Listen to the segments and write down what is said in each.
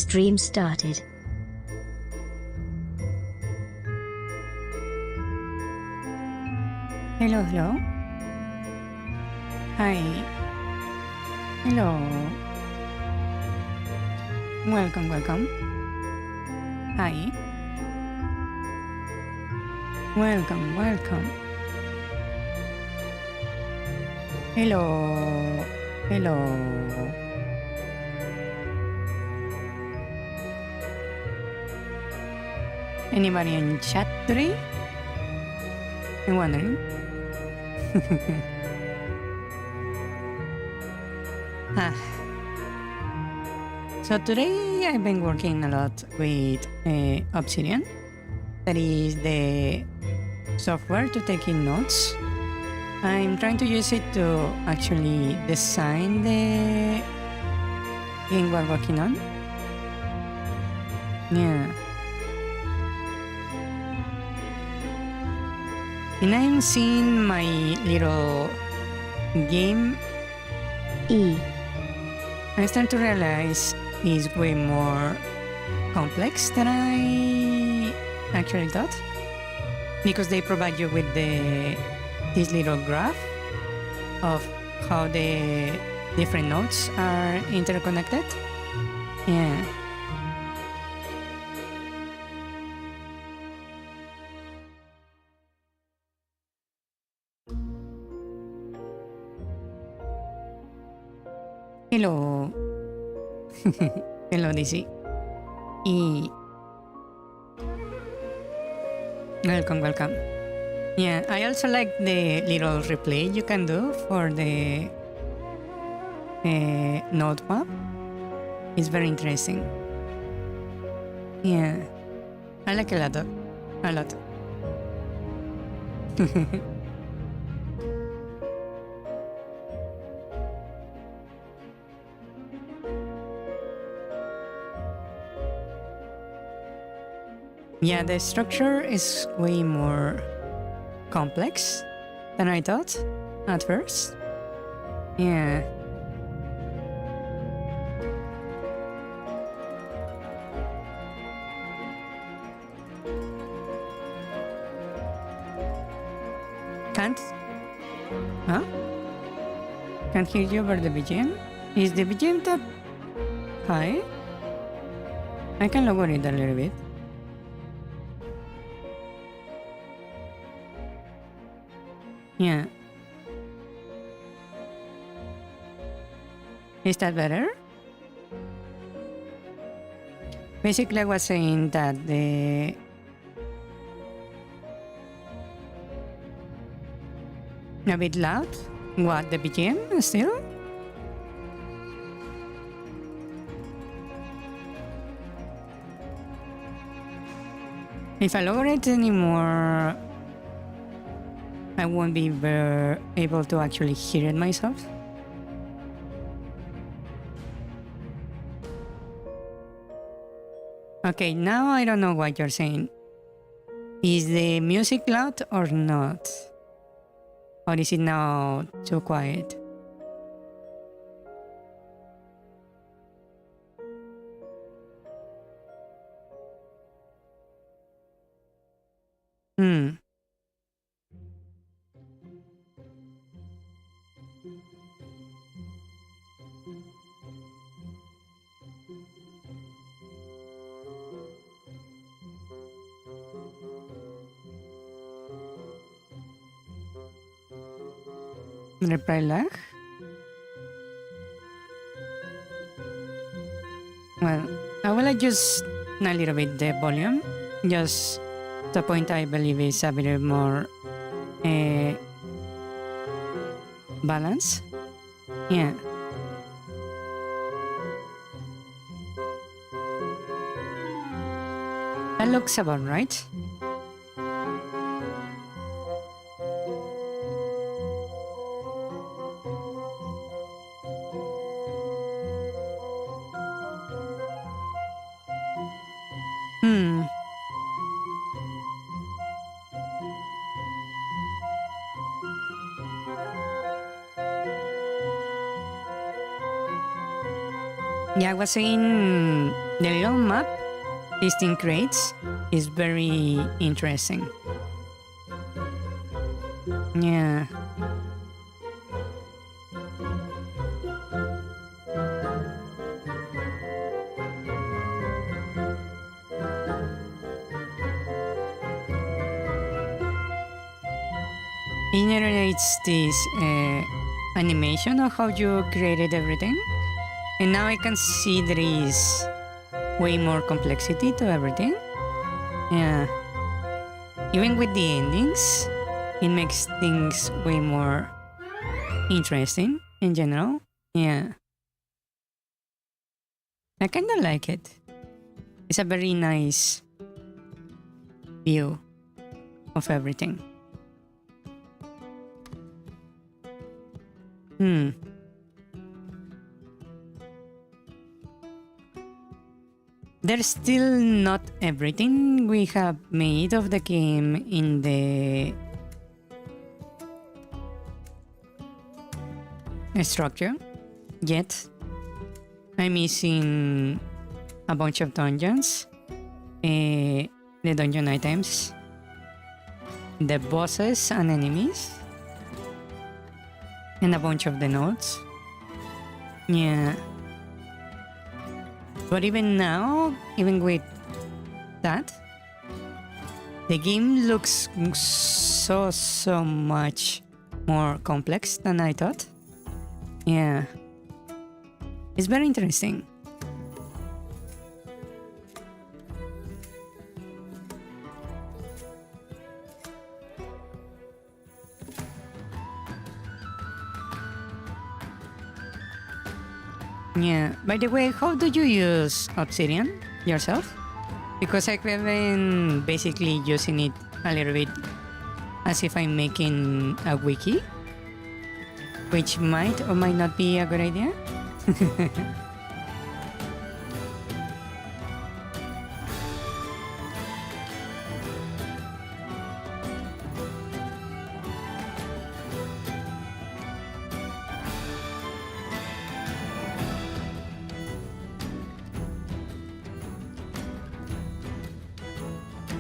stream started. Hello, hello. Hi. Hello. Welcome, welcome. Hi. Welcome, welcome. Hello. Hello. Anybody in chat today? I'm wondering. Ah. So today I've been working a lot with Obsidian. That is the software to take in notes. I'm trying to use it to actually design the game we're working on. Yeah. And I'm seeing my little game. I start to realize is way more complex than I actually thought, because they provide you with this little graph of how the different nodes are interconnected. Yeah. Hello. Hello, DC. Welcome, welcome. Yeah, I also like the little replay you can do for the node map. It's very interesting. Yeah, I like it a lot. Yeah, the structure is way more complex than I thought at first. Yeah. Can't? Huh? Can't hear you over the BGM? Is the BGM that high? I can lower it a little bit. Yeah. Is that better? Basically, I was saying that a bit loud. What, the BGM still? If I lower it anymore, I won't be able to actually hear it myself. Okay, now I don't know what you're saying. Is the music loud or not? Or is it now too quiet? Reply lag? Well, I will adjust a little bit the volume, just the point I believe is a bit more balance. Yeah. That looks about right. Yeah, I was saying the little map, listing crates, is very interesting. Yeah. It generates this animation of how you created everything. And now I can see there is way more complexity to everything. Yeah. Even with the endings, it makes things way more interesting in general. Yeah. I kind of like it. It's a very nice view of everything. There's still not everything we have made of the game in the structure yet. I'm missing a bunch of dungeons, the dungeon items, the bosses and enemies, and a bunch of the nodes. Yeah. But even now, even with that, the game looks so much more complex than I thought. Yeah. It's very interesting. Yeah. By the way, how do you use Obsidian yourself? Because I've been basically using it a little bit as if I'm making a wiki, which might or might not be a good idea.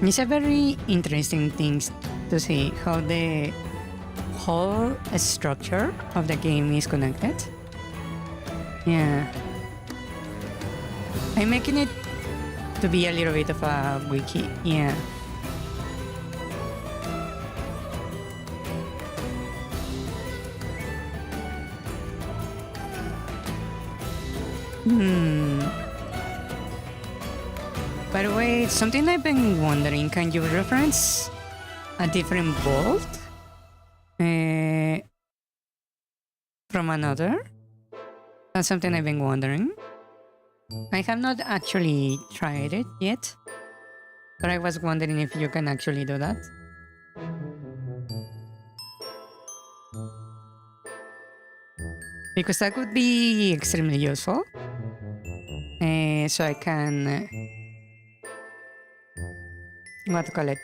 It's a very interesting thing to see how the whole structure of the game is connected. Yeah. I'm making it to be a little bit of a wiki. Yeah. By the way, something I've been wondering, can you reference a different vault from another? That's something I've been wondering. I have not actually tried it yet, but I was wondering if you can actually do that. Because that would be extremely useful. So I can... what to call it?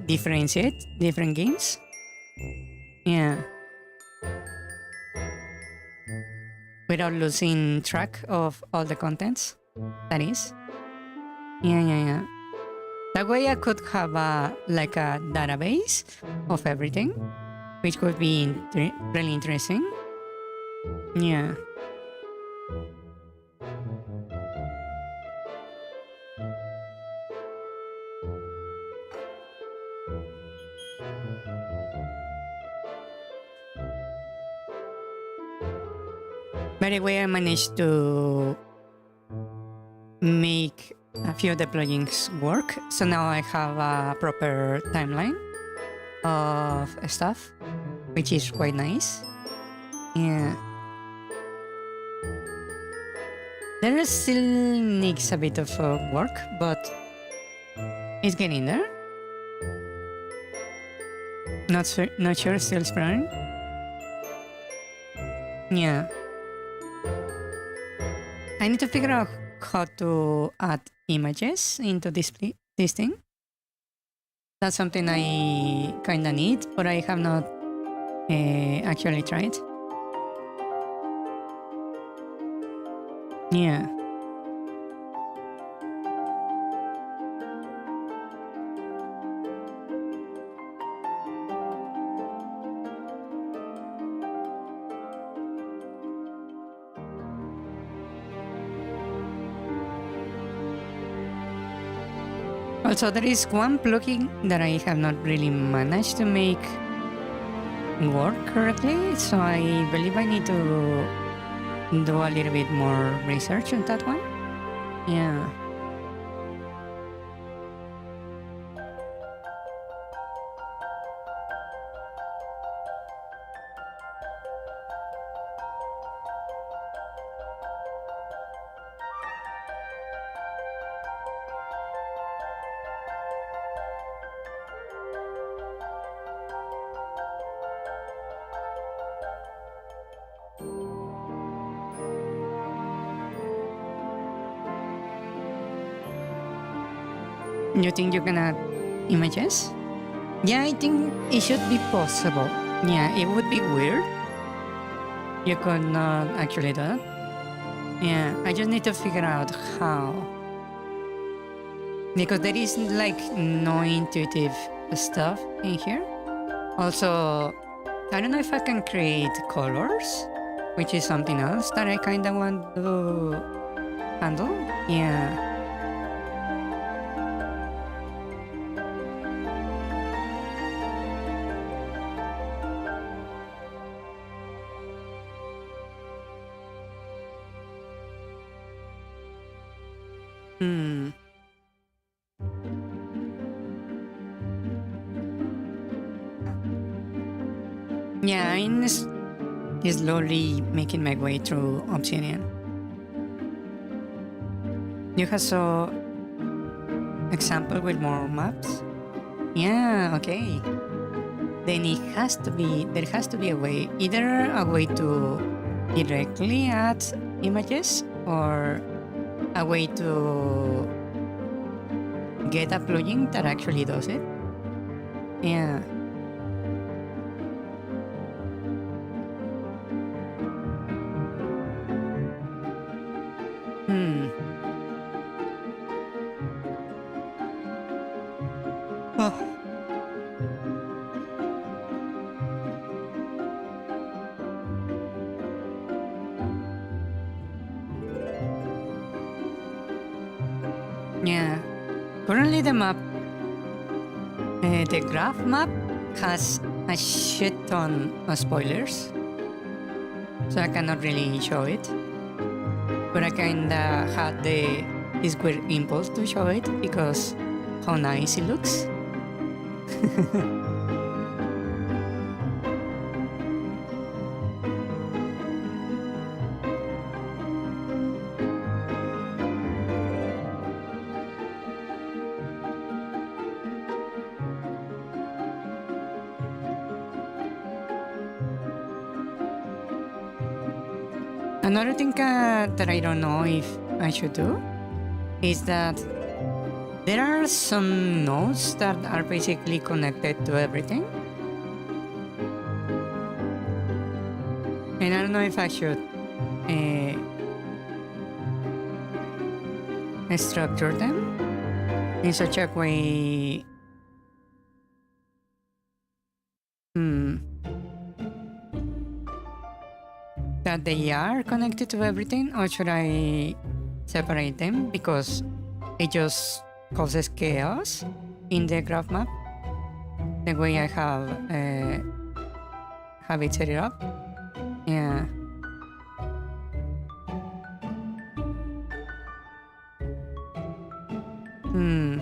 Differentiate different games. Yeah. Without losing track of all the contents. That is. Yeah. That way I could have like a database of everything, which could be really interesting. Yeah. By the way, I managed to make a few of the plugins work, so now I have a proper timeline of stuff, which is quite nice. Yeah. There still needs a bit of work, but it's getting there. Not sure, still exploring. Yeah. I need to figure out how to add images into this thing. That's something I kinda need, but I have not actually tried. Yeah. Also, there is one plugin that I have not really managed to make work correctly, so I believe I need to do a little bit more research on that one. Yeah. You think you can add images? Yeah, I think it should be possible. Yeah, it would be weird. You could not actually do that. Yeah, I just need to figure out how. Because there is like no intuitive stuff in here. Also, I don't know if I can create colors, which is something else that I kind of want to handle. Yeah. Hmm. Yeah, I'm slowly making my way through Obsidian. You have so example with more maps? Yeah, okay. Then there has to be a way, either a way to directly add images or a way to get a plugin that actually does it. Yeah. Hmm. Oh. Yeah. Currently the graph map has a shit ton of spoilers, so I cannot really show it. But I kinda had this weird impulse to show it because how nice it looks. Another thing that I don't know if I should do is that there are some nodes that are basically connected to everything. And I don't know if I should structure them in such a way. That they are connected to everything, or should I separate them because it just causes chaos in the graph map the way I have it set it up? Yeah. Hmm.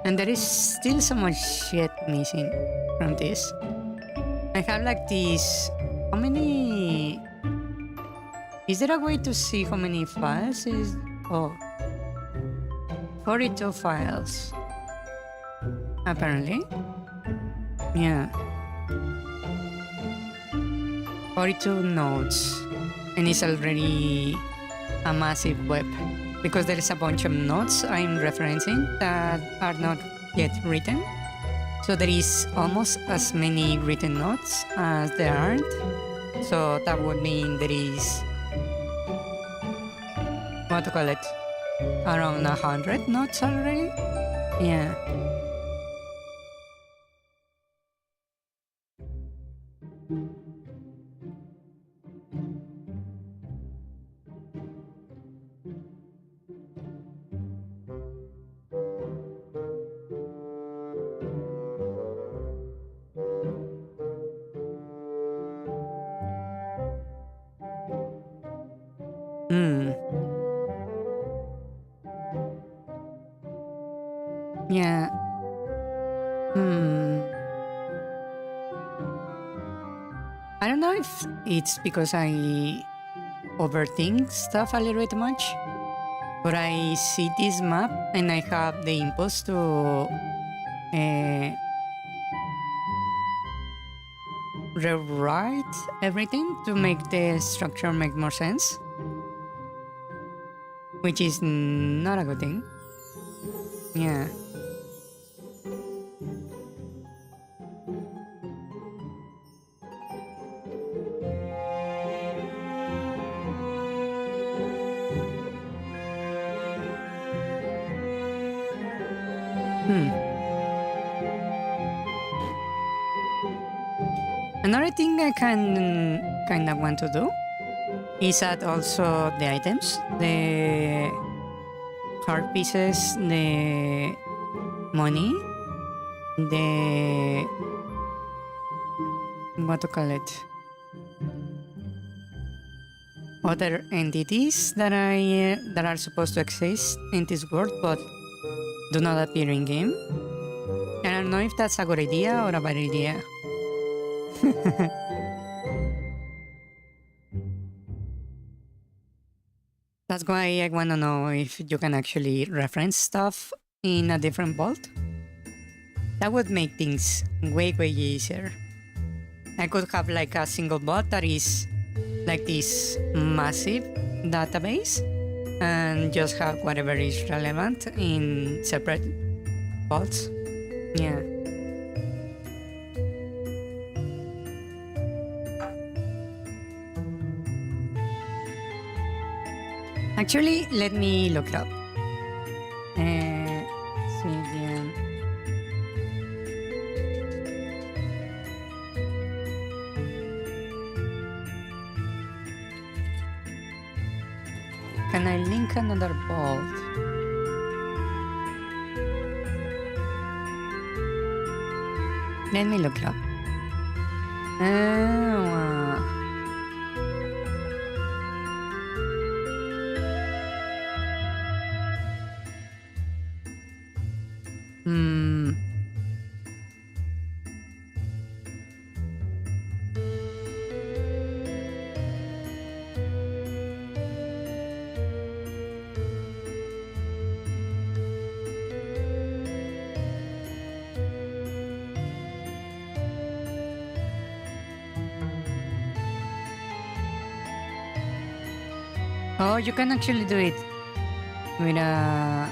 And there is still so much shit missing from this. I have like these. How many? Is there a way to see how many files is? Oh, 42 files. Apparently. Yeah. 42 nodes, and it's already a massive web because there is a bunch of nodes I'm referencing that are not yet written. So there is almost as many written nodes as there aren't. So that would mean there is, what to call it, around 100 nodes already? Yeah. Hmm. Yeah. Hmm. I don't know if it's because I overthink stuff a little bit much, but I see this map and I have the impulse to rewrite everything to make the structure make more sense, which is not a good thing. Yeah. Another thing I kind of want to do is add also the items, the heart pieces, the money, the, what to call it, other entities that that are supposed to exist in this world but do not appear in game. And I don't know if that's a good idea or a bad idea. That's why I want to know if you can actually reference stuff in a different vault. That would make things way easier. I could have like a single bot that is like this massive database and just have whatever is relevant in separate vaults. Yeah. Actually, let me look it up. Obsidian. Can I link another vault? Let me look it up. Oh, you can actually do it with a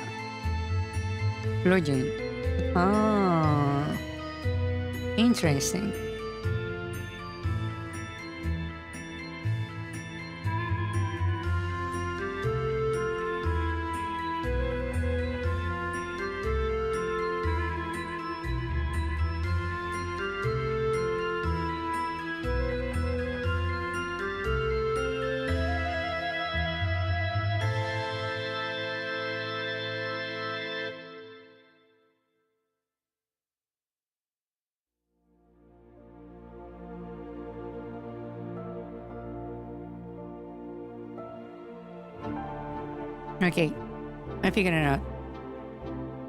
plugin. Oh, interesting. Okay, I figured it out.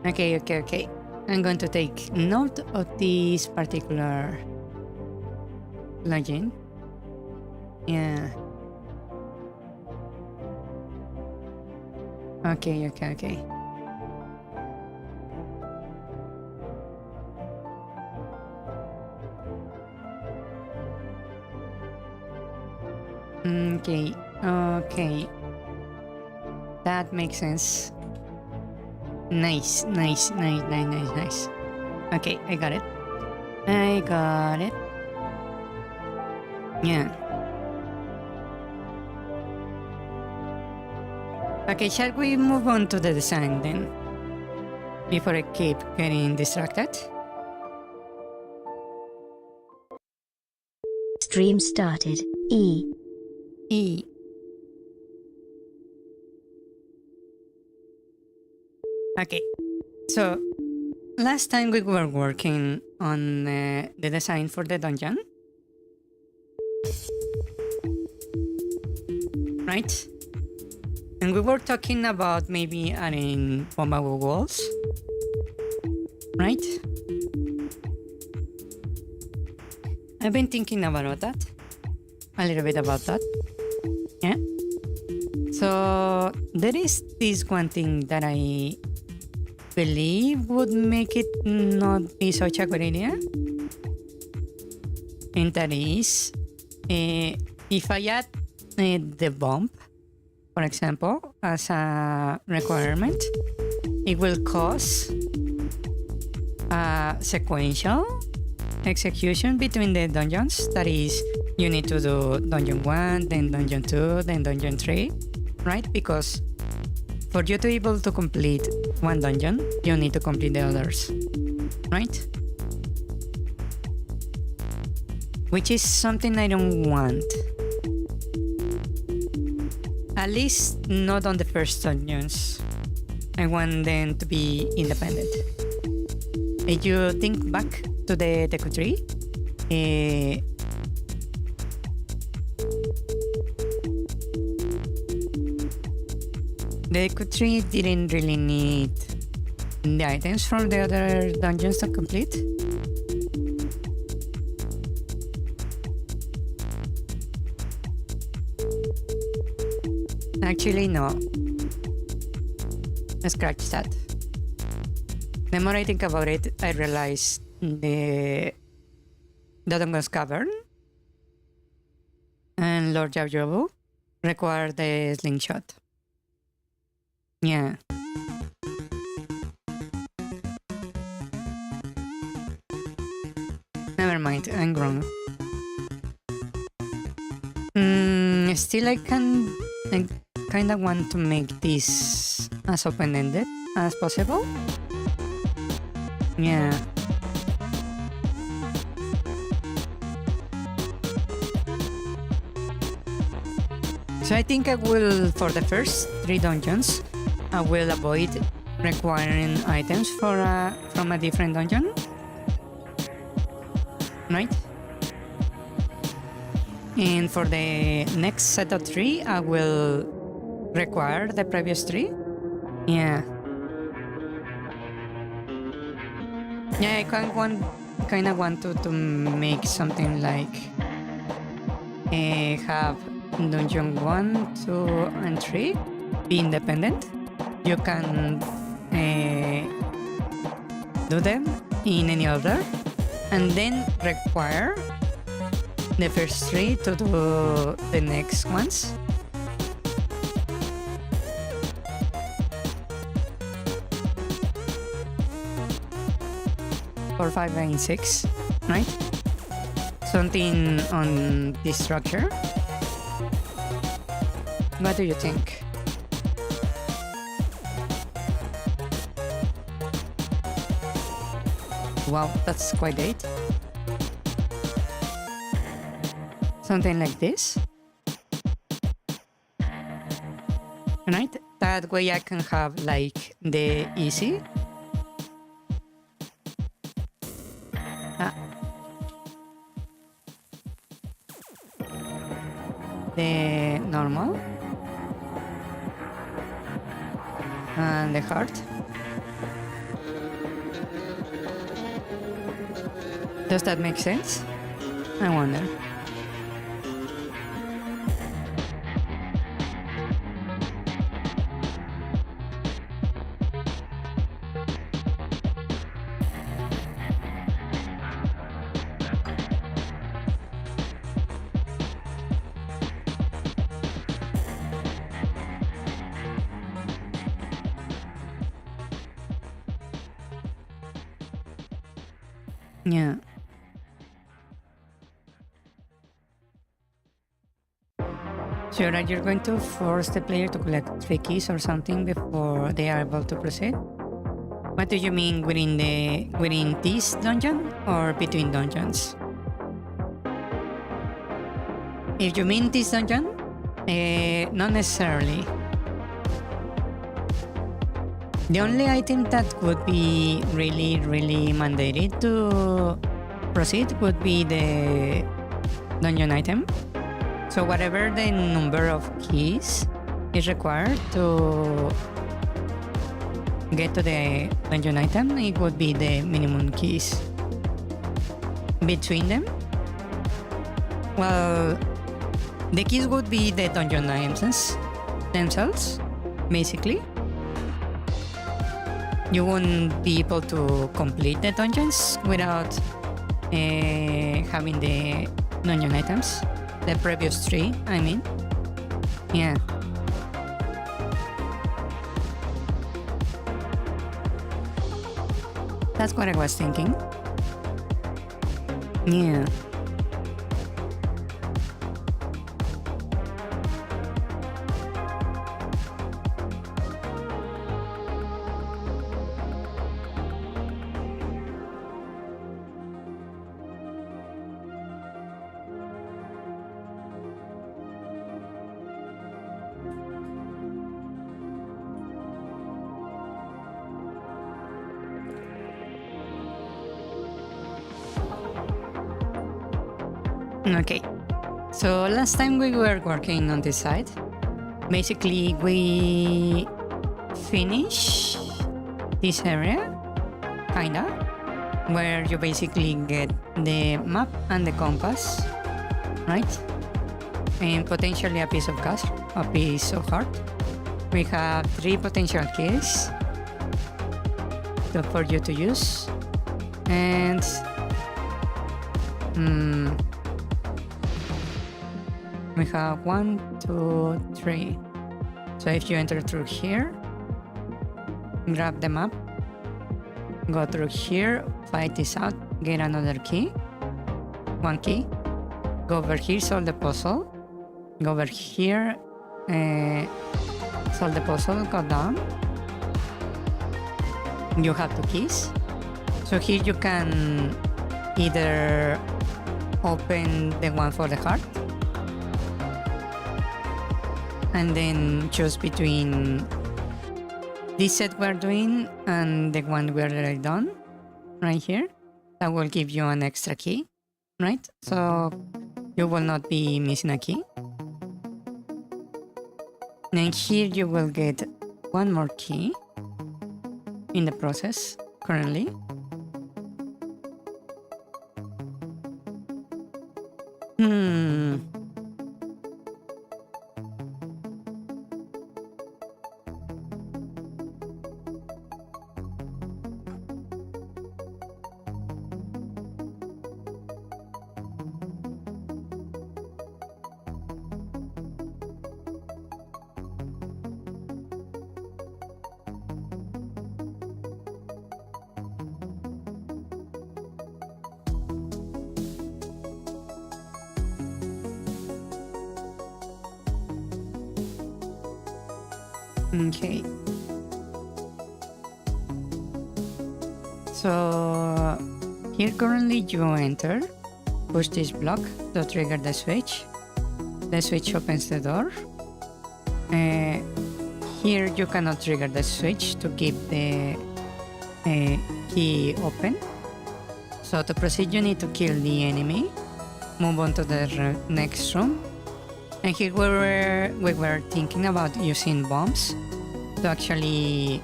Okay. I'm going to take note of this particular plugin. Yeah. Okay. Okay. Okay. That makes sense. Nice, nice, nice, nice, nice, nice. Okay, I got it. I got it. Yeah. Okay, shall we move on to the design then? Before I keep getting distracted. Stream started. E. E. Okay, so last time we were working on the design for the dungeon, right? And we were talking about maybe adding bombable walls, right? I've been thinking about that, a little bit about that, yeah? So there is this one thing that I believe would make it not be such a good idea, and that is if I add the bump, for example, as a requirement, it will cause a sequential execution between the dungeons. That is, you need to do dungeon 1, then dungeon 2, then dungeon 3, right? Because for you to be able to complete one dungeon, you need to complete the others, right? Which is something I don't want. At least not on the first dungeons. I want them to be independent. If you think back to the Deku Tree, the Deku Tree didn't really need the items from the other dungeons to complete. Actually, no. Scratch that. The more I think about it, I realize the Dodongo's Cavern and Lord Yaoyobu require the slingshot. Yeah. Never mind, I'm wrong. Still, I kind of want to make this as open-ended as possible. Yeah. So I think I will, for the first 3 dungeons, I will avoid requiring items from a different dungeon. Right? And for the next set of 3, I will require the previous 3. Yeah. Yeah, I kind of want to make something like have dungeon 1, 2, and 3 be independent. You can do them in any order, and then require the first 3 to do the next ones. For 5 and 6, right? Something on this structure. What do you think? Wow, that's quite late. Something like this. Right? That way I can have like the easy. The normal. And the hard. Does that make sense? I wonder. Yeah. So that you're going to force the player to collect 3 keys or something before they are able to proceed? What do you mean within this dungeon or between dungeons? If you mean this dungeon, not necessarily. The only item that would be really mandated to proceed would be the dungeon item. So whatever the number of keys is required to get to the dungeon item, it would be the minimum keys. Between them, well, the keys would be the dungeon items themselves, basically. You won't be able to complete the dungeons without having the dungeon items. The previous 3, I mean. Yeah. That's what I was thinking. Yeah. Okay, so last time we were working on this side. Basically, we finish this area, kinda, where you basically get the map and the compass, right? And potentially a piece of gas, a piece of heart. We have 3 potential keys for you to use, and we have 1, 2, 3. So if you enter through here, grab the map, go through here, fight this out, get another key, 1 key, go over here, solve the puzzle, go over here, solve the puzzle, go down. You have 2 keys. So here you can either open the one for the heart and then choose between this set we're doing and the one we're already done right here. That will give you an extra key, right? So you will not be missing a key. And here you will get 1 more key in the process currently. Okay. So here currently you enter, push this block to trigger the switch. The switch opens the door. Here you cannot trigger the switch to keep the key open. So to proceed you need to kill the enemy, move on to the next room. And here we were thinking about using bombs to actually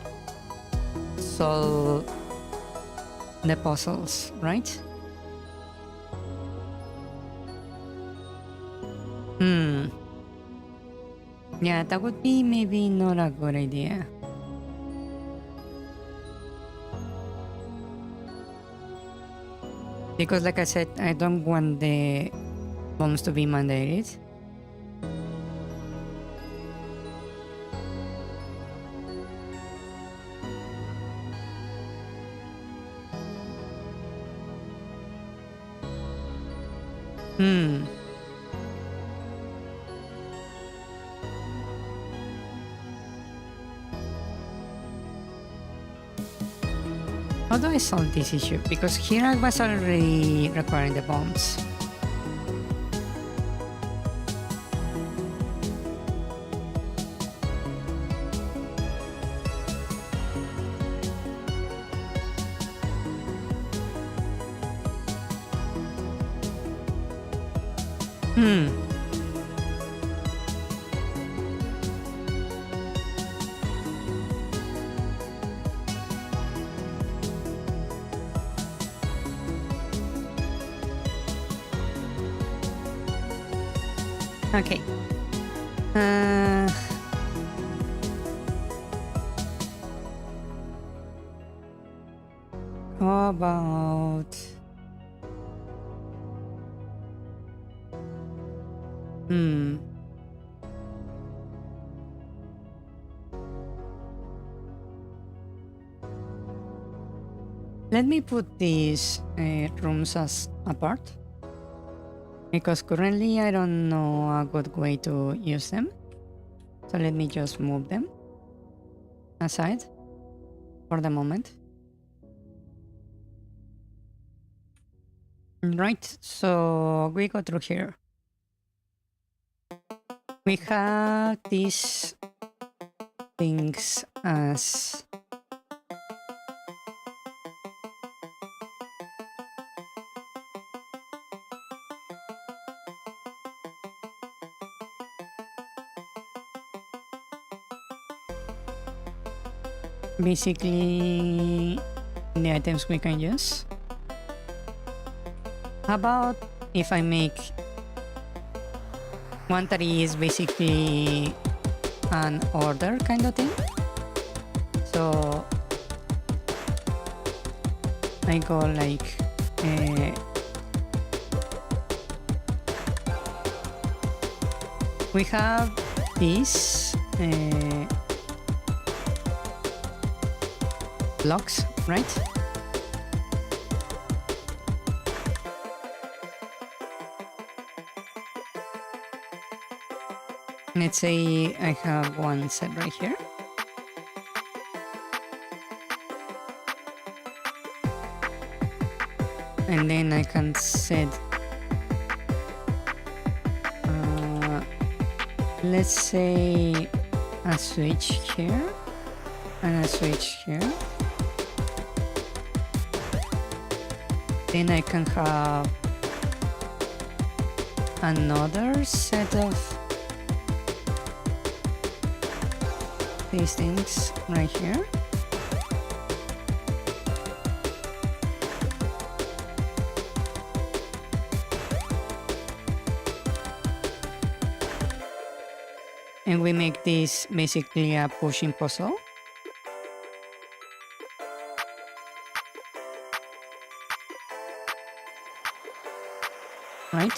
solve the puzzles, right? Yeah, that would be maybe not a good idea. Because like I said, I don't want the bombs to be mandated. Hmm. How do I solve this issue? Because here I was already requiring the bombs. Hmm. Okay. How about... Hmm. Let me put these rooms as apart. Because currently I don't know a good way to use them. So let me just move them aside for the moment. Right, so we go through here. We have these things as basically the items we can use. How about if I make one that is basically an order kind of thing? So I go like we have these blocks, right? Let's say I have one set right here. And then I can set, let's say, a switch here and a switch here. Then I can have another set of these things right here. And we make this basically a pushing puzzle. Right?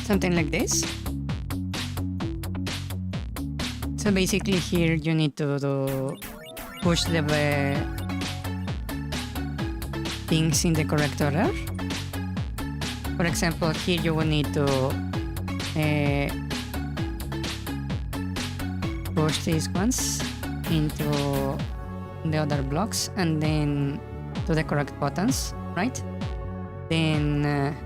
Something like this. So basically here you need to push the things in the correct order. For example, here you will need to push these ones into the other blocks and then to the correct buttons, right? Then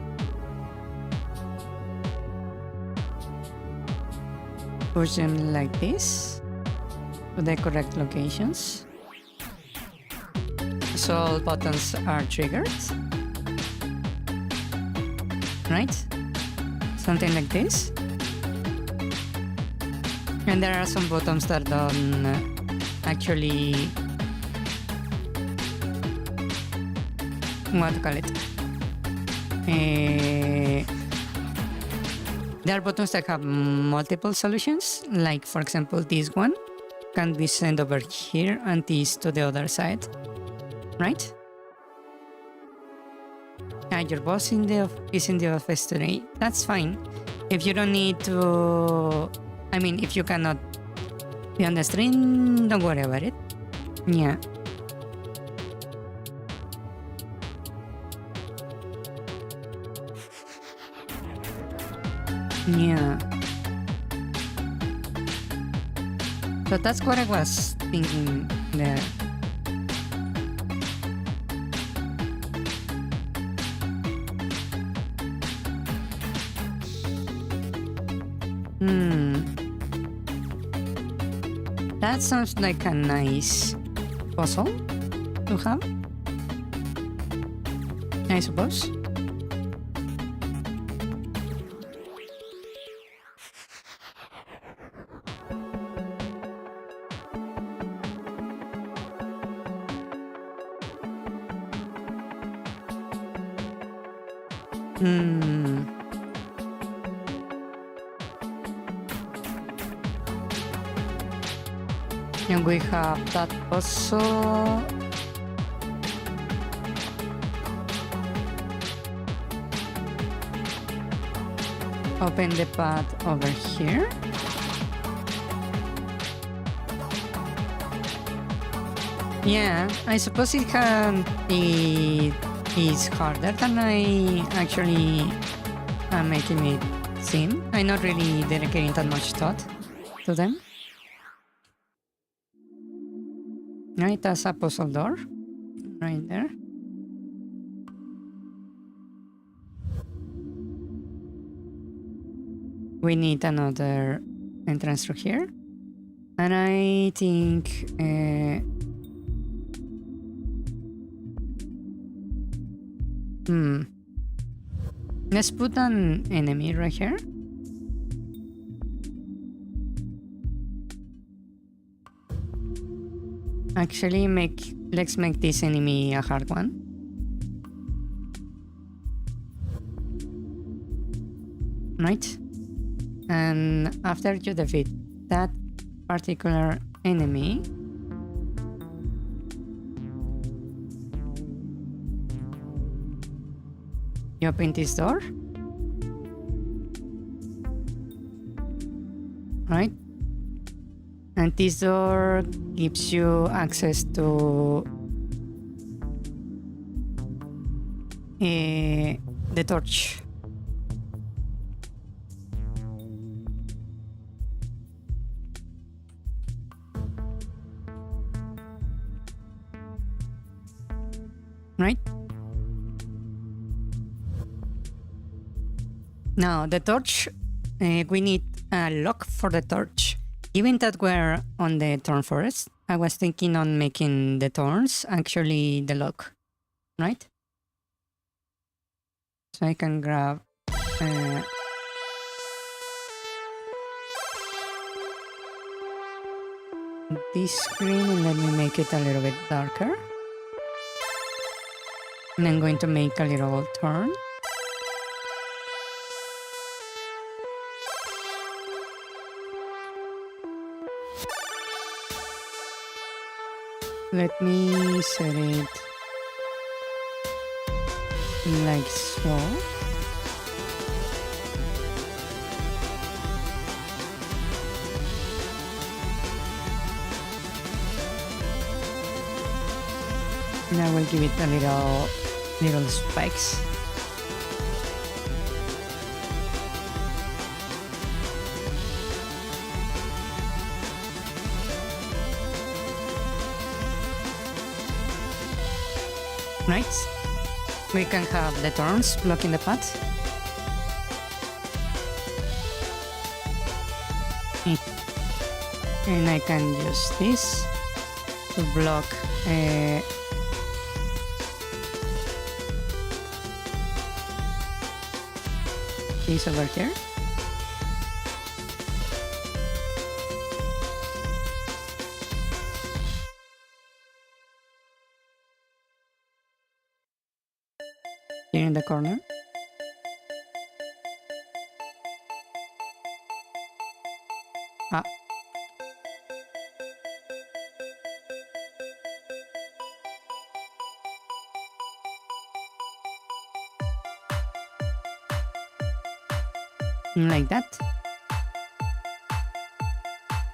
push them like this to the correct locations. So all buttons are triggered, right? Something like this. And there are some buttons that don't actually what to call it? There are buttons that have multiple solutions, like for example this one can be sent over here and this to the other side, right? Your boss is in the office today. That's fine. If you don't need to, I mean, if you cannot be on the stream, don't worry about it. Yeah. Yeah. So that's what I was thinking there. That sounds like a nice puzzle to have, I suppose. And we have that puzzle. Open the path over here. Yeah, I suppose it is harder than I actually am making it seem. I'm not really dedicating that much thought to them. Right, that's a puzzle door right there. We need another entrance through here. And I think let's put an enemy right here. Actually, let's make this enemy a hard one. Right? And after you defeat that particular enemy, you open this door. Right? And this door gives you access to the torch. Right? Now the torch, we need a lock for the torch. Given that we're on the Thorn forest, I was thinking on making the thorns actually the lock, right? So I can grab this screen and let me make it a little bit darker. And I'm going to make a little thorn. Let me set it like so. And I will give it a little spikes. Right? We can have the thorns blocking the path. And I can use this to block this over here. here in the corner. Ah. Like that.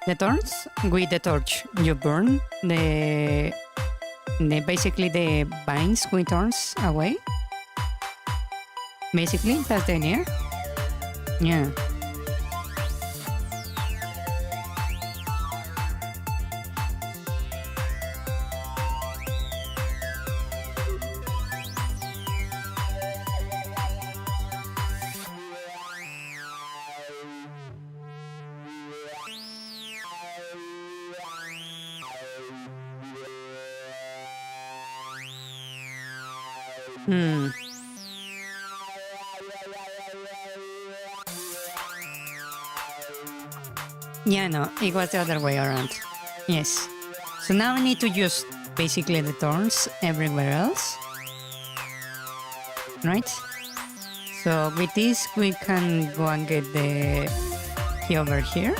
The thorns, with the torch, you burn the basically the vines with thorns away. Basically, that's the idea. Yeah. Yeah, no, it was the other way around. Yes. So now I need to use basically the thorns everywhere else. Right? So with this we can go and get the key over here.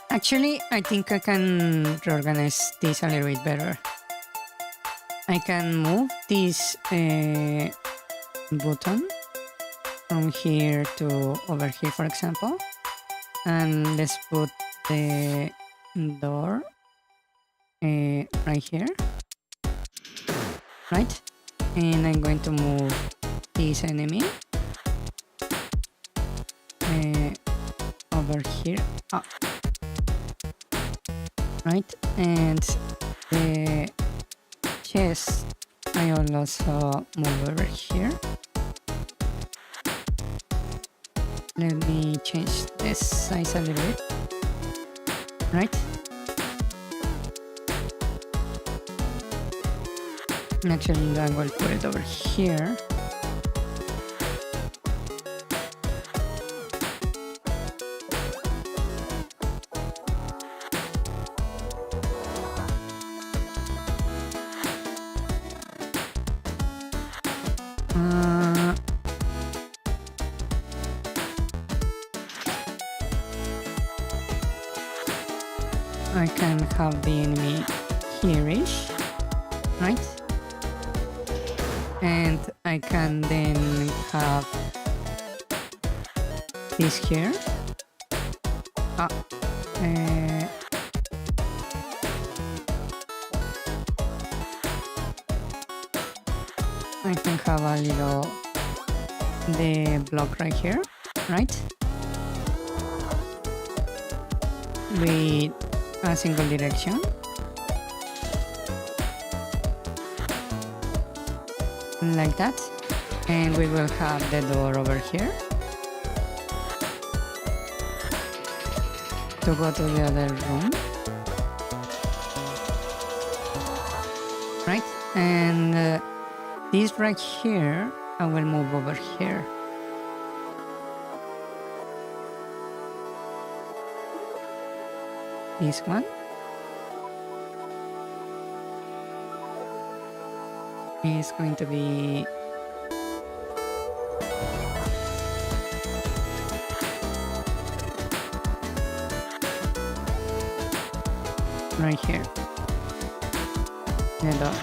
Actually, I think I can reorganize this a little bit better. I can move this button from here to over here, for example. And let's put the door right here. Right? And I'm going to move this enemy over here. Ah. Right, and the chest I will also move over here. Let me change this size a little bit. Right, and actually I will put it over here. I can have the enemy here-ish, right? And I can then have this here. I can have a little the block right here, right? With a single direction. Like that. And we will have the door over here to go to the other room. Right? And this right here, I will move over here. This one. Is going to be right here. The door.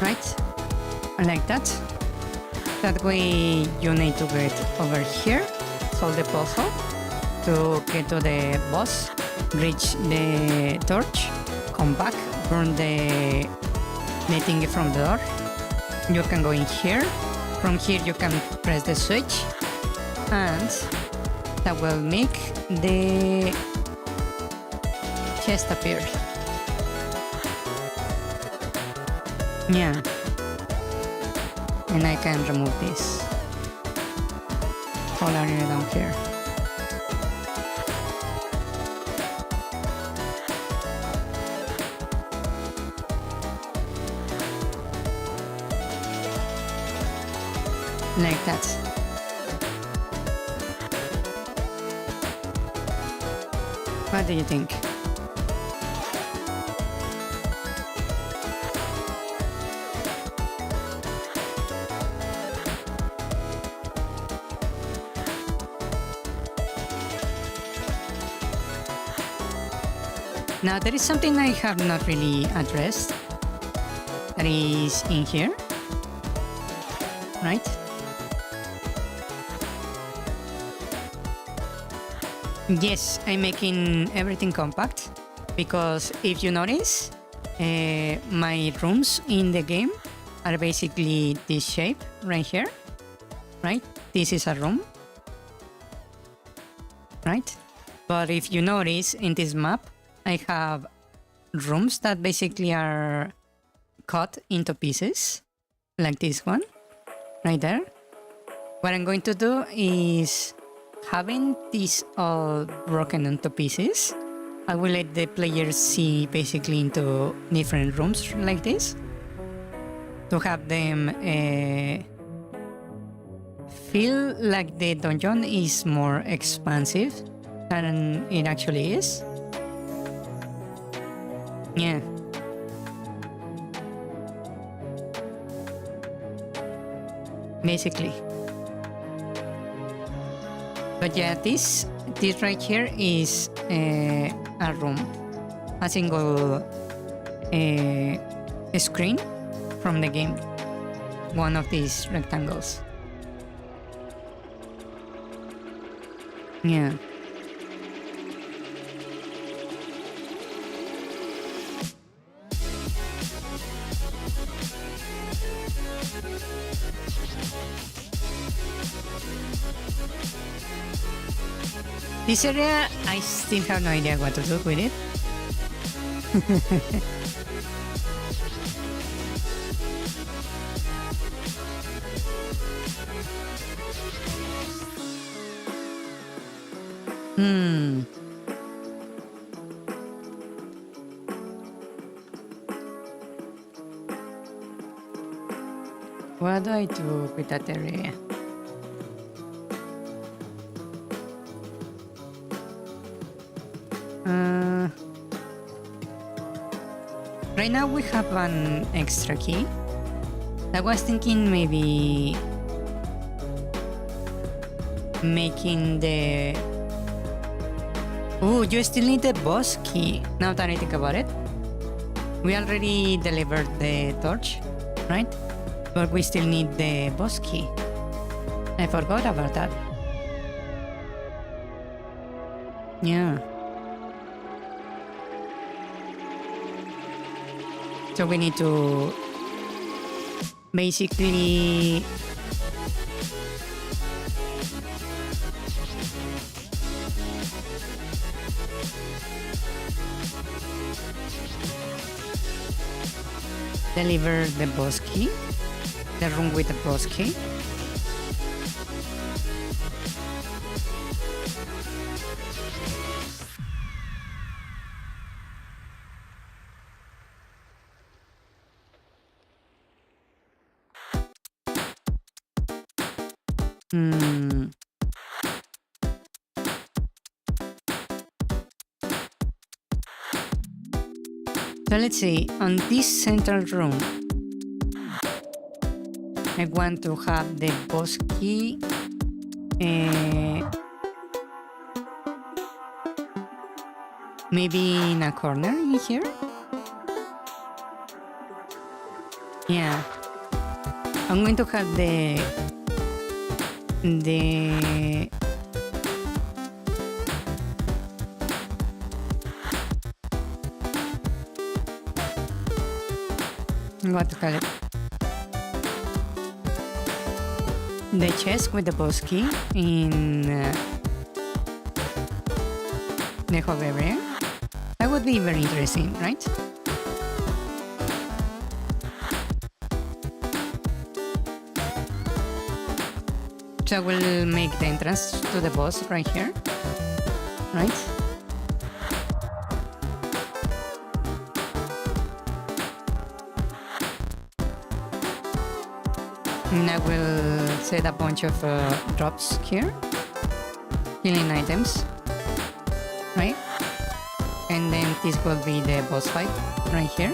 Right? Like that. That way you need to get over here, solve the puzzle to get to the boss, reach the torch, come back, burn the thingy from the door. You can go in here. From here you can press the switch and that will make the chest appear. Yeah. And I can remove this whole area down here. Like that. What do you think? Now there is something I have not really addressed that is in here, right? Yes, I'm making everything compact because if you notice, my rooms in the game are basically this shape right here, right? This is a room, right? But if you notice in this map, I have rooms that basically are cut into pieces, like this one, right there. What I'm going to do is, having this all broken into pieces, I will let the players see basically into different rooms like this, to have them feel like the dungeon is more expansive than it actually is. Yeah. Basically. But yeah, this right here is a room, a single screen from the game, one of these rectangles. Yeah. This area, I still have no idea what to do with it. What do I do with that area? Right now we have an extra key. I was thinking maybe making the... Oh, you still need the boss key, now that I think about it. We already delivered the torch, right? But we still need the boss key. I forgot about that. Yeah. So we need to basically deliver the boss key, the room with the boss key. So let's see, on this central room, I want to have the boss key maybe in a corner in here? Yeah. I'm going to have the what to call it? The chest with the boss key in the hub area. That would be very interesting, right? So I will make the entrance to the boss right here, right? And I will set a bunch of drops here, healing items, right? And then this will be the boss fight right here.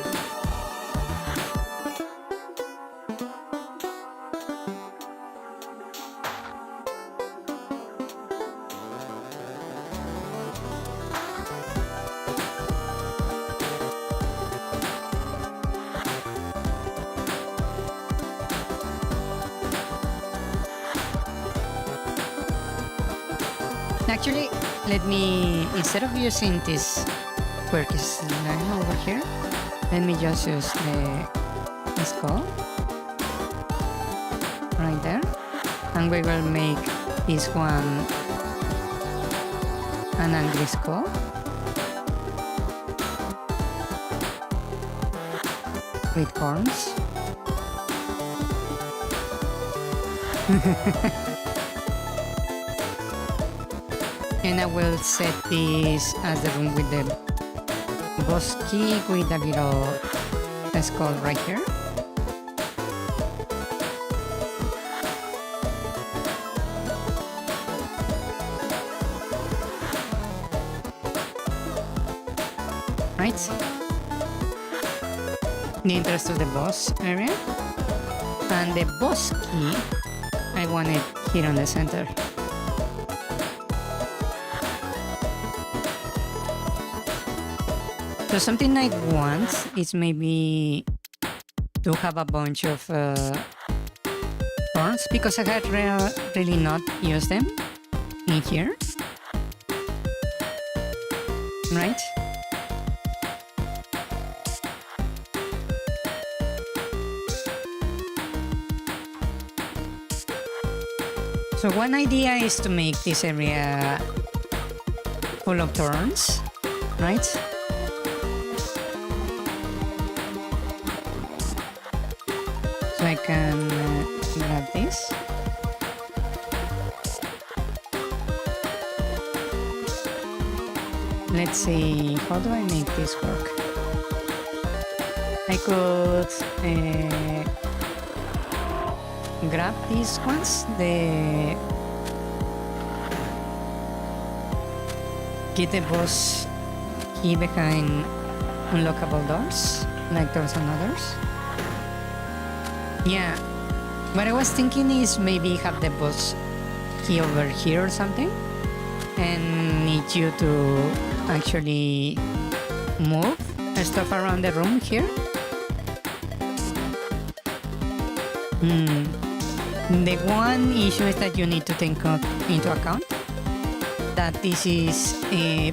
Actually, let me, instead of using this quirky line over here, let me just use the skull right there, and we will make this one an angry skull. With horns. And I will set this as the room with the boss key with a little skull right here. Right? The entrance to the boss area. And the boss key, I want it here on the center. So something I want is maybe to have a bunch of thorns, because I had really not used them in here, right? So one idea is to make this area full of thorns, right? So I can grab this. Let's see, how do I make this work? I could grab these ones, get the boss key behind unlockable doors, like those and others. Yeah, what I was thinking is maybe have the boss key over here or something, and need you to actually move stuff around the room here. The one issue is that you need to take into account that this is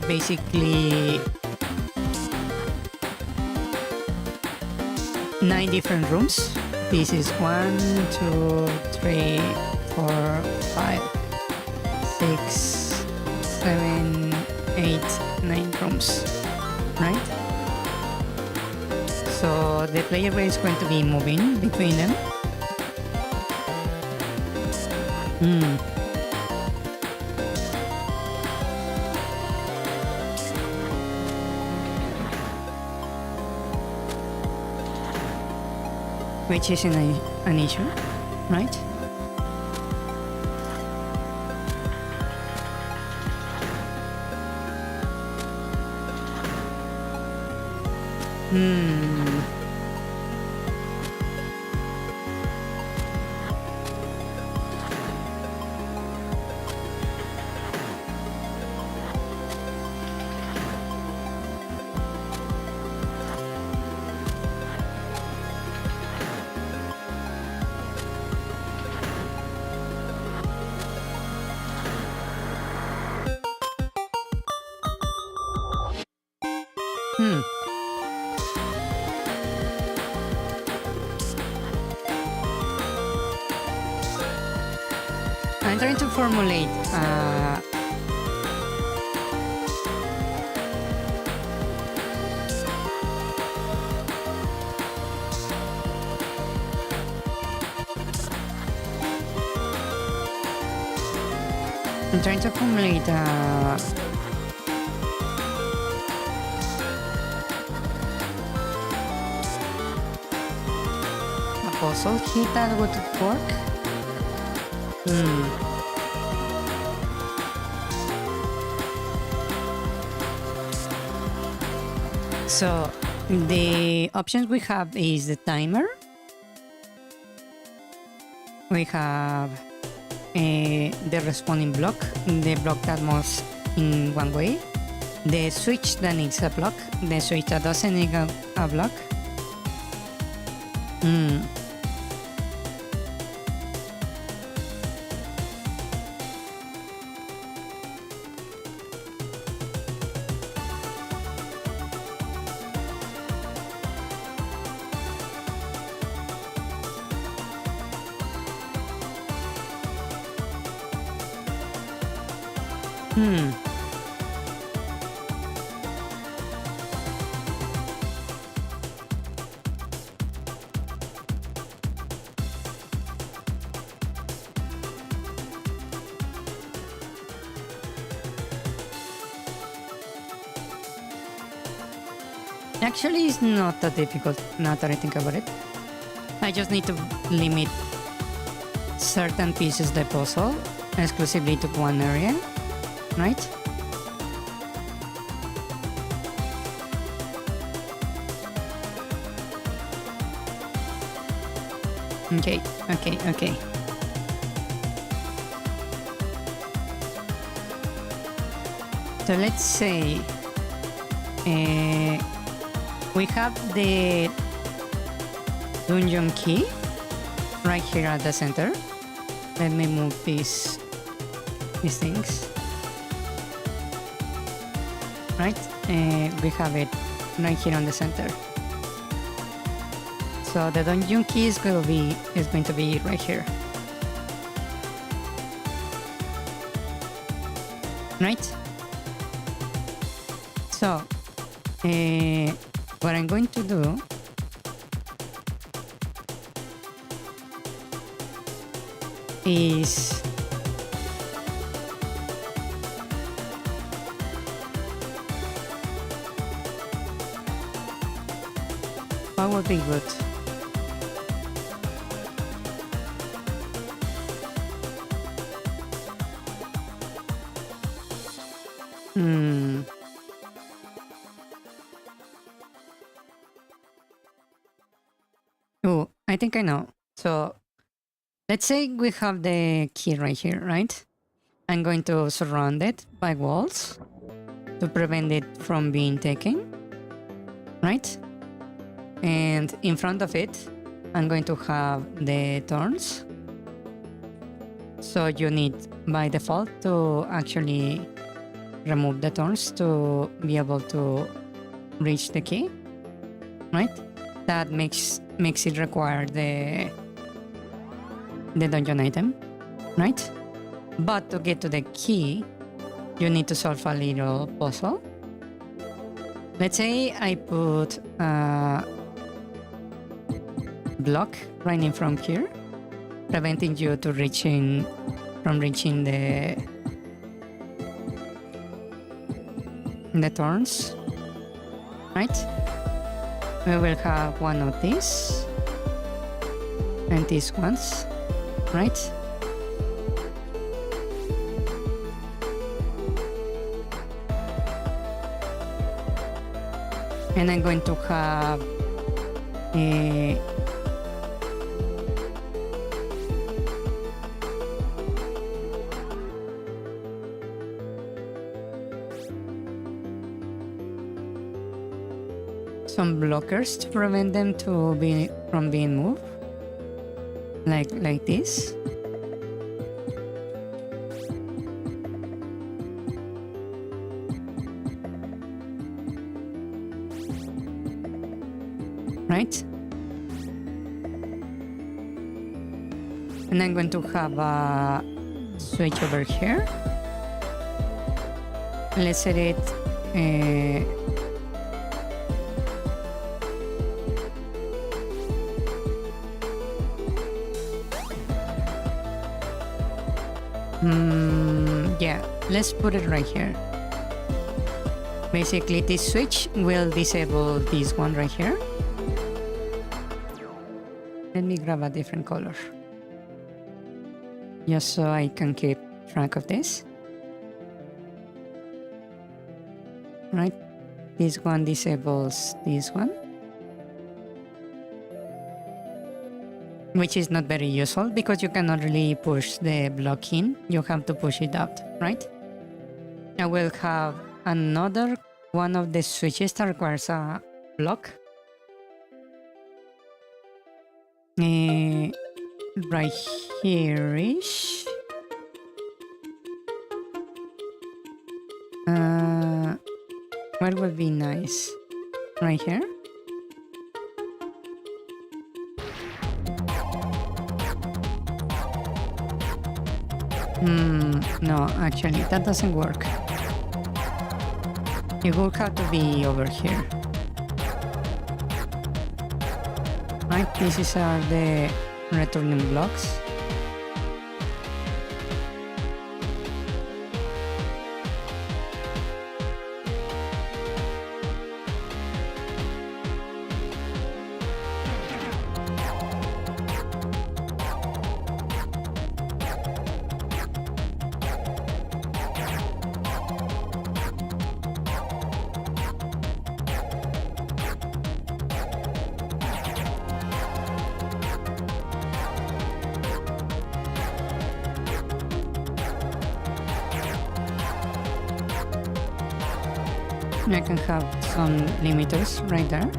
basically 9 different rooms. This is 1, 2, 3, 4, 5, 6, 7, 8, 9 rooms, right? So the player is going to be moving between them. Which is an issue, right? I'm trying to formulate I'm trying to accumulate a puzzle key that would work. So the options we have is the timer. We have the responding block, the block that moves in one way, the switch that needs a block, the switch that doesn't need a block. Actually, it's not that difficult now that I think about it. I just need to limit certain pieces of the puzzle exclusively to one area, right? Okay. So let's say we have the dungeon key right here at the center. Let me move these things. Right? We have it right here on the center. So the dungeon key is going to be right here. Right? So what I'm going to do is what would be good? Oh, I think I know. So let's say we have the key right here, right? I'm going to surround it by walls to prevent it from being taken, right? And in front of it, I'm going to have the thorns. So you need by default to actually remove the thorns to be able to reach the key, right? That makes it require the dungeon item, right? But to get to the key, you need to solve a little puzzle. Let's say I put a block right in front here, preventing you from reaching the thorns, right? We will have one of these and these ones, right? And I'm going to have some blockers to prevent them from being moved, like this. Right? And I'm going to have a switch over here. Let's set it Yeah, let's put it right here. Basically, this switch will disable this one right here. Let me grab a different color, just so I can keep track of this. Right, this one disables this one, which is not very useful because you cannot really push the block in. You have to push it out, right? I will have another one of the switches that requires a block. Right here-ish. What would be nice? Right here? No, actually, that doesn't work. It will have to be over here. Right, these are the returning blocks. I can have some limiters right there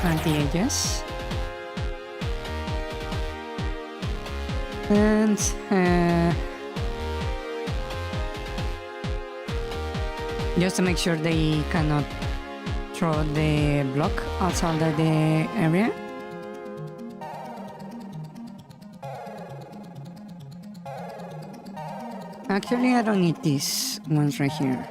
at the edges. And just to make sure they cannot throw the block outside of the area. Actually, I don't need these ones right here.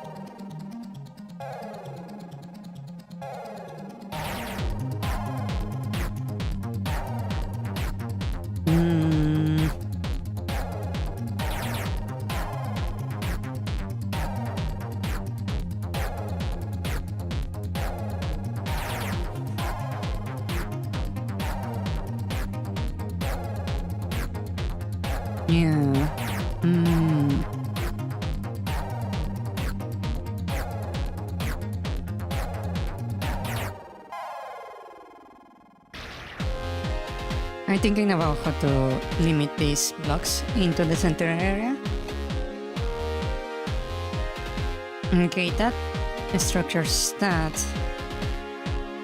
Yeah. I'm thinking about how to limit these blocks into the center area. Okay, that structures that.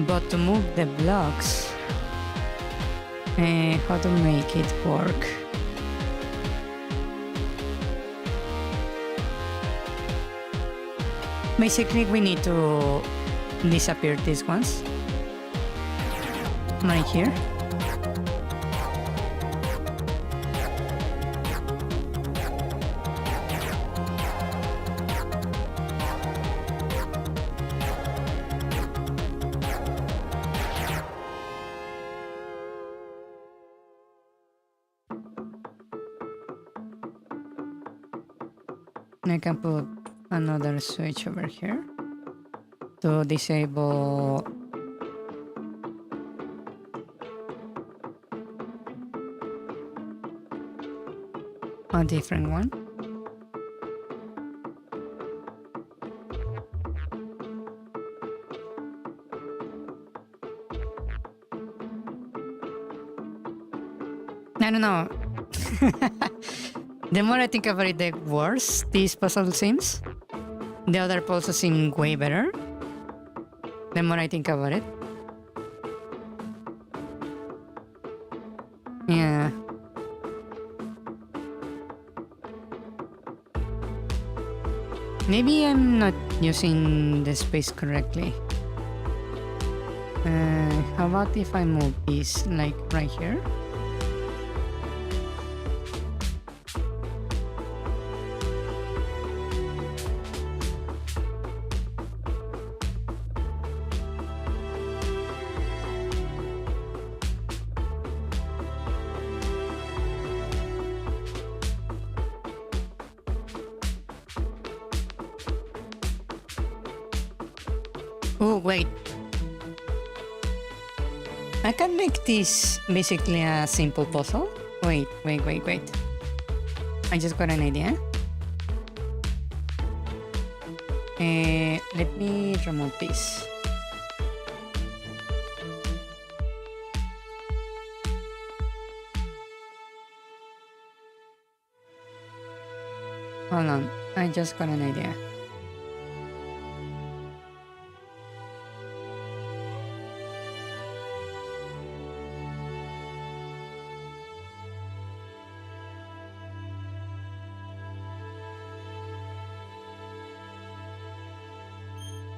But to move the blocks, how to make it work? Basically, we need to disappear these ones right here. I can put another switch over here to disable a different one. I don't know. The more I think about it, the worse this puzzle seems. The other puzzles seem way better. The more I think about it. Yeah. Maybe I'm not using the space correctly. How about if I move this like right here? Oh, wait. I can make this basically a simple puzzle. Wait. I just got an idea. Let me remove this. Hold on, I just got an idea.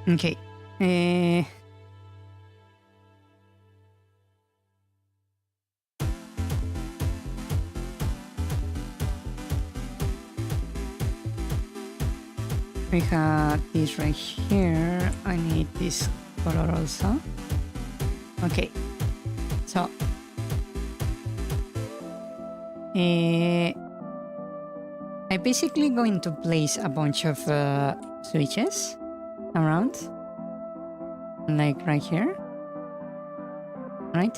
Okay. We have this right here. I need this color also. Okay. So I'm basically going to place a bunch of switches around, like right here, right?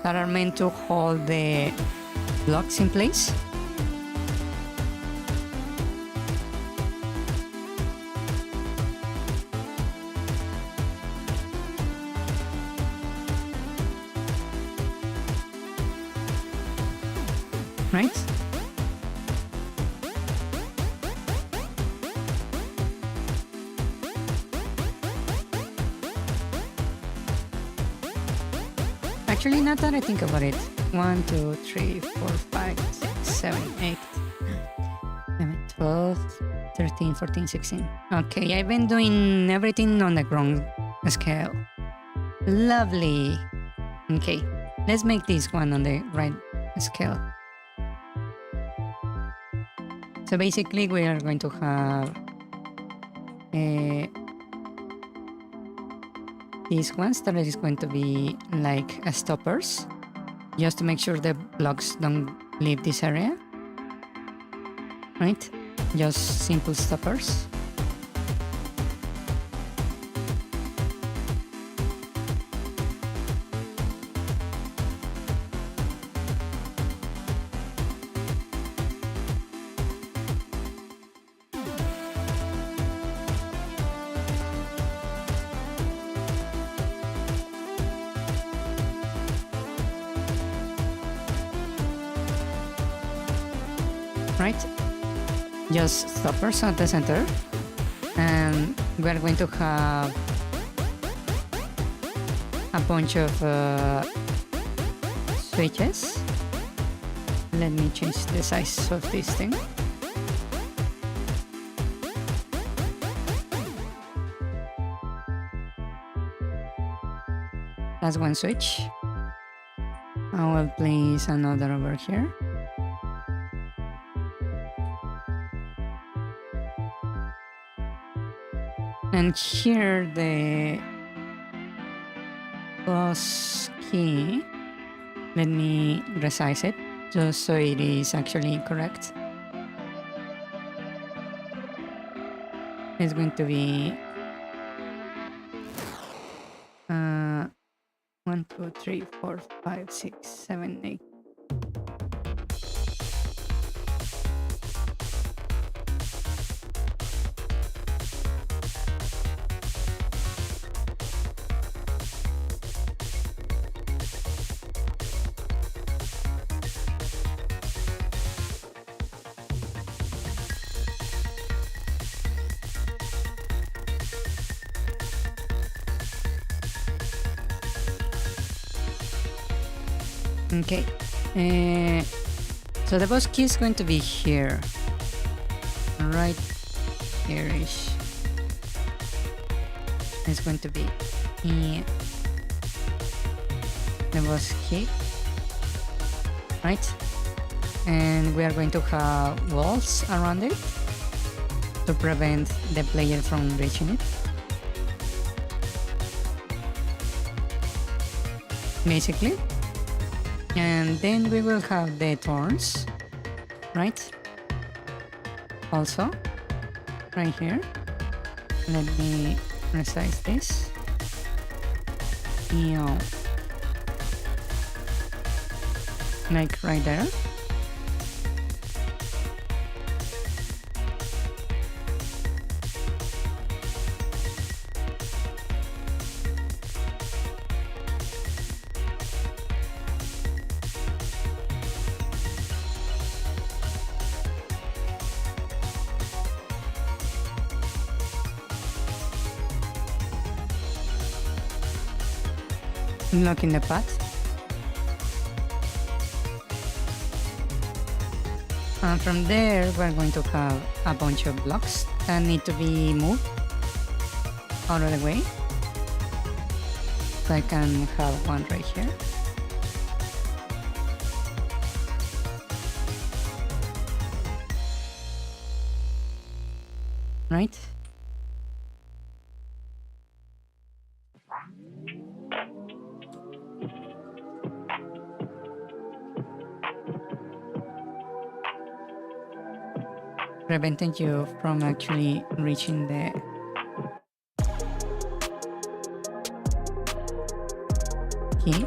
That are meant to hold the blocks in place. Right? Actually, not that I think about it. 1, 2, 3, 4, 5, 6, 7, 8, 11, 12, 13, 14, 16. Okay, I've been doing everything on the wrong scale. Lovely. Okay, let's make this one on the right scale. So basically we are going to have these ones that is going to be like stoppers, just to make sure the blocks don't leave this area, right? Just simple stoppers. Right? Just stoppers at the center, and we are going to have a bunch of switches. Let me change the size of this thing. That's one switch. I will place another over here. And here the plus key, let me resize it just so it is actually correct. It's going to be 1, 2, 3, 4, 5, 6, 7, 8. Okay, so the boss key is going to be here, right here-ish. It's going to be here, the boss key, right? And we are going to have walls around it to prevent the player from reaching it. Basically. And then we will have the thorns, right? Also, right here. Let me resize this. Yeah. Like right there. Lock in the path. And from there, we're going to have a bunch of blocks that need to be moved out of the way. So I can have one right here. Right? Preventing you from actually reaching the key.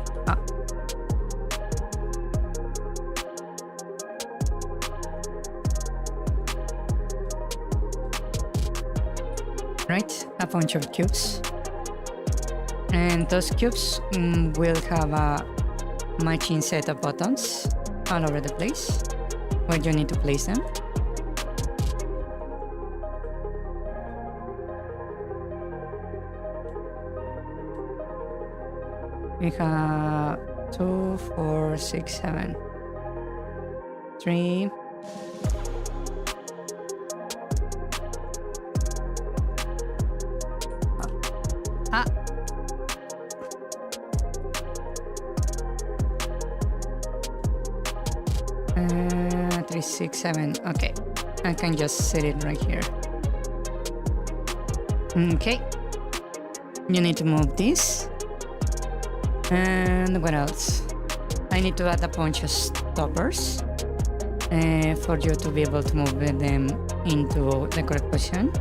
Right, a bunch of cubes, and those cubes will have a matching set of buttons all over the place where you need to place them. We have 2, 4, 6, 7, 3, 3, 6, 7. Okay, I can just set it right here. Okay, you need to move this. And what else? I need to add a bunch of stoppers for you to be able to move them into the correct position.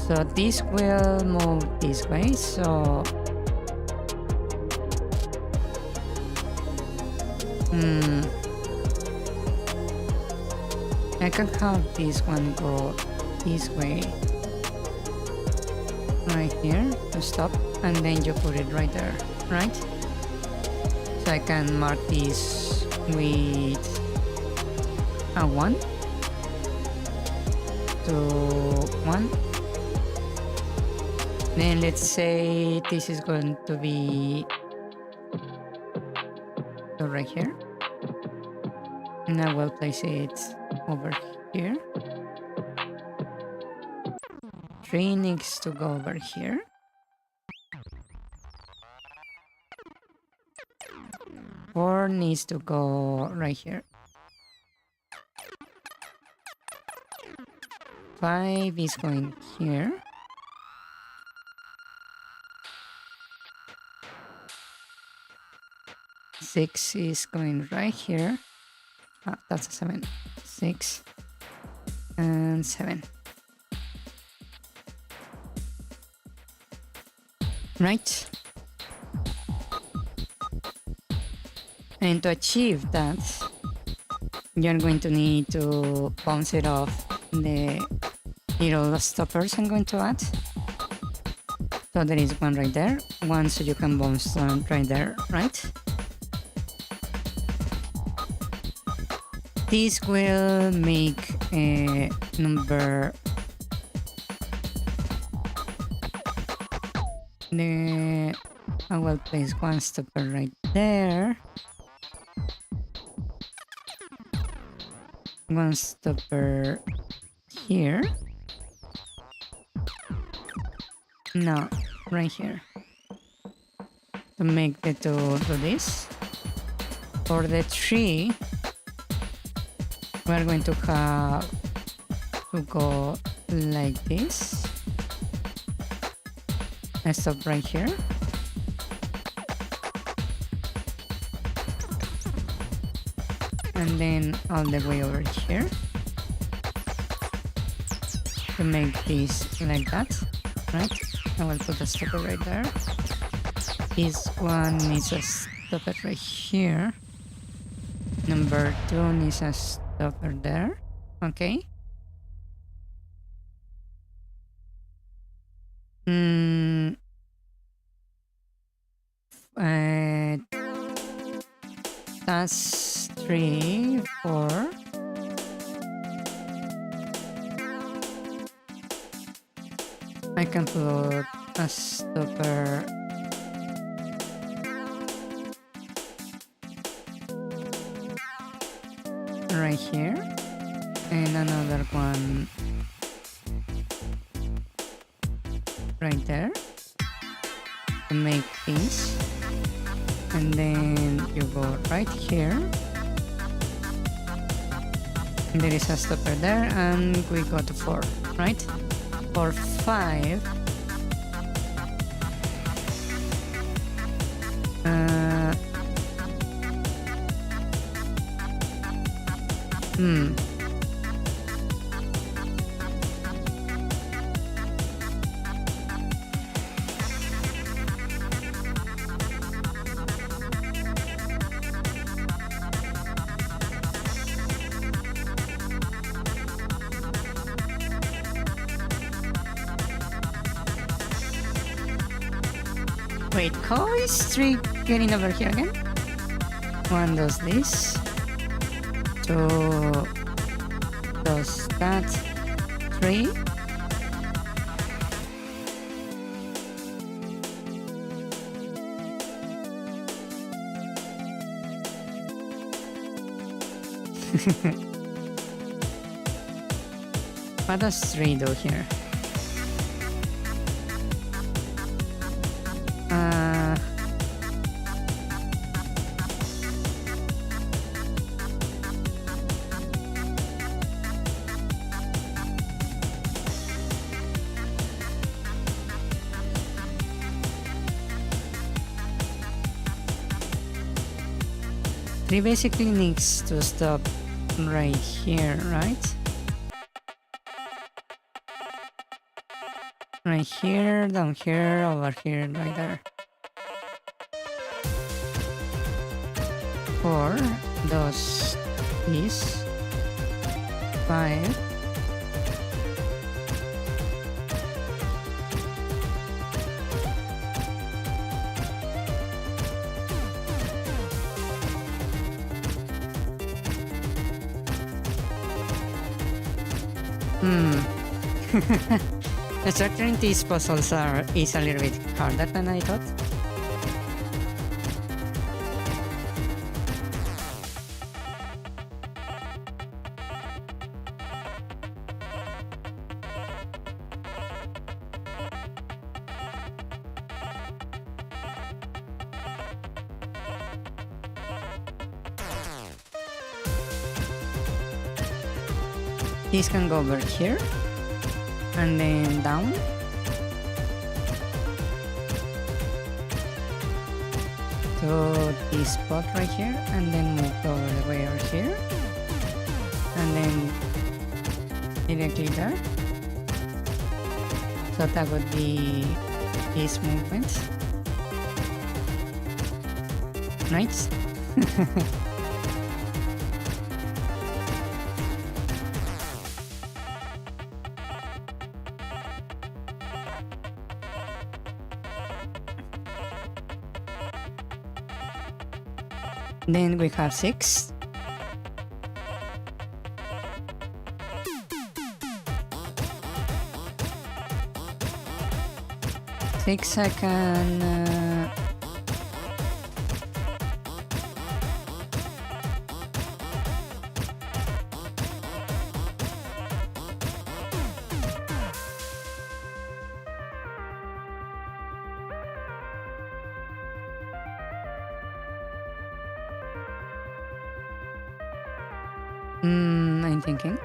So this will move this way. So I can have this one go this way, right here to stop, and then you put it right there. Right? So I can mark this with a 1, 2, 1. Then let's say this is going to be right here. And I will place it over here. 3 needs to go over here. 4 needs to go right here. 5 is going here. 6 is going right here. That's a 7. 6 and 7. Right? And to achieve that, you're going to need to bounce it off the little stoppers I'm going to add. So there is one right there, one so you can bounce right there, right? This will make a number. I will place one stopper right there. One stopper here. No, right here. To make the two do this. For the 3, we're going to have to go like this. I stop right here. And then all the way over here. To make this like that, right? I will put a stopper right there. This one needs a stopper right here. Number 2 needs a stopper there. Okay. Uh, that's 3, 4. I can put a stopper right here and another one right there to make things, and then you go right here, and there is a stopper there, and we go to 4, right? For 5, wait, how is 3 getting over here again? 1 does this, 2 does that, 3. What does 3 do here? Three basically needs to stop right here, right? Right here, down here, over here, right there. 4 does this. 5. Structuring these puzzles is a little bit harder than I thought. This can go over here and then down. To this spot right here, and then move all the way over here, and then directly there. So that would be this movement. Right? Then we have 6. I can I'm thinking.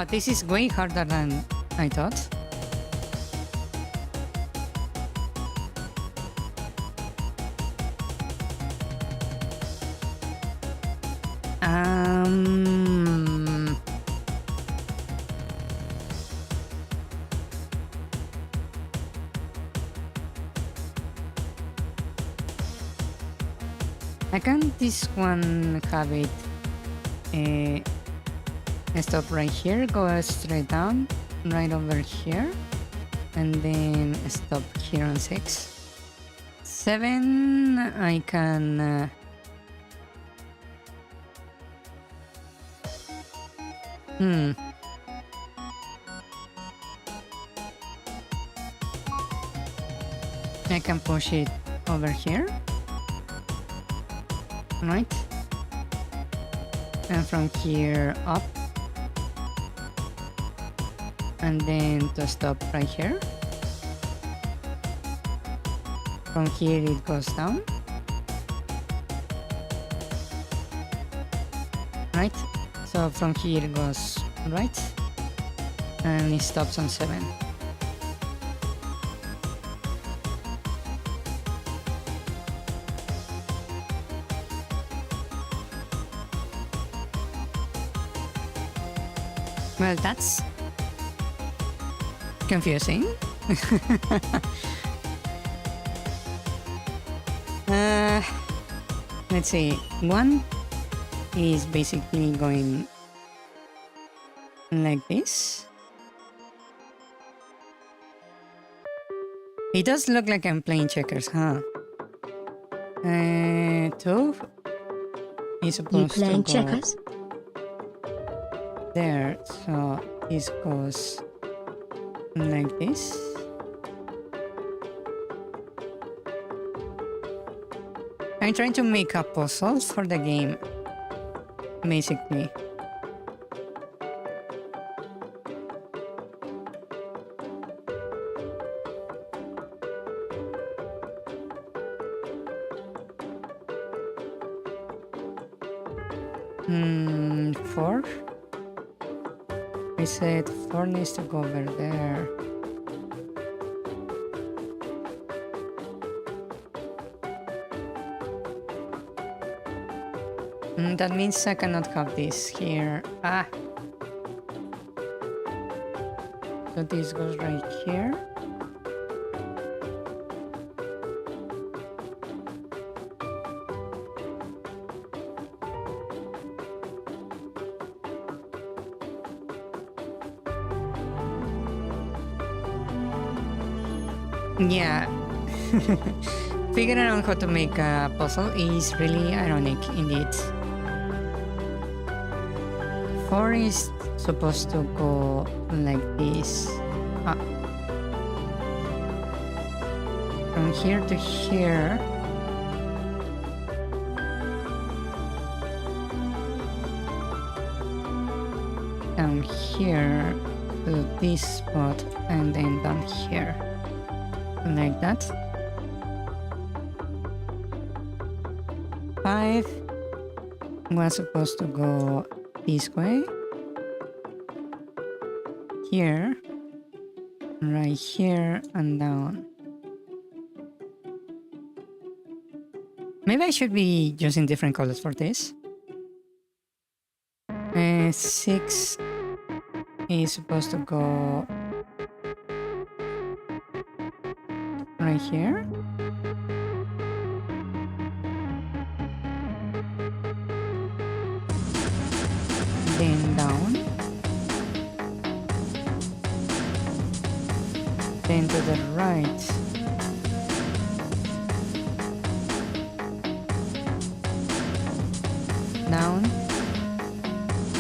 Wow, this is way harder than I thought. I can this one have it stop right here, go straight down, right over here, and then stop here on 6. 7, I can I can push it over here, right? And from here up, and then to stop right here. From here it goes down, right? So from here it goes right, and it stops on 7. Well, that's confusing. Let's see. 1 is basically going like this. It does look like I'm playing checkers, huh? 2 is supposed to go... You playing checkers? There, so this goes like this. I'm trying to make a puzzle for the game, basically. Four? I said 4 needs to go over there. That means I cannot have this here. Ah! So this goes right here. Yeah. Figuring out how to make a puzzle is really ironic indeed. 4 is supposed to go like this. From here to here. Down here to this spot, and then down here. Like that. 5 was supposed to go this way. Here. Right here and down. Maybe I should be using different colors for this. 6 is supposed to go right here. Then down. Then to the right. Down.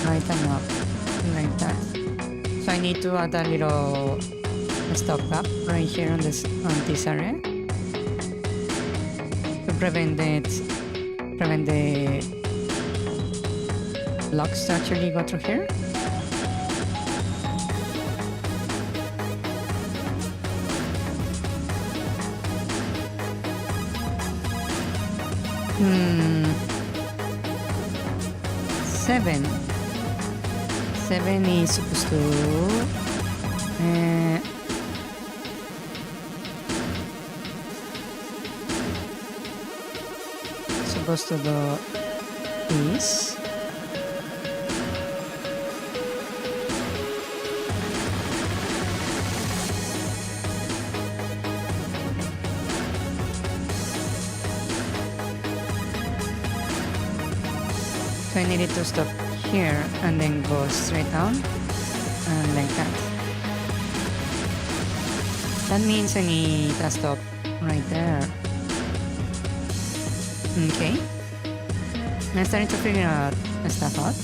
Right and up. Like that. So I need to add a little stop gap right here on this area to prevent the blocks to actually go through here. 7 is supposed to do this. So I need it to stop here and then go straight down and like that. That means I need a stop right there. Okay. I'm starting to figure out stuff out.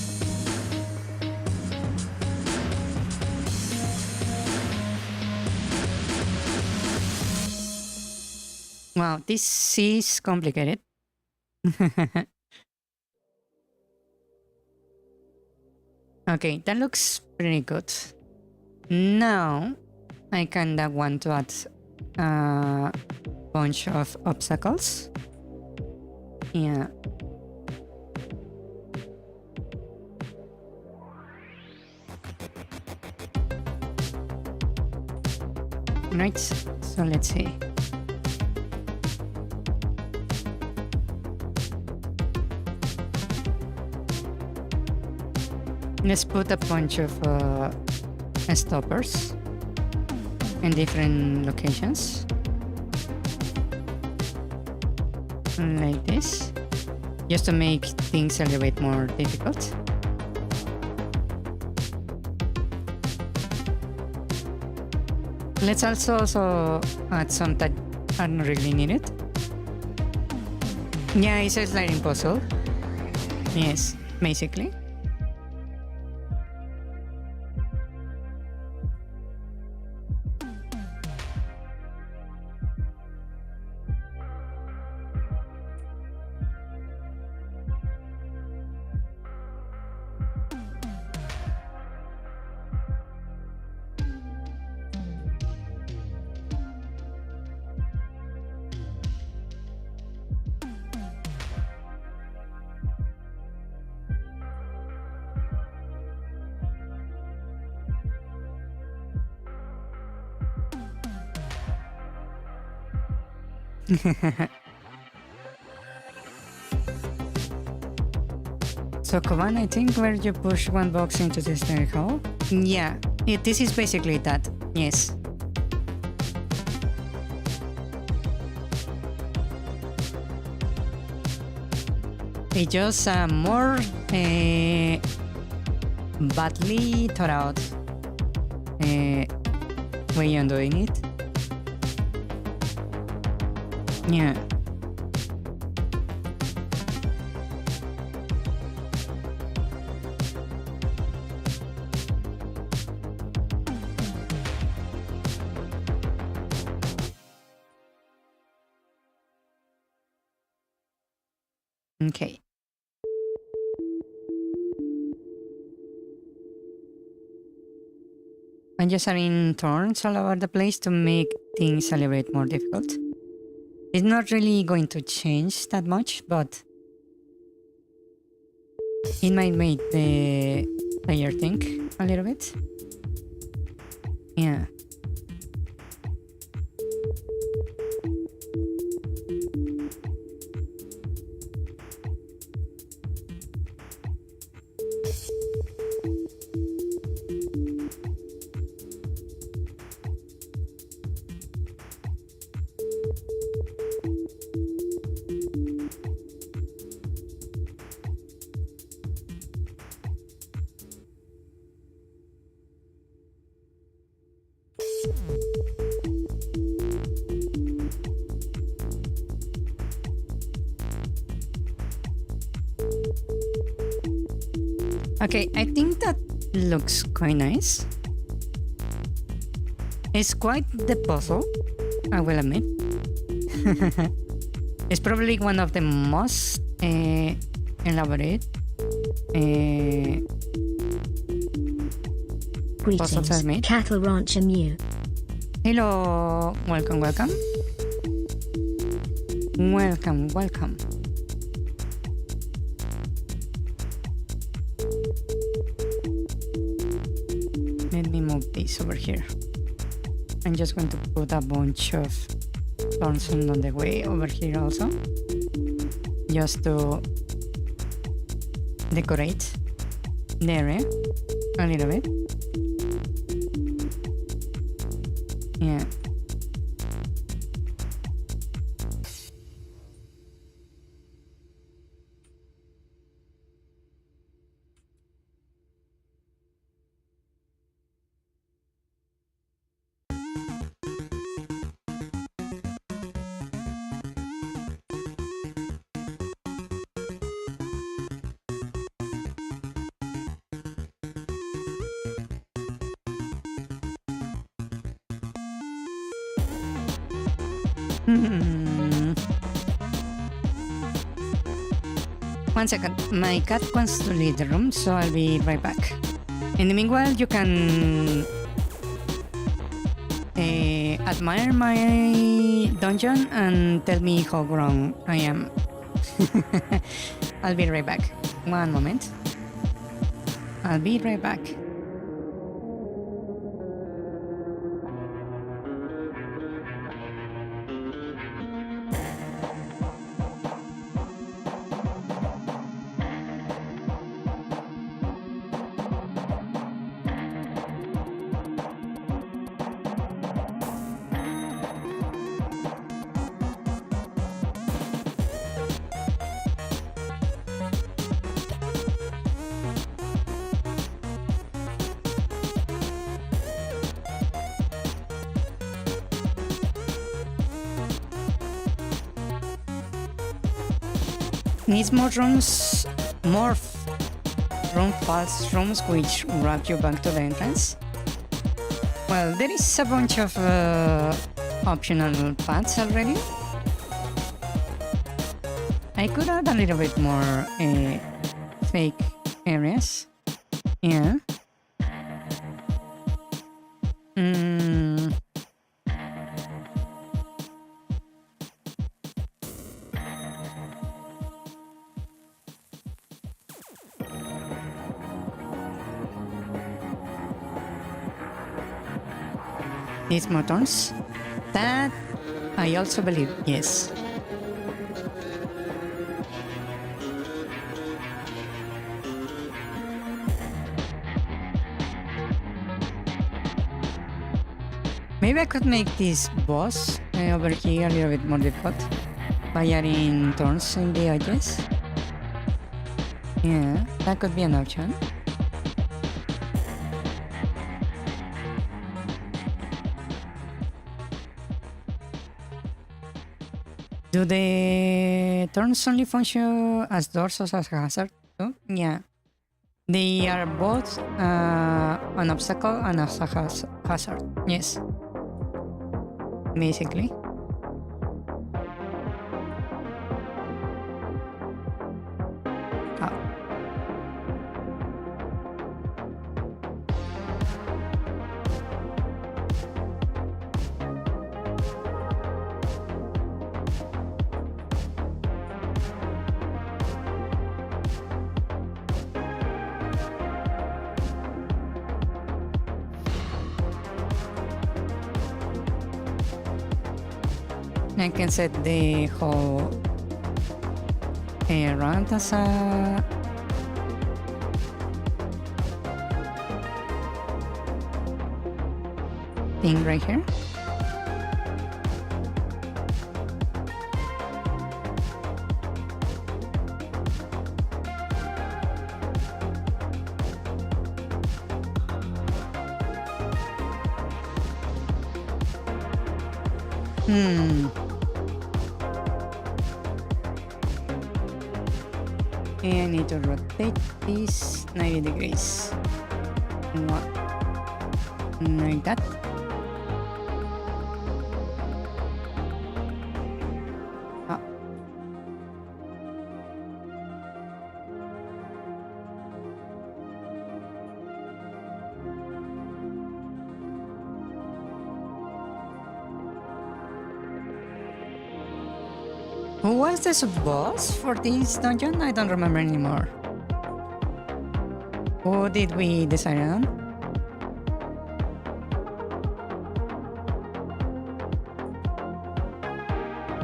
Wow, this is complicated. Okay, that looks pretty good. Now, I kinda want to add a bunch of obstacles. Yeah. Right, so let's see. Let's put a bunch of stoppers in different locations. Like this. Just to make things a little bit more difficult. Let's also add some that are not really needed. Yeah, it's a sliding puzzle. Yes, basically. So Koban, I think where you push one box into this stair hole? Yeah, this is basically that, yes. It's just more badly thought out way on doing it. Yeah. Okay. I'm just adding thorns all over the place to make things a little bit more difficult. It's not really going to change that much, but it might make the player think a little bit. Yeah. Okay, I think that looks quite nice. It's quite the puzzle, I will admit. It's probably one of the most elaborate puzzles I've made. Cattle Rancher Mew. Hello, welcome. Welcome. this over here. I'm just going to put a bunch of thorns on the way over here also, just to decorate the area a little bit. Yeah. One second, my cat wants to leave the room, so I'll be right back. In the meanwhile, you can admire my dungeon and tell me how wrong I am. I'll be right back. One moment. I'll be right back. Needs more rooms, more room false rooms which wrap you back to the entrance. Well, there is a bunch of optional paths already. I could add a little bit more fake areas. Yeah. These motors, that I also believe, yes. Maybe I could make this boss over here a little bit more difficult by adding thorns in the edges. Yeah, that could be an option. Do the thorns only function as doors or as hazard too? Yeah. They are both an obstacle and a hazard. Yes. Basically. I can set the whole round as a thing right here. I need to rotate this 90 degrees. Like that. Who was the sub-boss for this dungeon? I don't remember anymore. Who did we decide on?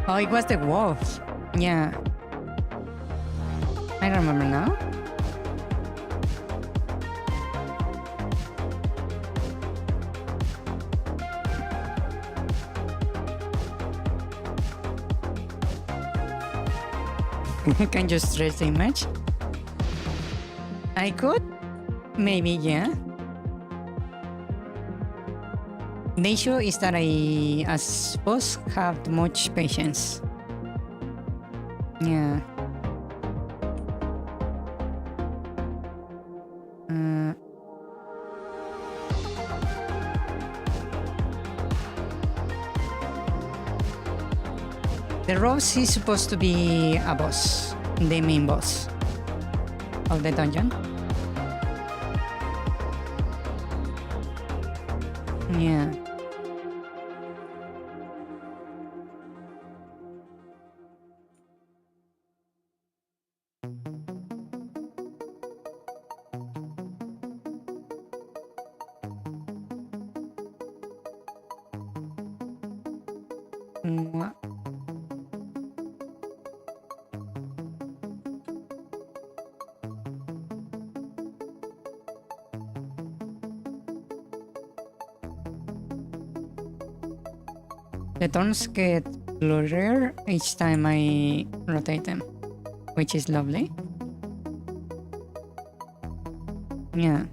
Oh, it was the wolf. Yeah. I remember now. Can you stretch the image? I could? Maybe, yeah. The issue is that I suppose have much patience. Yeah. The Rose is supposed to be a boss, the main boss of the dungeon. Yeah. Mwah. The thorns get blurrier each time I rotate them, which is lovely. Yeah.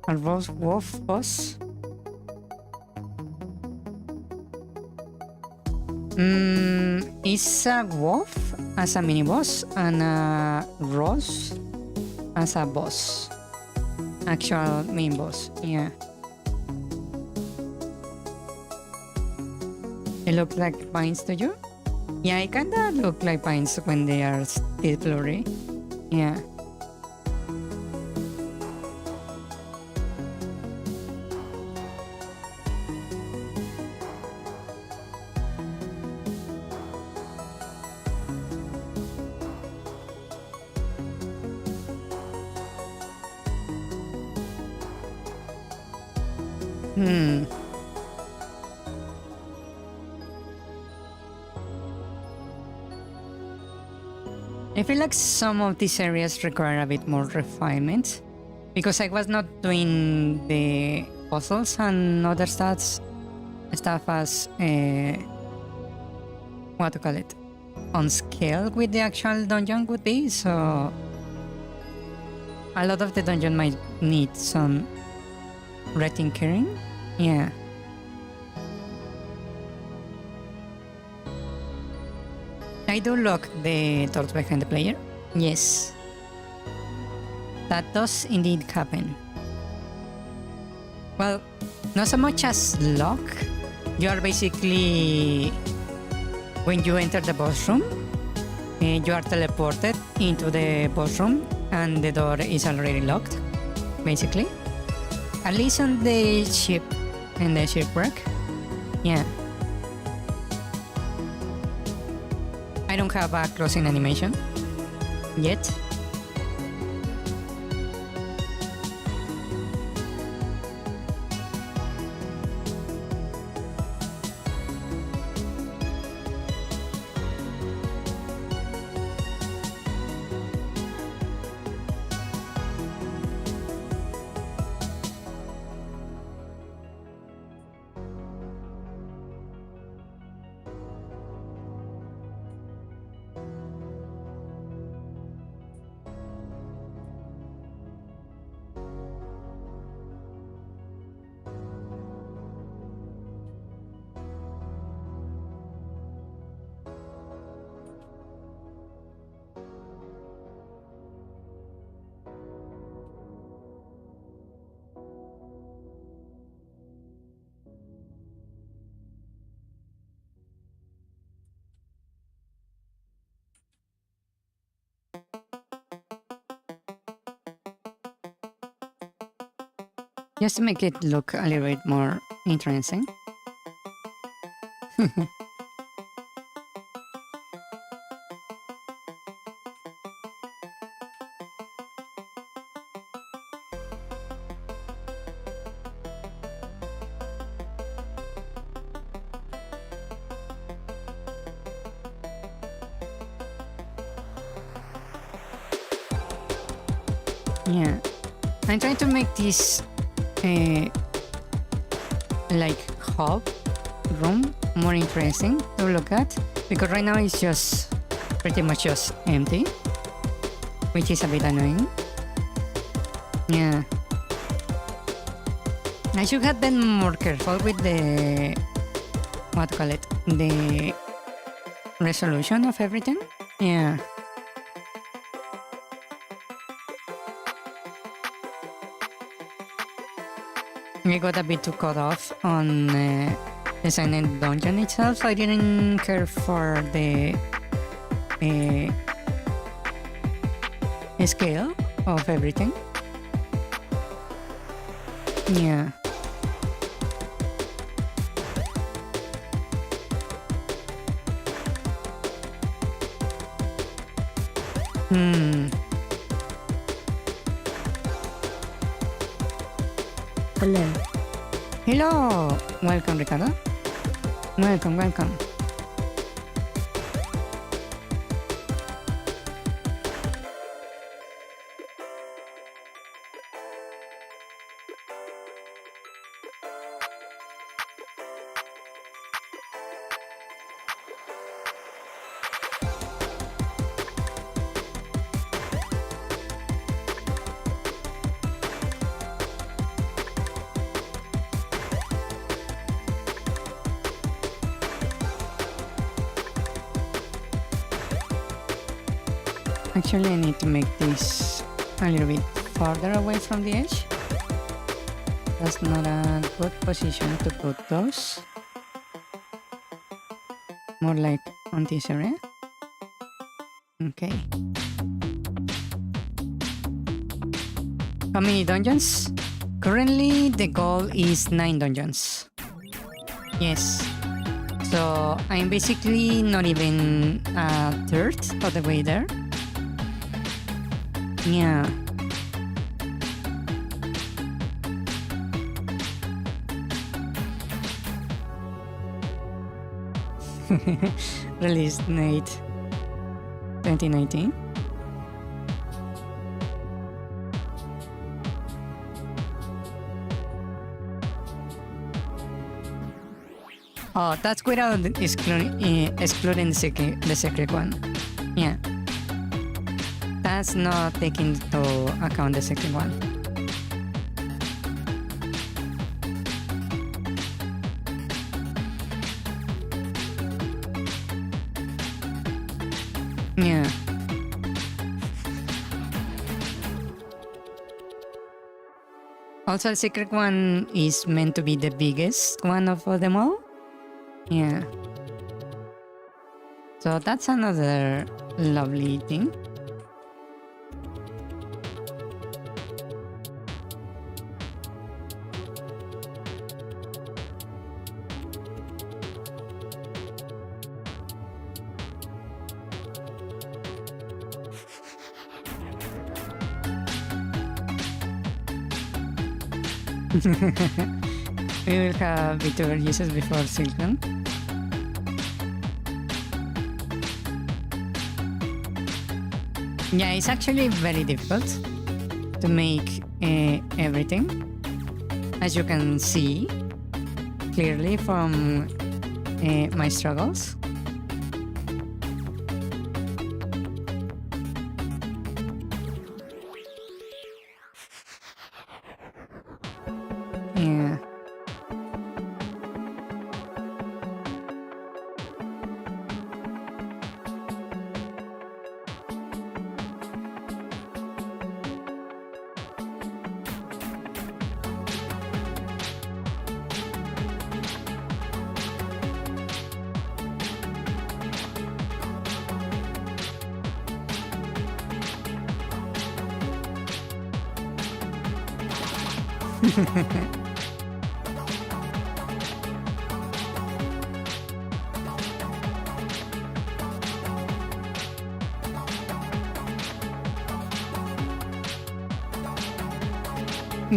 A wolf boss? Is a wolf as a mini boss and a rose as a boss. Actual main boss, yeah. They look like pines to you? Yeah, I kinda look like pines when they are still blurry. Yeah. I feel like some of these areas require a bit more refinement because I was not doing the puzzles and other stuff as what to call it, on scale with the actual dungeon would be. So a lot of the dungeon might need some retinkering. Yeah. I do lock the doors behind the player. Yes. That does indeed happen. Well, not so much as lock. You are basically, when you enter the boss room, you are teleported into the boss room and the door is already locked, basically. At least on the ship, in the shipwreck. Yeah. I don't have a closing animation yet. Just to make it look a little bit more interesting. Yeah. I'm trying to make this like hub room more interesting to look at, because right now it's just pretty much just empty, which is a bit annoying. Yeah. I should have been more careful with the the resolution of everything. Yeah. I got a bit too caught off on designing the dungeon itself. I didn't care for the scale of everything. Yeah. Hello. Hello. Welcome, Ricardo. Welcome, welcome. Actually, I need to make this a little bit farther away from the edge. That's not a good position to put those. More like on this area. Okay. How many dungeons? Currently, the goal is 9 dungeons. Yes. So, I'm basically not even a third of the way there. Yeah. Released Nate 2019. Oh, that's without excluding the secret one. Yeah. That's not taking into account the second one. Yeah. Also, the secret one is meant to be the biggest one of them all. Yeah. So that's another lovely thing. We will have VTuber uses before Silkon. Yeah, it's actually very difficult to make everything, as you can see clearly from my struggles. Yeah.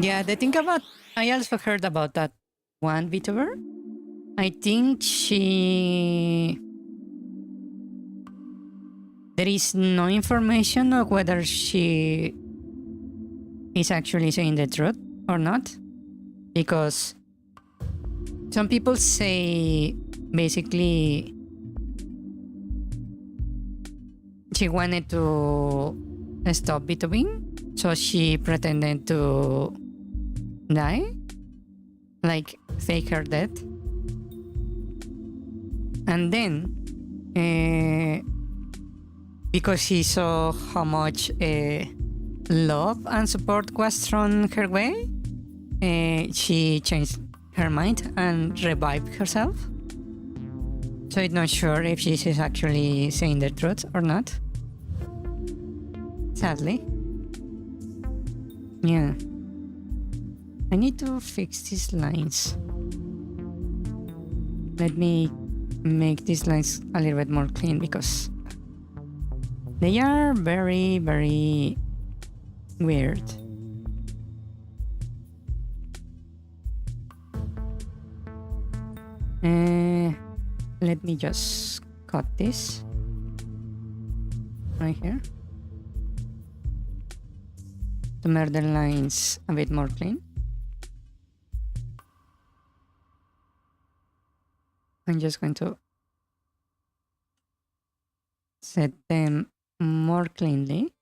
Yeah, the thing about I also heard about that one VTuber. I think there is no information of whether she is actually saying the truth or not. Because some people say basically she wanted to stop Beethoven, so she pretended to die, like fake her death. And then, because she saw how much love and support was thrown her way, she changed her mind and revived herself. So I'm not sure if she is actually saying the truth or not. Sadly. Yeah. I need to fix these lines. Let me make these lines a little bit more clean because they are very, very weird. Let me just cut this right here to make the lines a bit more clean. I'm just going to set them more cleanly.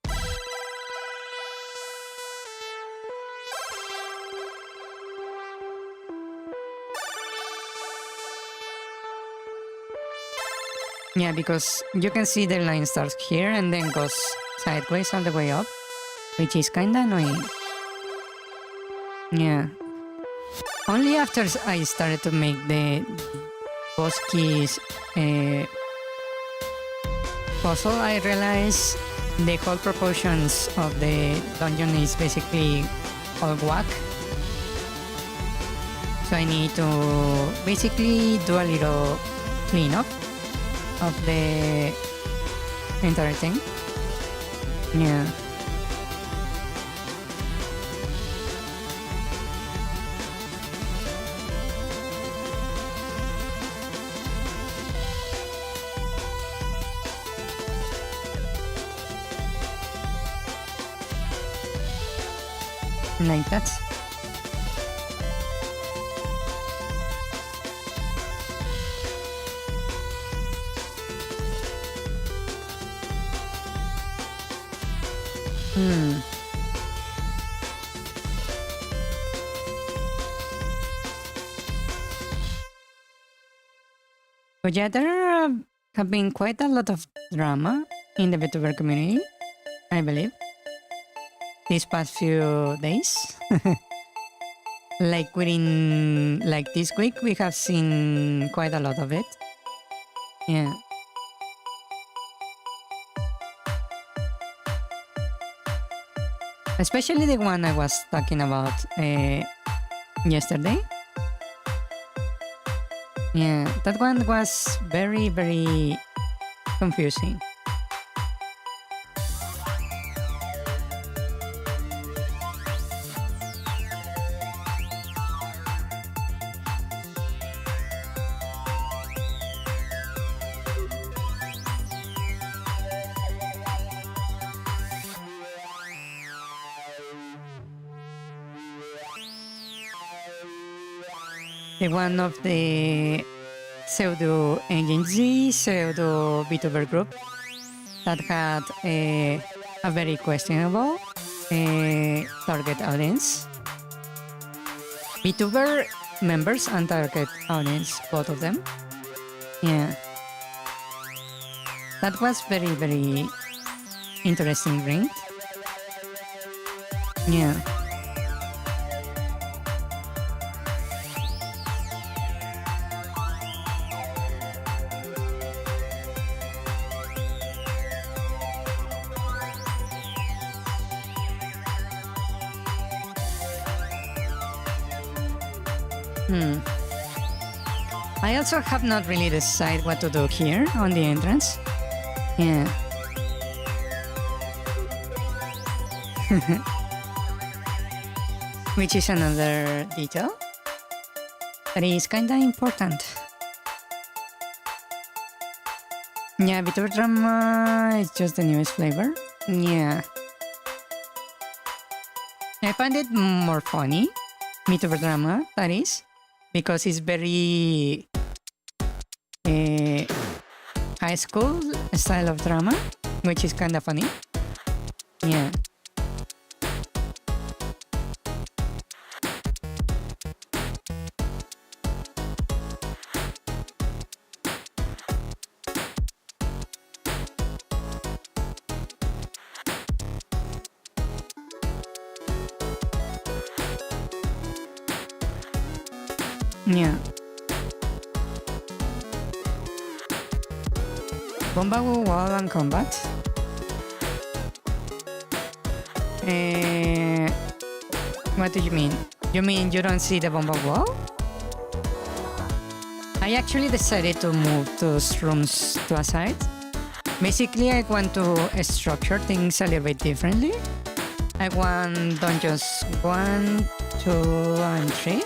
Yeah, because you can see the line starts here and then goes sideways all the way up, which is kinda annoying. Yeah. Only after I started to make the boss keys puzzle, I realized the whole proportions of the dungeon is basically all whack. So I need to basically do a little cleanup of the entire thing. Yeah. Like that. But yeah, there have been quite a lot of drama in the VTuber community, I believe, these past few days. Like within this week, we have seen quite a lot of it. Yeah. Especially the one I was talking about yesterday. Yeah, that one was very, very confusing. The one of the pseudo agency, pseudo VTuber group that had a very questionable target audience. VTuber members and target audience, both of them. Yeah. That was very, very interesting ring. Yeah. I also have not really decided what to do here on the entrance. Yeah. Which is another detail that is kinda important. Yeah, VTuber drama is just the newest flavor. Yeah. I find it more funny, VTuber drama, that is, because it's very high school style of drama, which is kind of funny. Yeah. Yeah. Combat wall and combat. What do you mean? You mean you don't see the bomba wall? I actually decided to move those rooms to a side. Basically, I want to structure things a little bit differently. I want dungeons 1, 2, and 3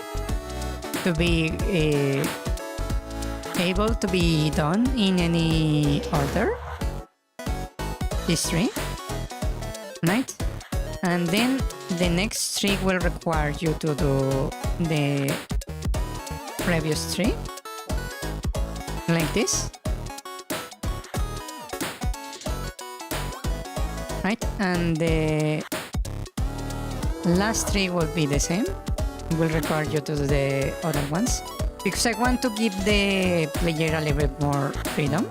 to be able to be done in any order. These 3, right? And then the next 3 will require you to do the previous 3, like this, right? And the last 3 will be the same. It will require you to do the other ones, because I want to give the player a little bit more freedom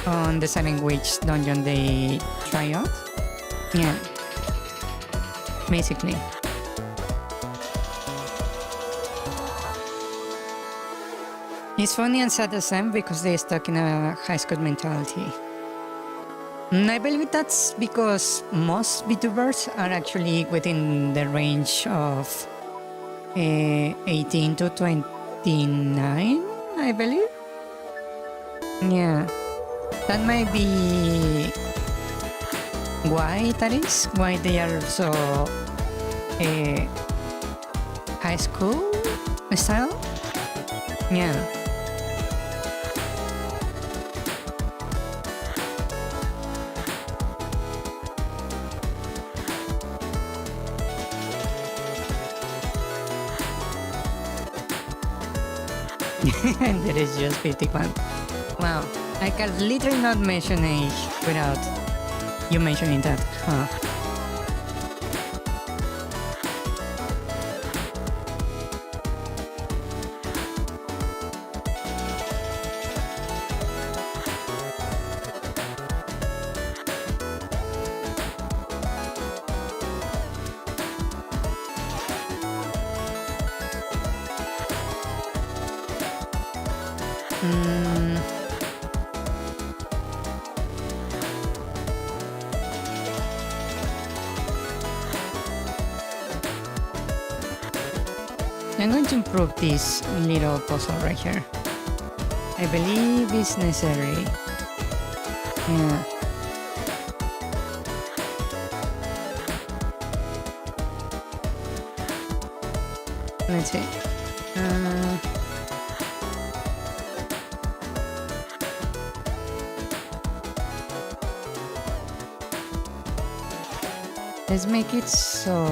on deciding which dungeon they try out. Yeah, basically. It's funny and sad the same because they're stuck in a high school mentality. And I believe that's because most VTubers are actually within the range of 18 to 29, I believe. Yeah. That might be why that is, why they are so high school style. Yeah. And there is just 51. Wow. I can literally not mention age without you mentioning that, huh? I'm going to improve this little puzzle right here. I believe it's necessary. Yeah. Let's see. Let's make it so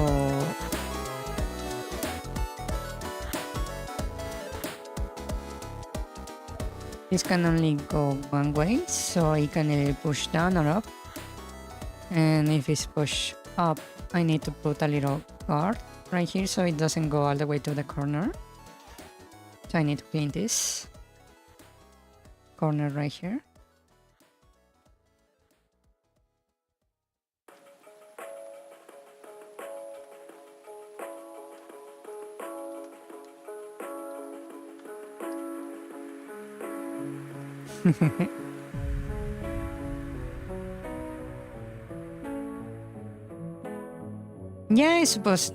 this can only go one way, so it can either push down or up. And if it's push up, I need to put a little guard right here so it doesn't go all the way to the corner. So I need to clean this corner right here. Yeah, I suppose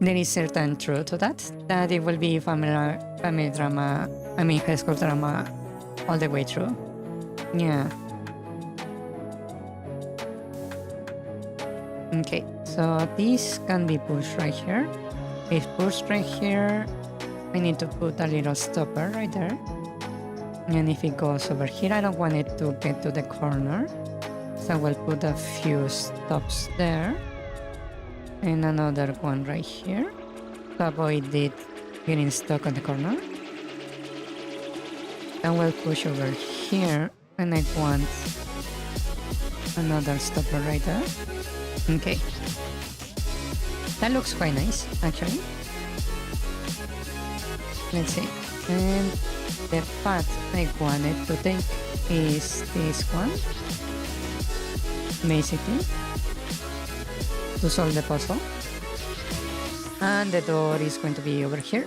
there is certain truth to that it will be family drama, I mean high school drama all the way through. Yeah. Okay, so this can be pushed right here. If pushed right here, I need to put a little stopper right there. And if it goes over here, I don't want it to get to the corner. So we'll put a few stops there. And another one right here. To avoid it getting stuck on the corner. Then we'll push over here. And I want another stopper right there. Okay. That looks quite nice, actually. Let's see. And the path I wanted to take is this one. Basically. To solve the puzzle. And the door is going to be over here.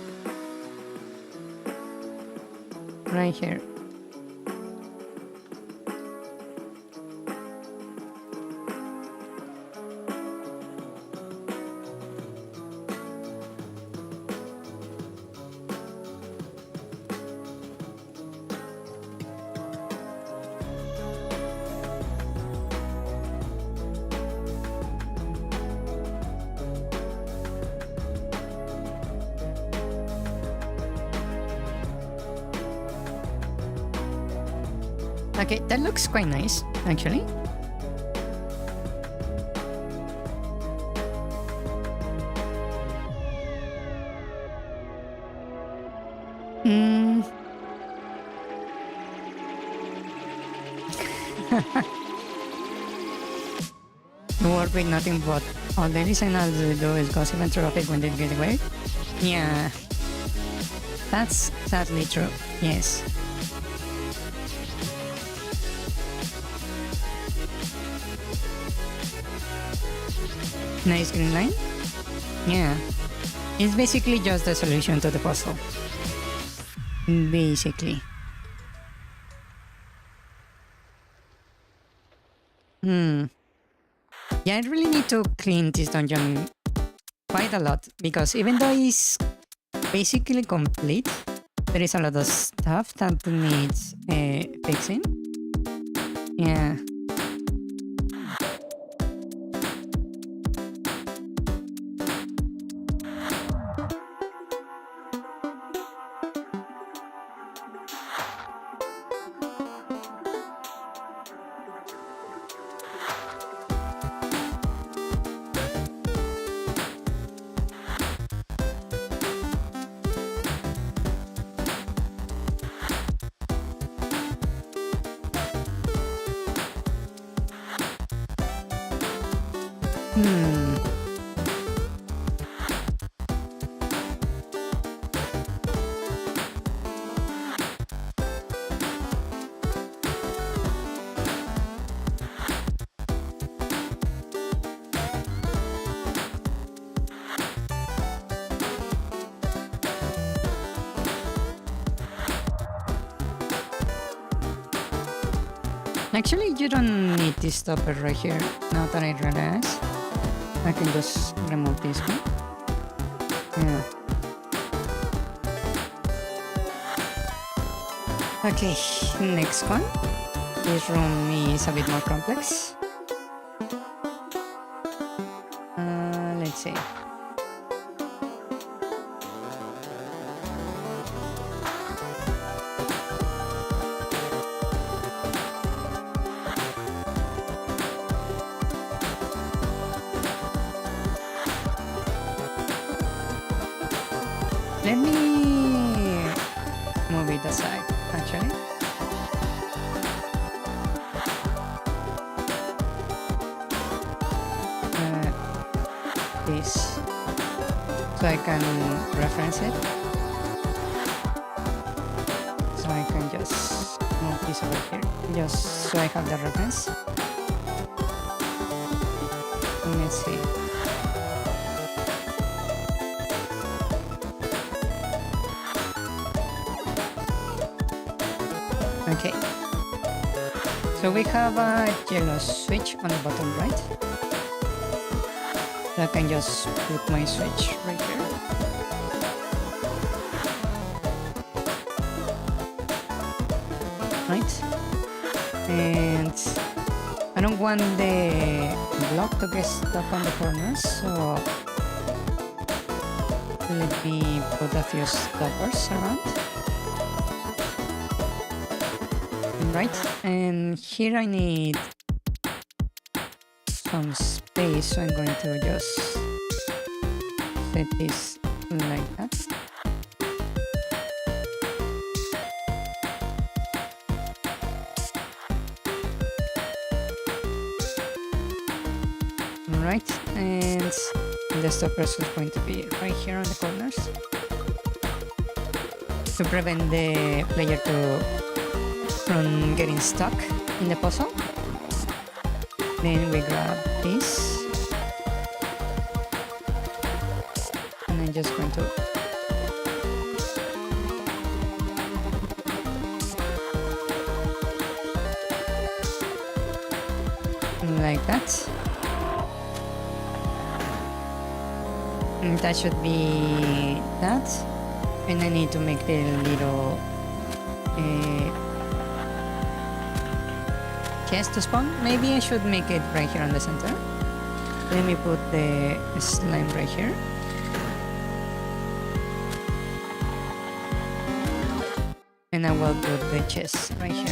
Right here. Okay, that looks quite nice, actually. Work with nothing but all the design I'll do is gossip and traffic when they get away. Yeah, that's sadly true, yes. Nice green line? Yeah. It's basically just the solution to the puzzle. Basically. Yeah, I really need to clean this dungeon quite a lot because even though it's basically complete, there is a lot of stuff that needs fixing. Yeah. Actually, you don't need this stopper right here. Now that I realize, I can just remove this one. Yeah. Okay, next one. This room is a bit more complex. Let's see. Let me move it aside, actually. This, so I can reference it. So I can just move this over here, just so I have the reference. Let's see. Okay, so we have a yellow switch on the bottom right. So I can just put my switch right here. Right, and I don't want the block to get stuck on the corners, so let me put a few stoppers around. Right, and here I need some space, so I'm going to just set this like that. Right, and the stoppers is going to be right here on the corners to prevent the player from getting stuck in the puzzle. Then we grab this, and I'm just going to like that. And that should be that. And I need to make the little chest to spawn. Maybe I should make it right here on the center. Let me put the slime right here. And I will put the chest right here.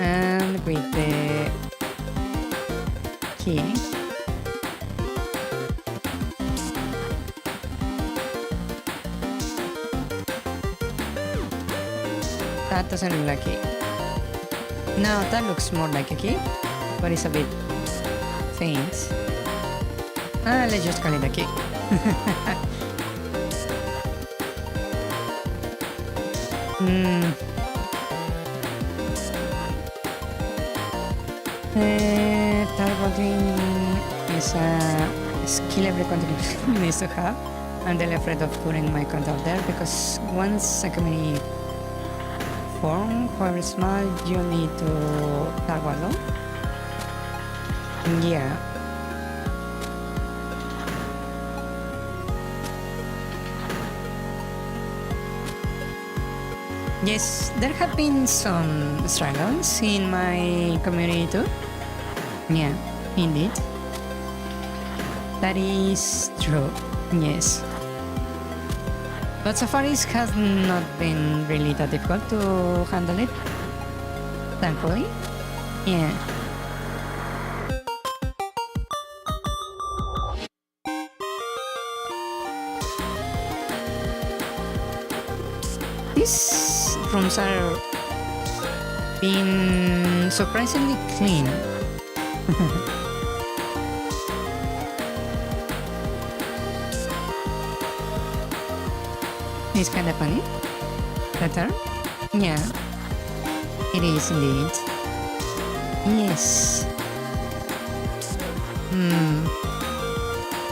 And with the key, that doesn't look like a key. Now that looks more like a key, but it's a bit faint. Let's just call it a key. Targeting is a skill every contributor needs to have. I'm really afraid of putting my count out there because once a community form, however small, you need to target them. Yeah. Yes, there have been some struggles in my community too. Yeah, indeed. That is true, yes. But so far it has not been really that difficult to handle it, thankfully. Yeah. These rooms are being surprisingly clean. It's kind of funny. Better? Yeah. It is indeed. Yes.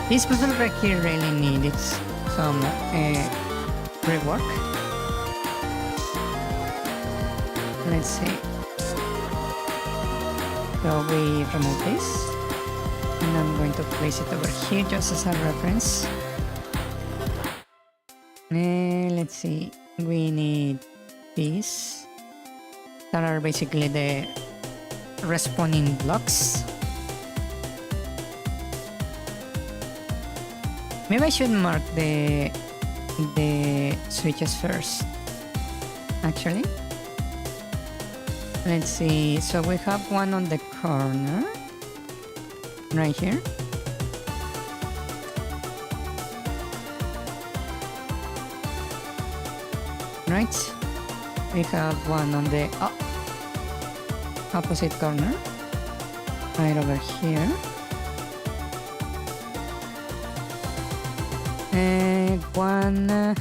This puzzle right here really needs some rework. Let's see. So we remove this, and I'm going to place it over here just as a reference. Let's see. We need these that are basically the respawning blocks. Maybe I should mark the switches first. Actually. Let's see, so we have one on the corner, right here. Right, we have one on the opposite corner, right over here. And one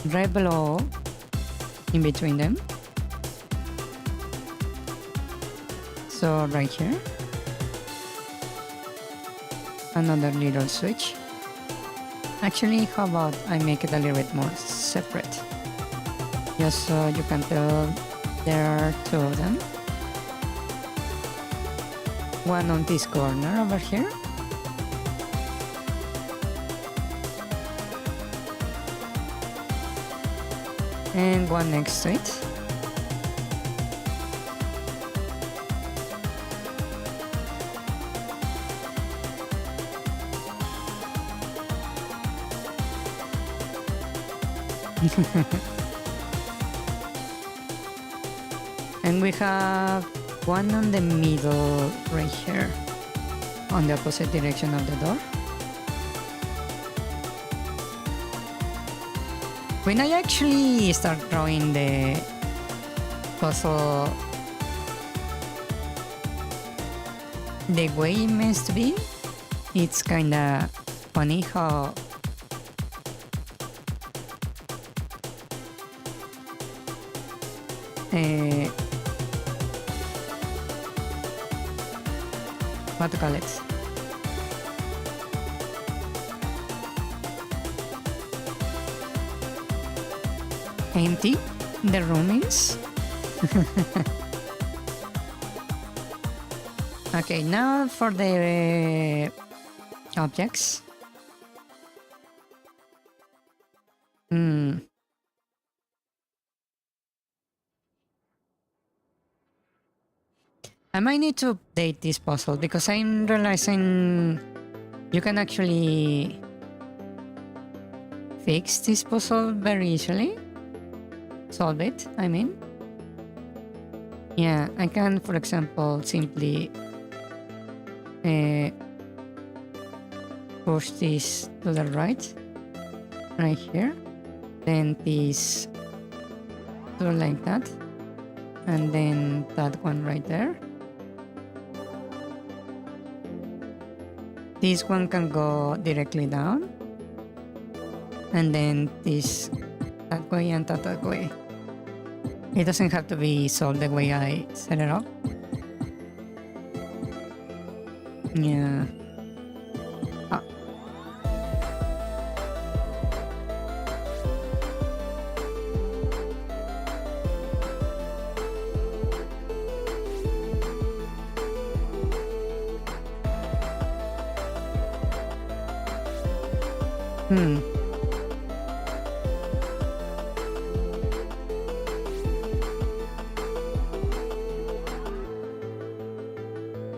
right below, in between them. So right here, another little switch. Actually, how about I make it a little bit more separate, just so you can tell there are two of them. One on this corner over here, and one next to it. And we have one on the middle right here, on the opposite direction of the door. When I actually start drawing the puzzle the way it meant to be, it's kinda funny how what to call it? Empty the room is. Okay, now for the objects. I might need to update this puzzle because I'm realizing you can actually fix this puzzle very easily. Solve it, I mean. Yeah, I can, for example, simply push this to the right here. Then this to like that. And then that one right there. This one can go directly down. And then this that way and that way. It doesn't have to be solved the way I set it up. Yeah. Ah.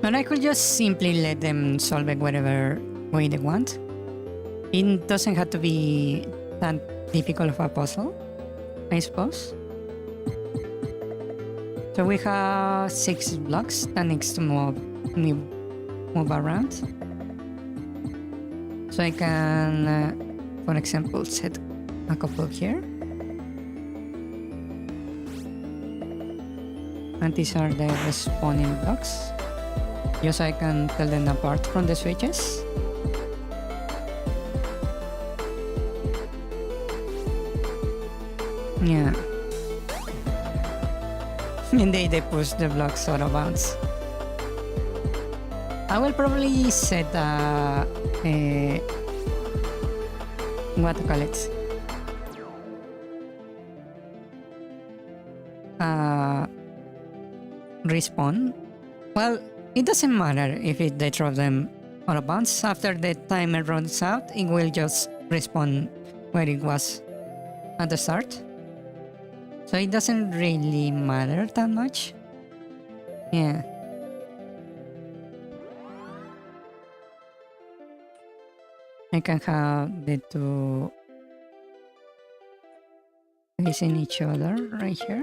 But I could just simply let them solve it whatever way they want. It doesn't have to be that difficult of a puzzle, I suppose. So we have 6 blocks that needs to move around. So I can, for example, set a couple here. And these are the respawning blocks. Just so I can tell them apart from the switches. Yeah. And they push the blocks out of bounds. I will probably set what to call it? Respawn. Well, it doesn't matter if they throw them out of bounds. After the timer runs out, it will just respawn where it was at the start. So it doesn't really matter that much. Yeah. I can have the two facing each other right here.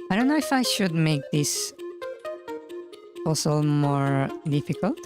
I don't know if I should make this puzzle more difficult.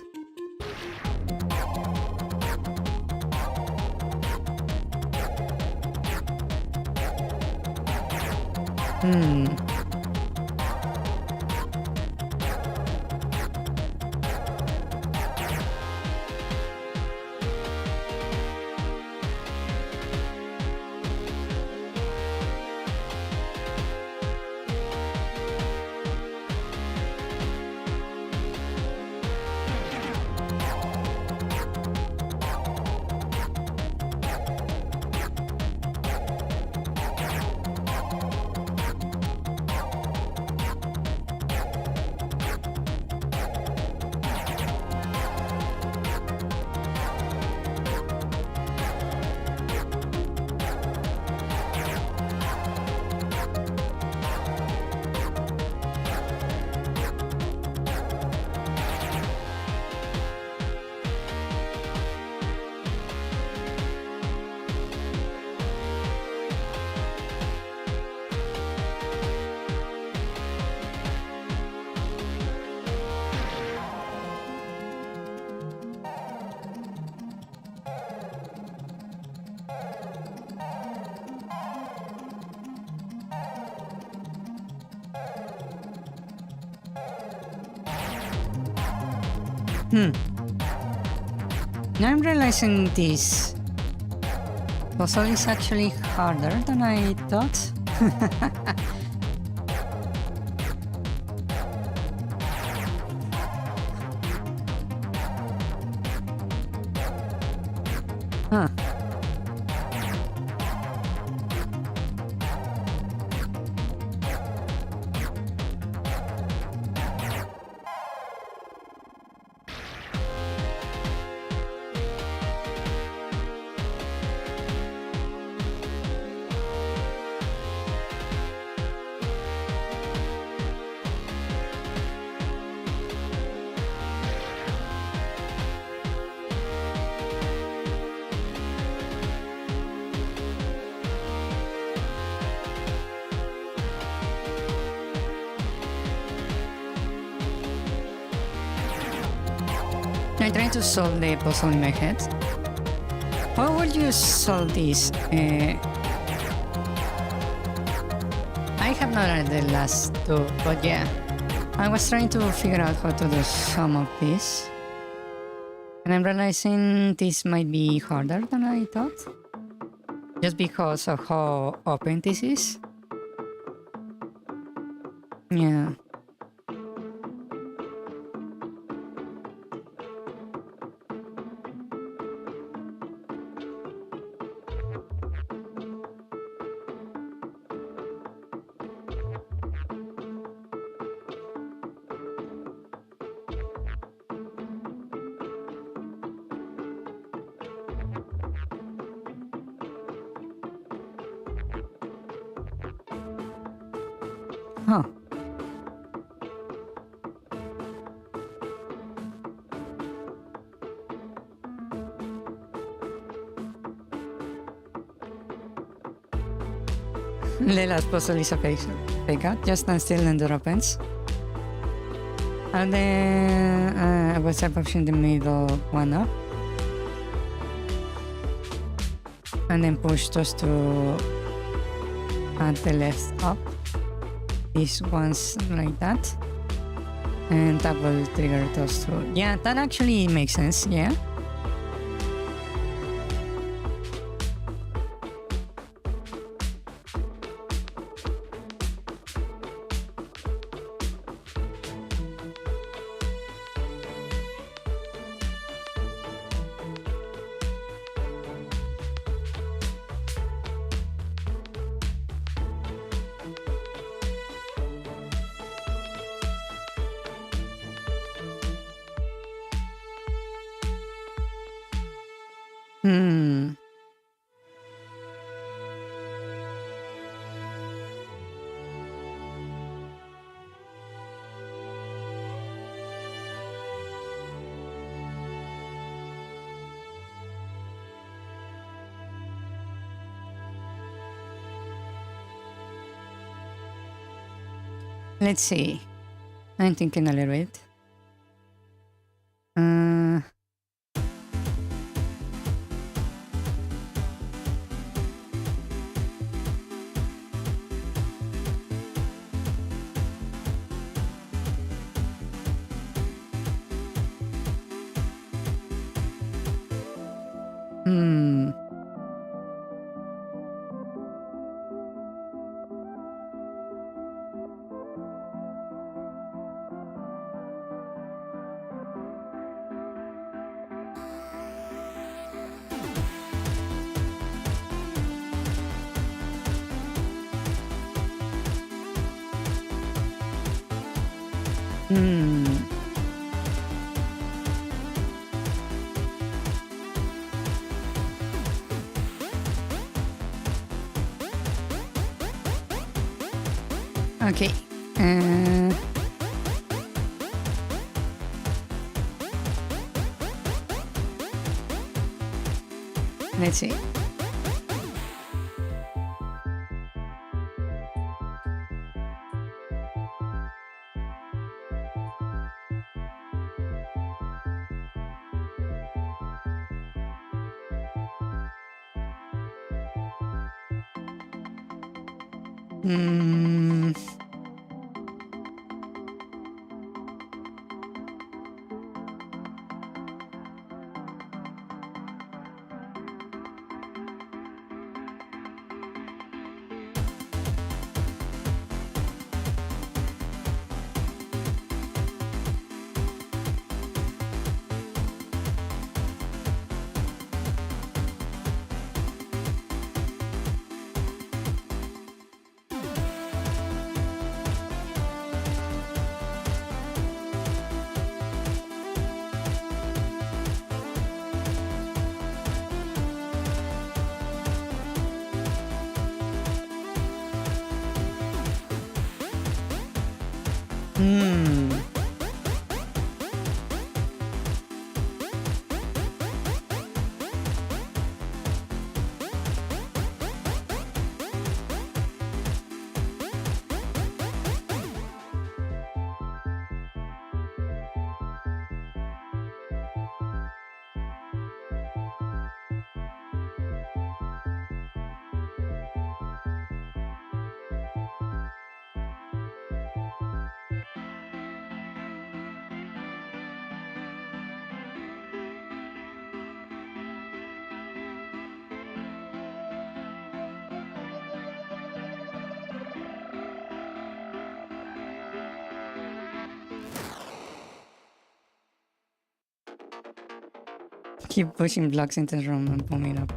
Hmm. Now I'm realizing this puzzle is actually harder than I thought. Huh. I try to solve the puzzle in my head. How would you solve this? I have not read the last two, but yeah. I was trying to figure out how to do some of this. And I'm realizing this might be harder than I thought. Just because of how open this is. Yeah. Huh. The last puzzle is a fake out. Just stand still and door opens. And then I will start pushing the middle one up. And then push those two at the left up. These ones like that. And that will trigger those two. Yeah, that actually makes sense, yeah. Hmm. Let's see. I'm thinking a little bit. Hmm. Hmm. Okay. Let's see. Hmm. Hmm. Keep pushing blocks into the room and pump it up.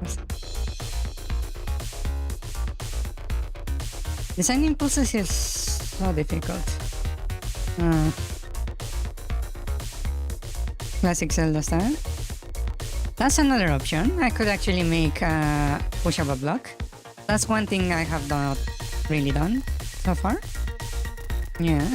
Designing pulses is so difficult. Classic Zelda style. That's another option. I could actually make a push up a block. That's one thing I have not really done so far. Yeah.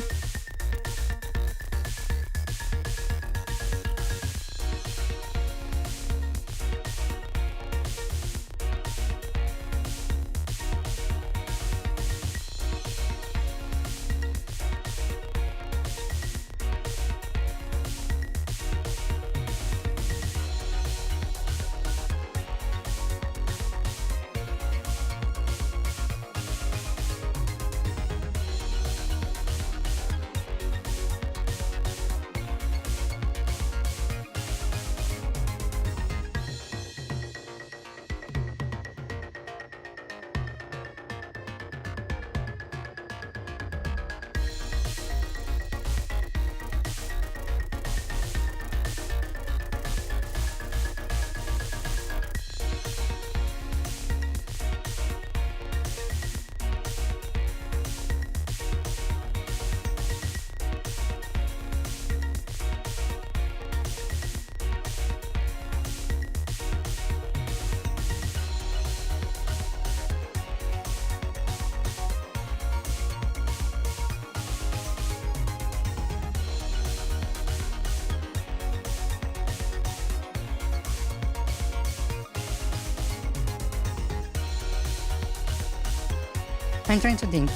I'm trying to think.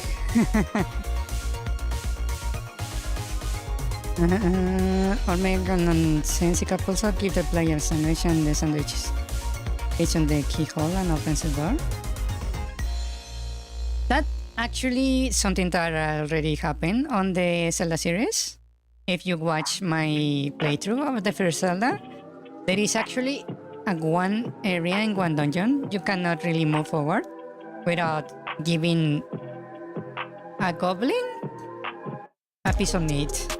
Omega nonsensical pulsar give the player sandwich and the sandwiches. It's on the keyhole and opens the door. That actually something that already happened on the Zelda series. If you watch my playthrough of the first Zelda, there is actually a one area in one dungeon you cannot really move forward without giving a goblin a piece of meat.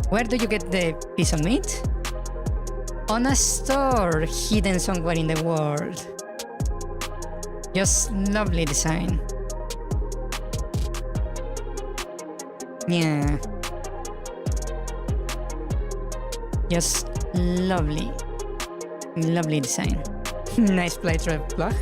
Where do you get the piece of meat? On a store hidden somewhere in the world. Just lovely design. Yeah. Just lovely. Lovely design. Nice playthrough block.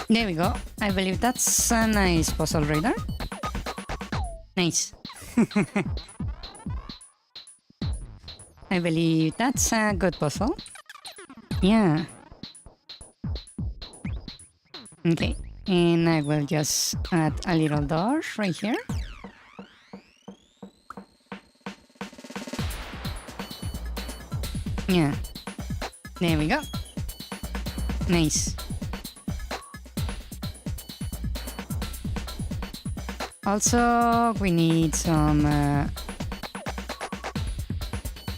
There we go. I believe that's a nice puzzle right there. Nice. I believe that's a good puzzle. Yeah. Okay. And I will just add a little door right here. Yeah. There we go. Nice. Also, we need some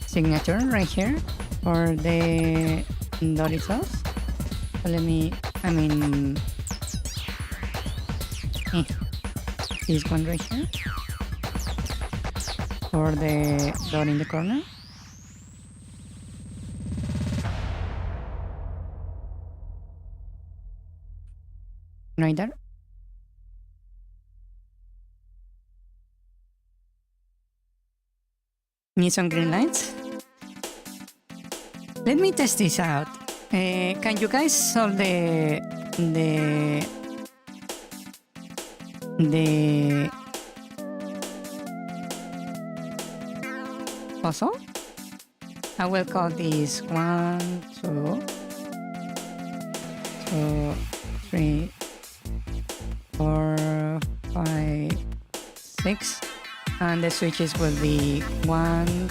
signature right here for the door itself. So let me, this one right here for the door in the corner. Right there. Need some green lights. Let me test this out. Can you guys solve the puzzle? I will call this 1, 2, 3, 4, 5, 6. And the switches will be 1,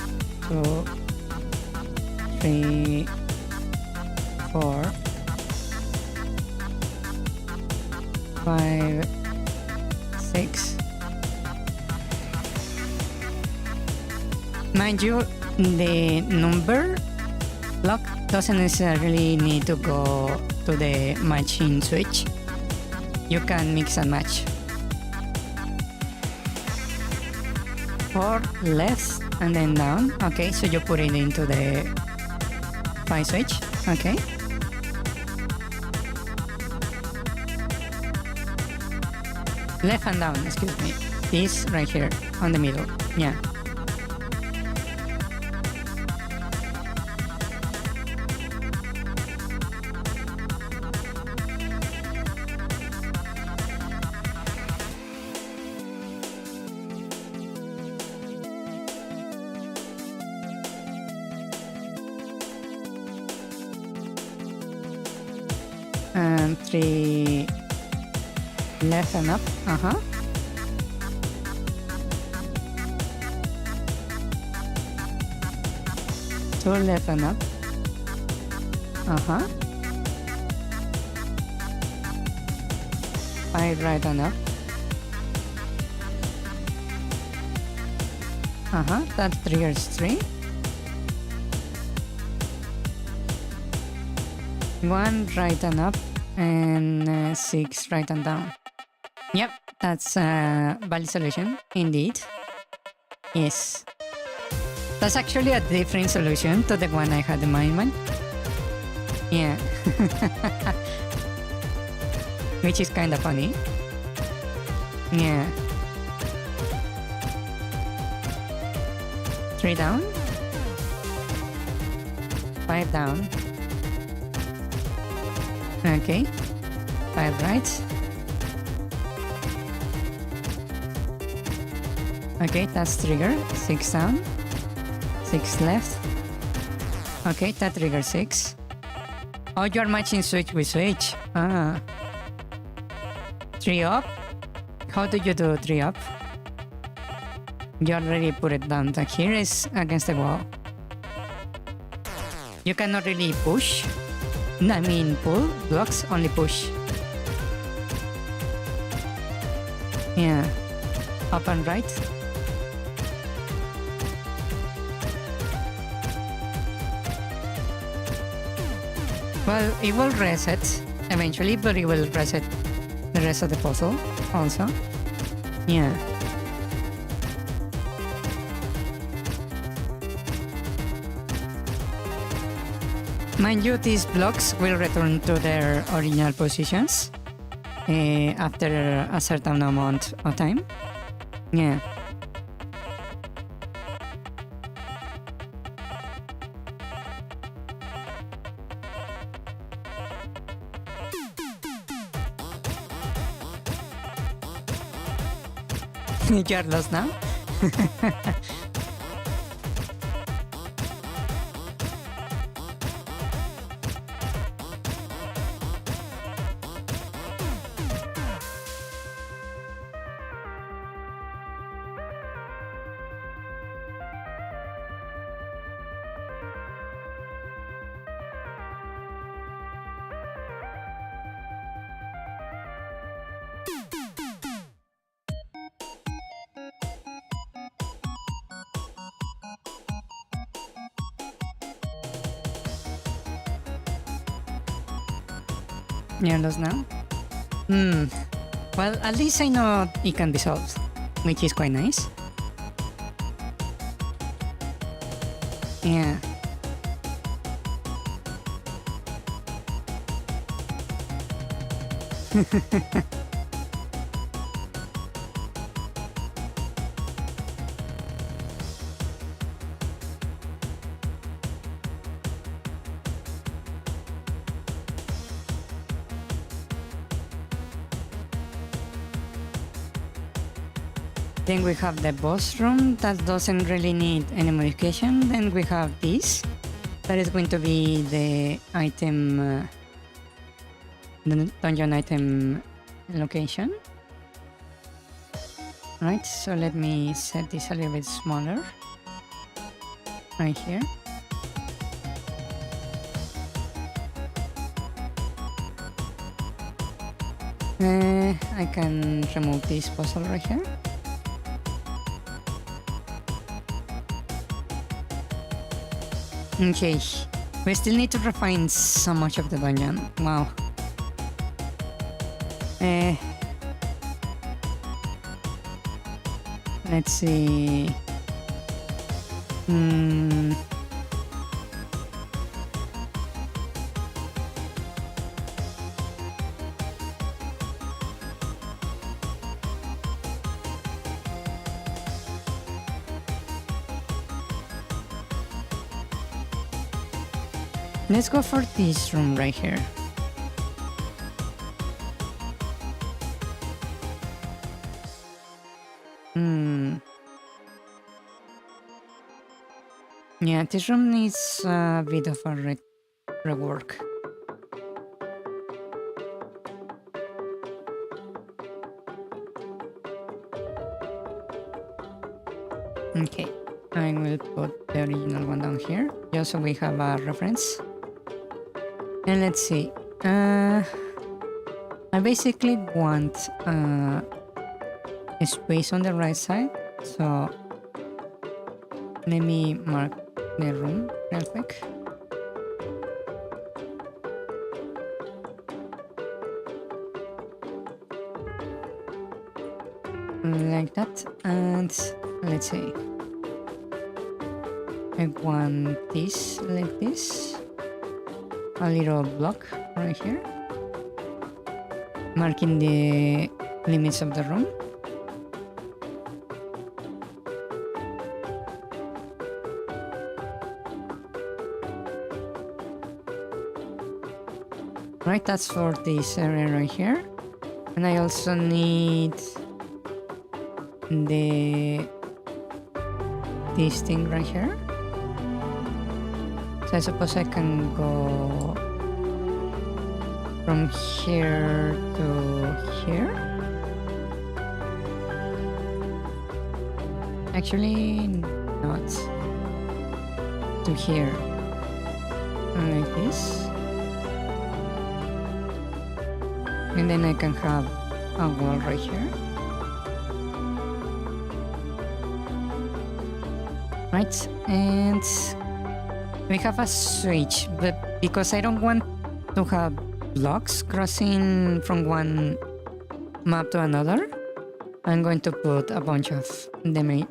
2, 3, 4, 5, 6. Mind you, the number block doesn't necessarily need to go to the matching switch. You can mix and match. 4 left and then down. Okay, so you put it into the 5 switch. Okay. Left and down, excuse me. This right here on the middle. Yeah. And 3 left and up. Uh-huh. Two left and up. Uh-huh. 5 right and up. Uh-huh. That triggers 3. 1 right and up and 6 right and down. Yep, that's a valid solution indeed. Yes. That's actually a different solution to the one I had in my mind. Yeah. Which is kind of funny. Yeah. 3 down. 5 down. Okay. 5 right. Okay, that's trigger. 6 down. 6 left. Okay, that trigger 6. Oh, you're matching switch with switch. Ah. 3 up. How do you do 3 up? You already put it down. Like here is against the wall. You cannot really push. I mean pull. Blocks, only push. Yeah. Up and right. Well, it will reset eventually, but it will reset the rest of the puzzle also. Yeah. Mind you, these blocks will return to their original positions after a certain amount of time. Yeah. You're lost now? You're lost now? Well, at least I know it can be solved, which is quite nice. Yeah. Then we have the boss room that doesn't really need any modification. Then we have this. That is going to be the item, the dungeon item location. Right, so let me set this a little bit smaller. Right here. I can remove this puzzle right here. Okay, we still need to refine so much of the dungeon. Wow. Let's see. Let's go for this room right here. Yeah, this room needs a bit of a rework. Okay, I will put the original one down here, just so we have a reference. And let's see. I basically want a space on the right side, so let me mark the room real quick. Like that, and let's see. I want this like this. A little block right here, marking the limits of the room. Right, that's for this area right here. And I also need this thing right here. So I suppose I can go from here to here. Actually, not. To here. Like this. And then I can have a wall right here. Right, and we have a switch, but because I don't want to have blocks crossing from one map to another, I'm going to put a bunch of the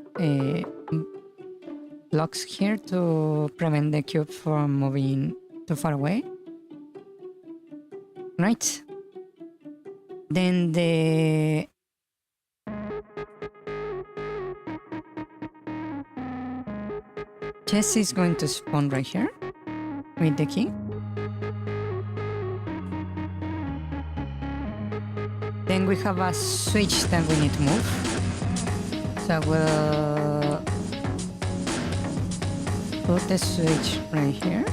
blocks here to prevent the cube from moving too far away. Right. Then the chest is going to spawn right here with the key. Then we have a switch that we need to move. So we'll put the switch right here.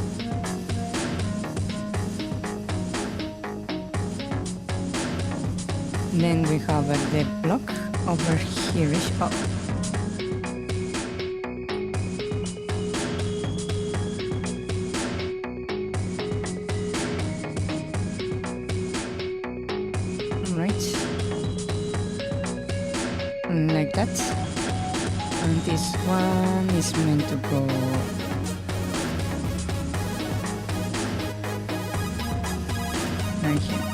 Then we have the block over here. Oh. Right. Like that. And this one is meant to go right here.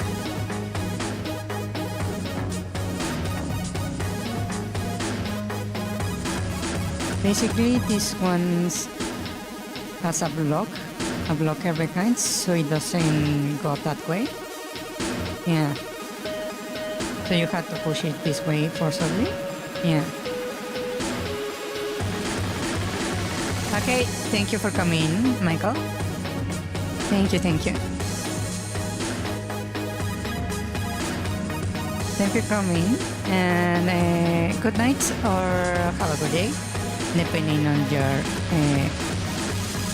Basically, this one has a blocker behind, so it doesn't go that way. Yeah. So you have to push it this way forcibly. Yeah. Okay, thank you for coming, Michael. Thank you, thank you. Thank you for coming, and good night or have a good day, depending on your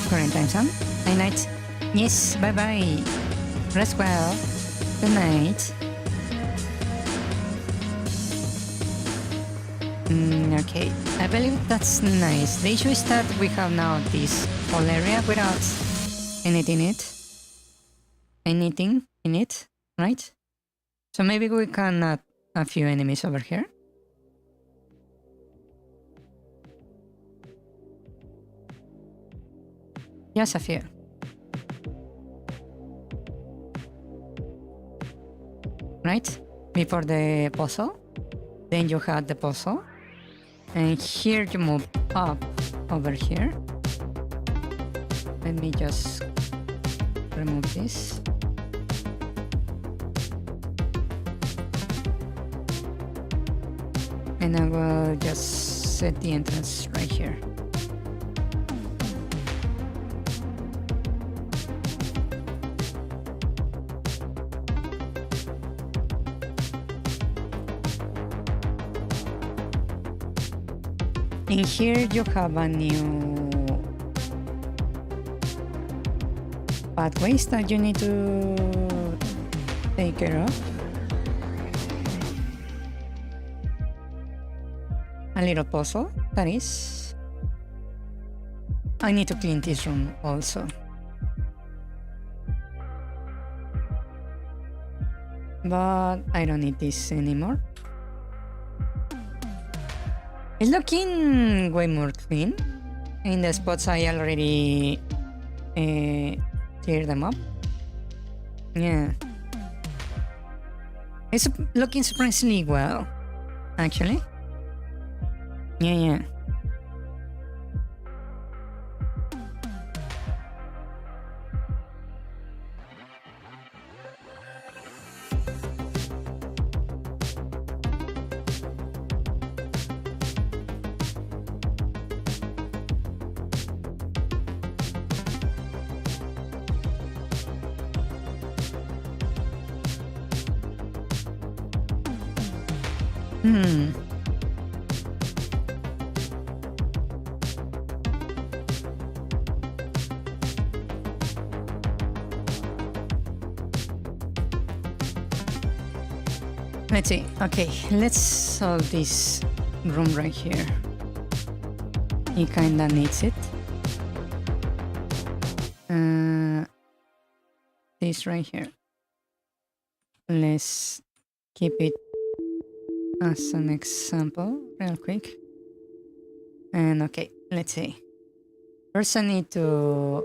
current time zone. Night night. Yes, bye bye. Rest well. Good night. Okay, I believe that's nice. The issue is that we have now this whole area without anything in it, right? So maybe we can add a few enemies over here. Just a few. Right? Before the puzzle. Then you have the puzzle. And here you move up over here. Let me just remove this. And I will just set the entrance right here. In here you have a new pathways that you need to take care of. A little puzzle, that is. I need to clean this room also. But I don't need this anymore. It's looking way more clean. In the spots I already cleared them up. Yeah. It's looking surprisingly well, actually. Yeah. Let's see. Okay, let's solve this room right here. He kinda needs it. This right here. Let's keep it as an example real quick. And okay, let's see. First I need to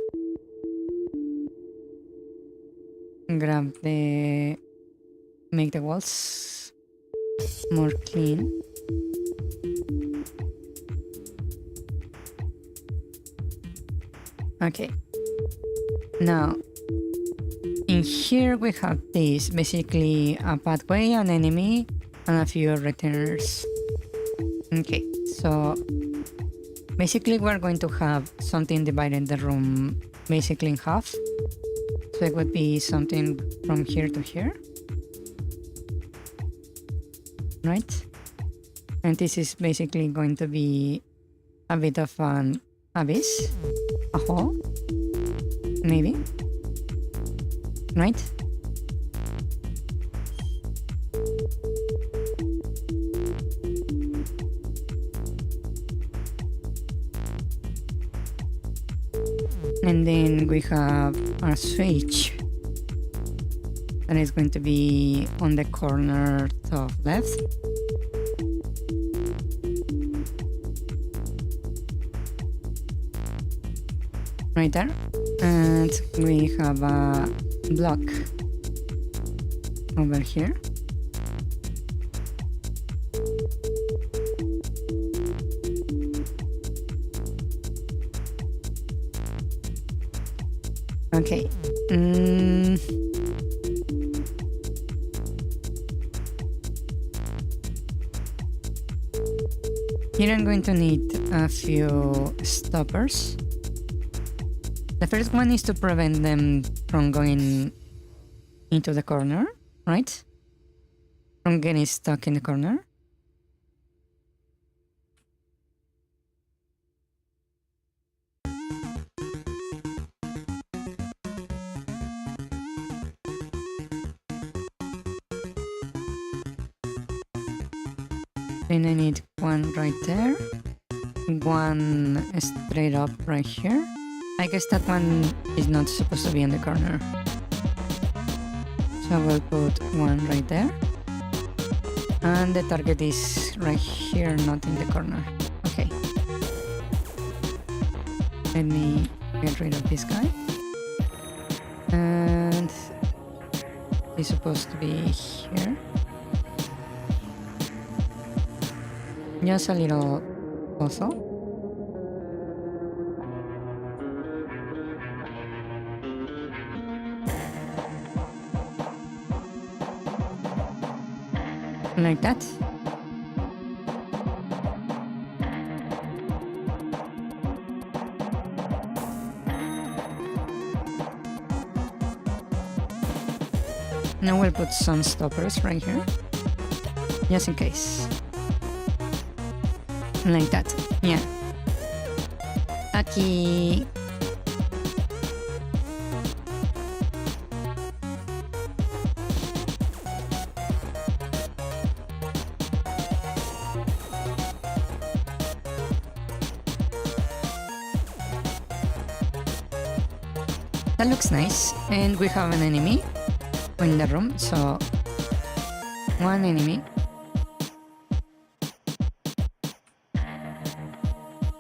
make the walls more clean. Okay. Now, in here we have this, basically a pathway, an enemy, and a few returners. Okay, so basically we're going to have something dividing the room basically in half. So it would be something from here to here. Right? And this is basically going to be a bit of an abyss, a hole, maybe, right? And then we have our switch that is going to be on the corner top left. Right there. And we have a block over here. Okay. Here I'm going to need a few stoppers. The first one is to prevent them from going into the corner, right? From getting stuck in the corner. Then I need one right there, one straight up right here. I guess that one is not supposed to be in the corner. So I will put one right there. And the target is right here, not in the corner. Okay. Let me get rid of this guy. And he's supposed to be here. Just a little puzzle. Like that. Now we'll put some stoppers right here, just in case. Like that, yeah. Aquí. That looks nice, and we have an enemy in the room, so one enemy.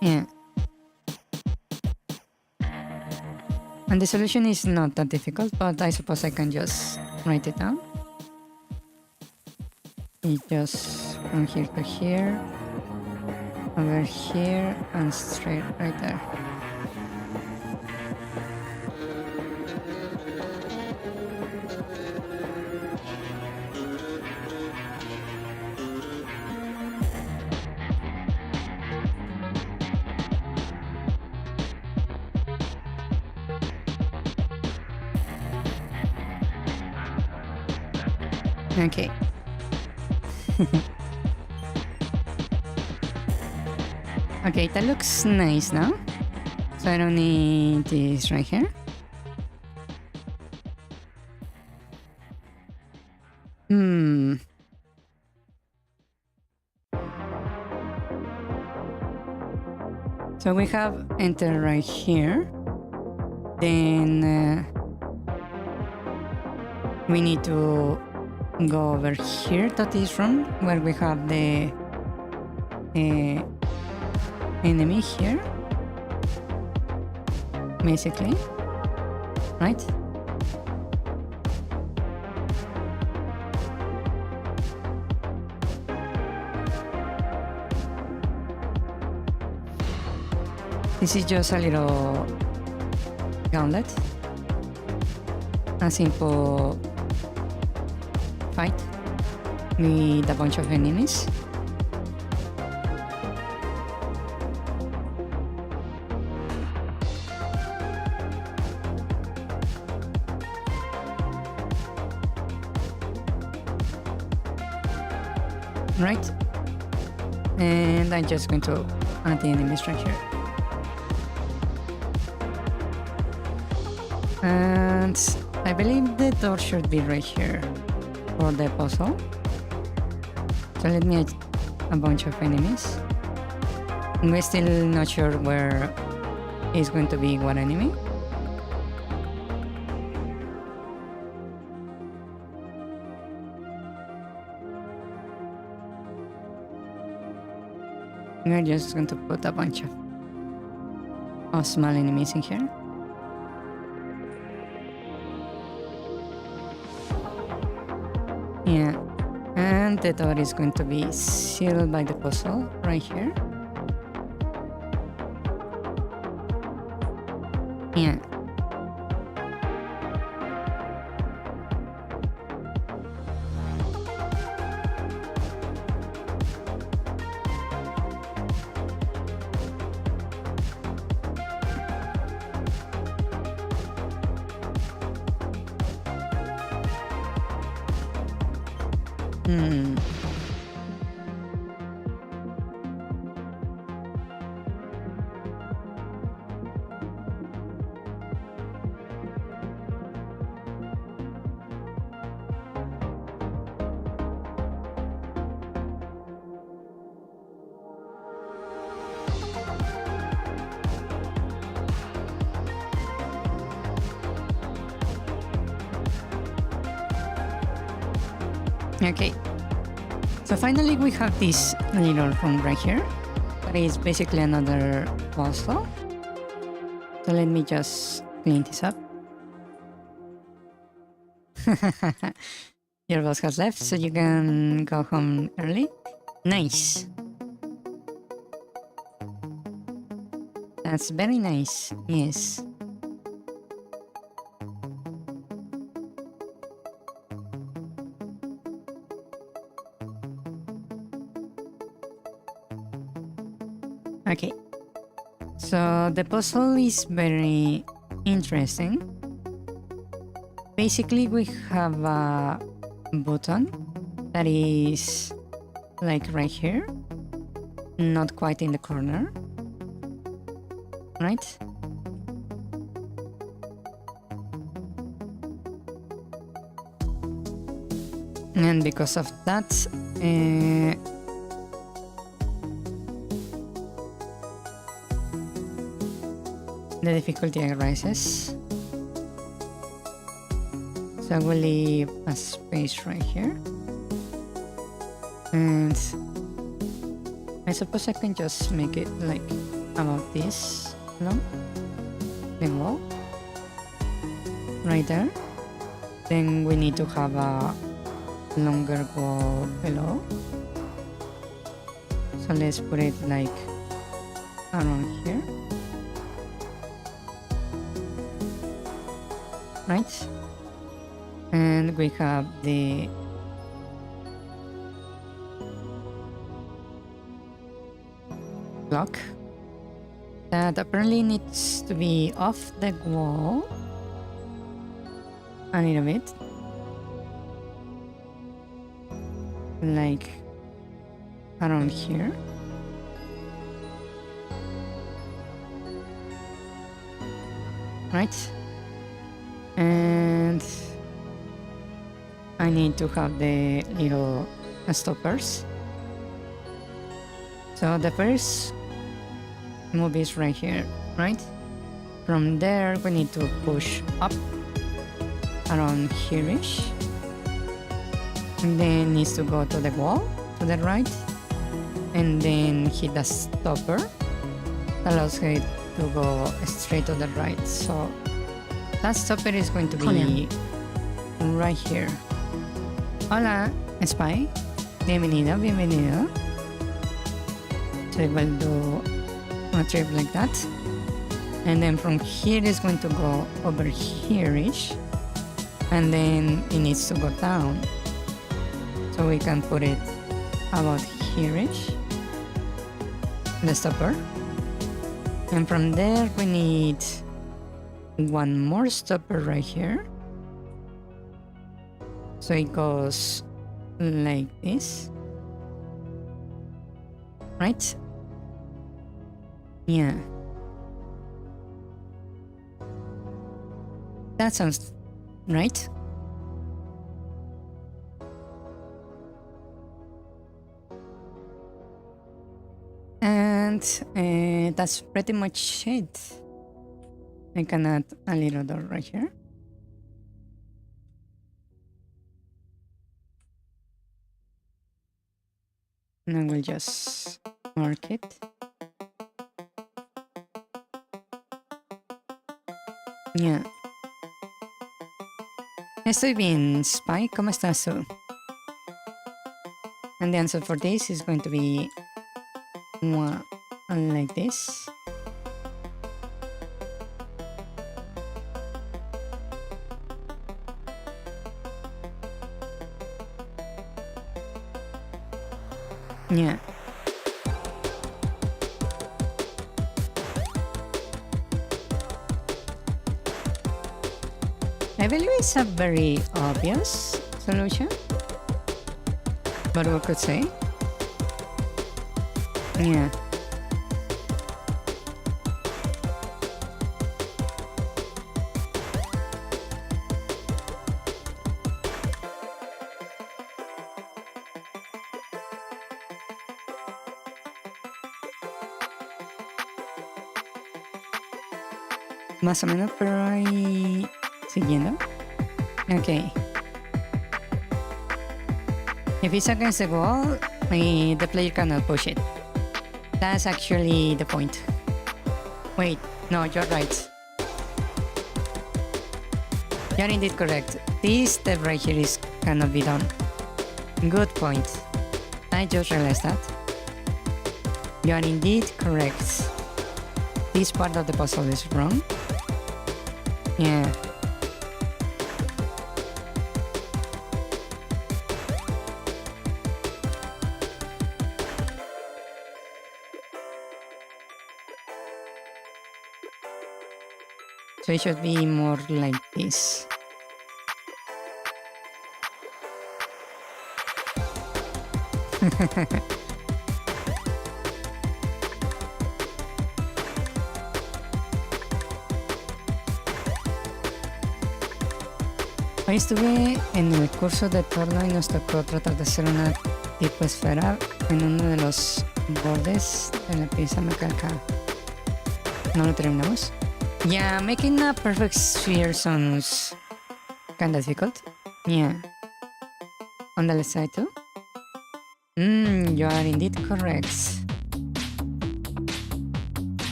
Yeah. And the solution is not that difficult, but I suppose I can just write it down. It just from here to here, over here, and straight right there. Okay. Okay, that looks nice now. So I don't need this right here. So we have enter right here. Then we need to go over here to this room where we have the enemy here, basically, right? This is just a little gauntlet, a simple fight with a bunch of enemies. Right? And I'm just going to add the enemies right here. And I believe the door should be right here for the puzzle. So let me add a bunch of enemies. We're still not sure where is going to be what enemy. We're just going to put a bunch of small enemies in here. Yeah, and the door is going to be sealed by the puzzle right here. Yeah. Okay, so finally we have this little room right here. That is basically another puzzle. So let me just clean this up. Your boss has left, so you can go home early. Nice. That's very nice, yes. Okay, so the puzzle is very interesting. Basically, we have a button that is like right here, not quite in the corner, right? And because of that, the difficulty arises. So I will leave a space right here. And I suppose I can just make it like about this long. The wall. Right there. Then we need to have a longer wall below. So let's put it like around here. Right? And we have the block that apparently needs to be off the wall a little bit, like around here. Right? And I need to have the little stoppers. So the first move is right here, right? From there we need to push up around here-ish. And then needs to go to the wall to the right. And then hit the stopper. Allows it to go straight to the right. So that stopper is going to be right here. Hola, Spy. Bienvenido, bienvenido. So I will do a trip like that. And then from here it's going to go over here-ish. And then it needs to go down. So we can put it about here-ish. The stopper. And from there we need one more stopper right here. So it goes like this. right? Yeah. That sounds right. And that's pretty much it. I can add a little door right here. And I will just mark it. Yeah. Estoy bien, Spy. ¿Cómo estás tú? And the answer for this is going to be like this. Yeah. I believe it's a very obvious solution, but we could say. Yeah. Más o menos, pero ahí siguiendo. Okay. If it's against the wall, the player cannot push it. That's actually the point. Wait, no, you're right. You're indeed correct. This step right here cannot be done. Good point. I just realized that. You are indeed correct. This part of the puzzle is wrong. Yeah. So it should be more like this. Hoy estuve en el curso de Thorn y nos tocó tratar de hacer una tipo esfera en uno de los bordes de la pieza mecánica. ¿No lo terminamos? Yeah, making a perfect sphere sounds kinda difficult. Yeah. On the left side too? You are indeed correct.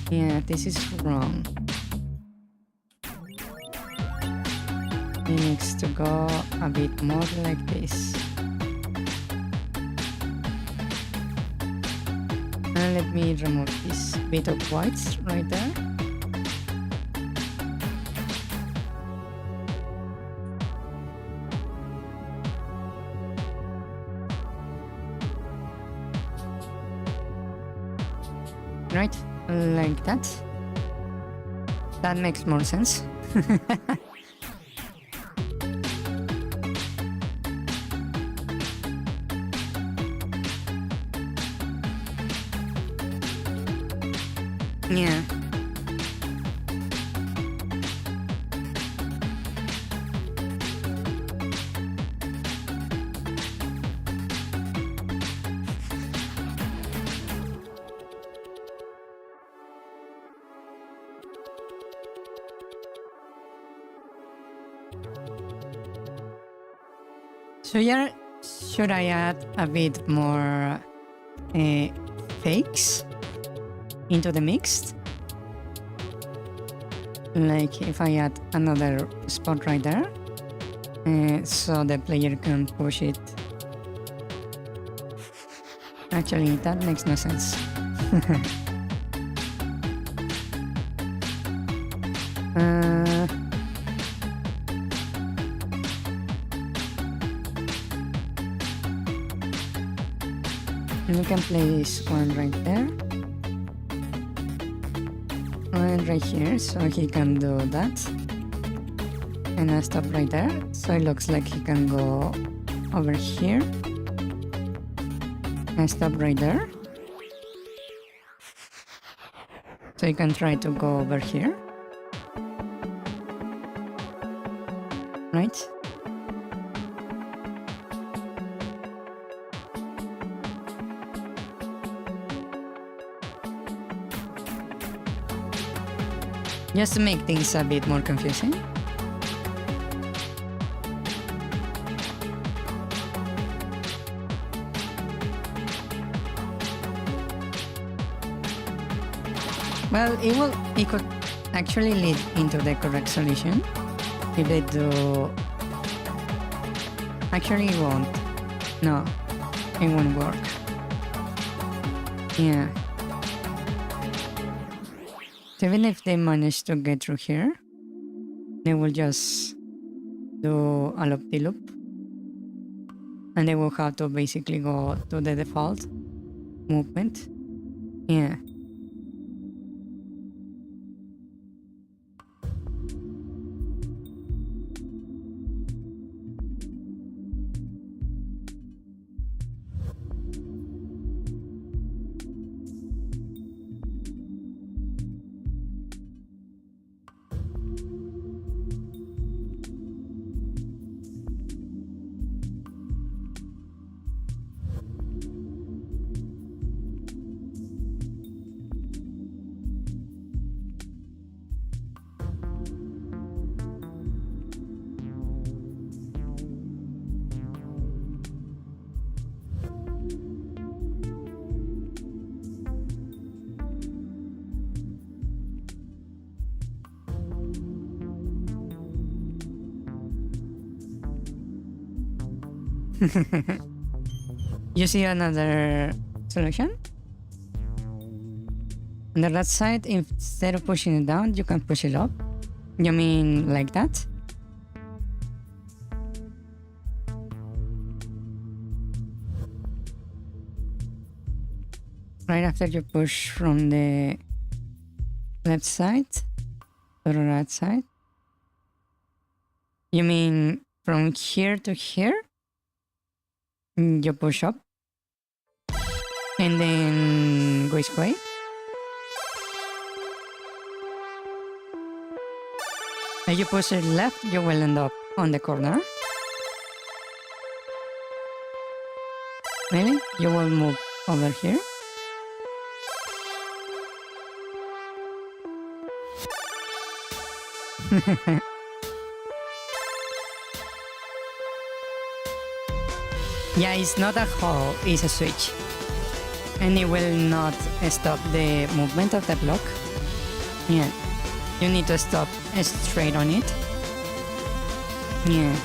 Yeah, this is wrong. It needs to go a bit more like this. And let me remove this bit of whites right there. Right, like that. That makes more sense. Yeah. So yeah, should I add a bit more fakes into the mix? Like if I add another spot right there, so the player can push it. Actually, that makes no sense. You can place one right there. And right here, so he can do that. And I stop right there, so it looks like he can go over here. And stop right there. So you can try to go over here. Right? Just to make things a bit more confusing. Well, it could actually lead into the correct solution if they do. Actually, it won't. No, it won't work. Yeah. So even if they manage to get through here, they will just do a loop-de-loop. And they will have to basically go to the default movement. Yeah. You see another solution? On the left side, instead of pushing it down, you can push it up. You mean like that? Right after you push from the left side to the right side? You mean from here to here? You push up and then which way? If you push it left, you will end up on the corner. Really? You will move over here. Yeah, it's not a hole, it's a switch. And it will not stop the movement of the block. Yeah, you need to stop straight on it. Yeah.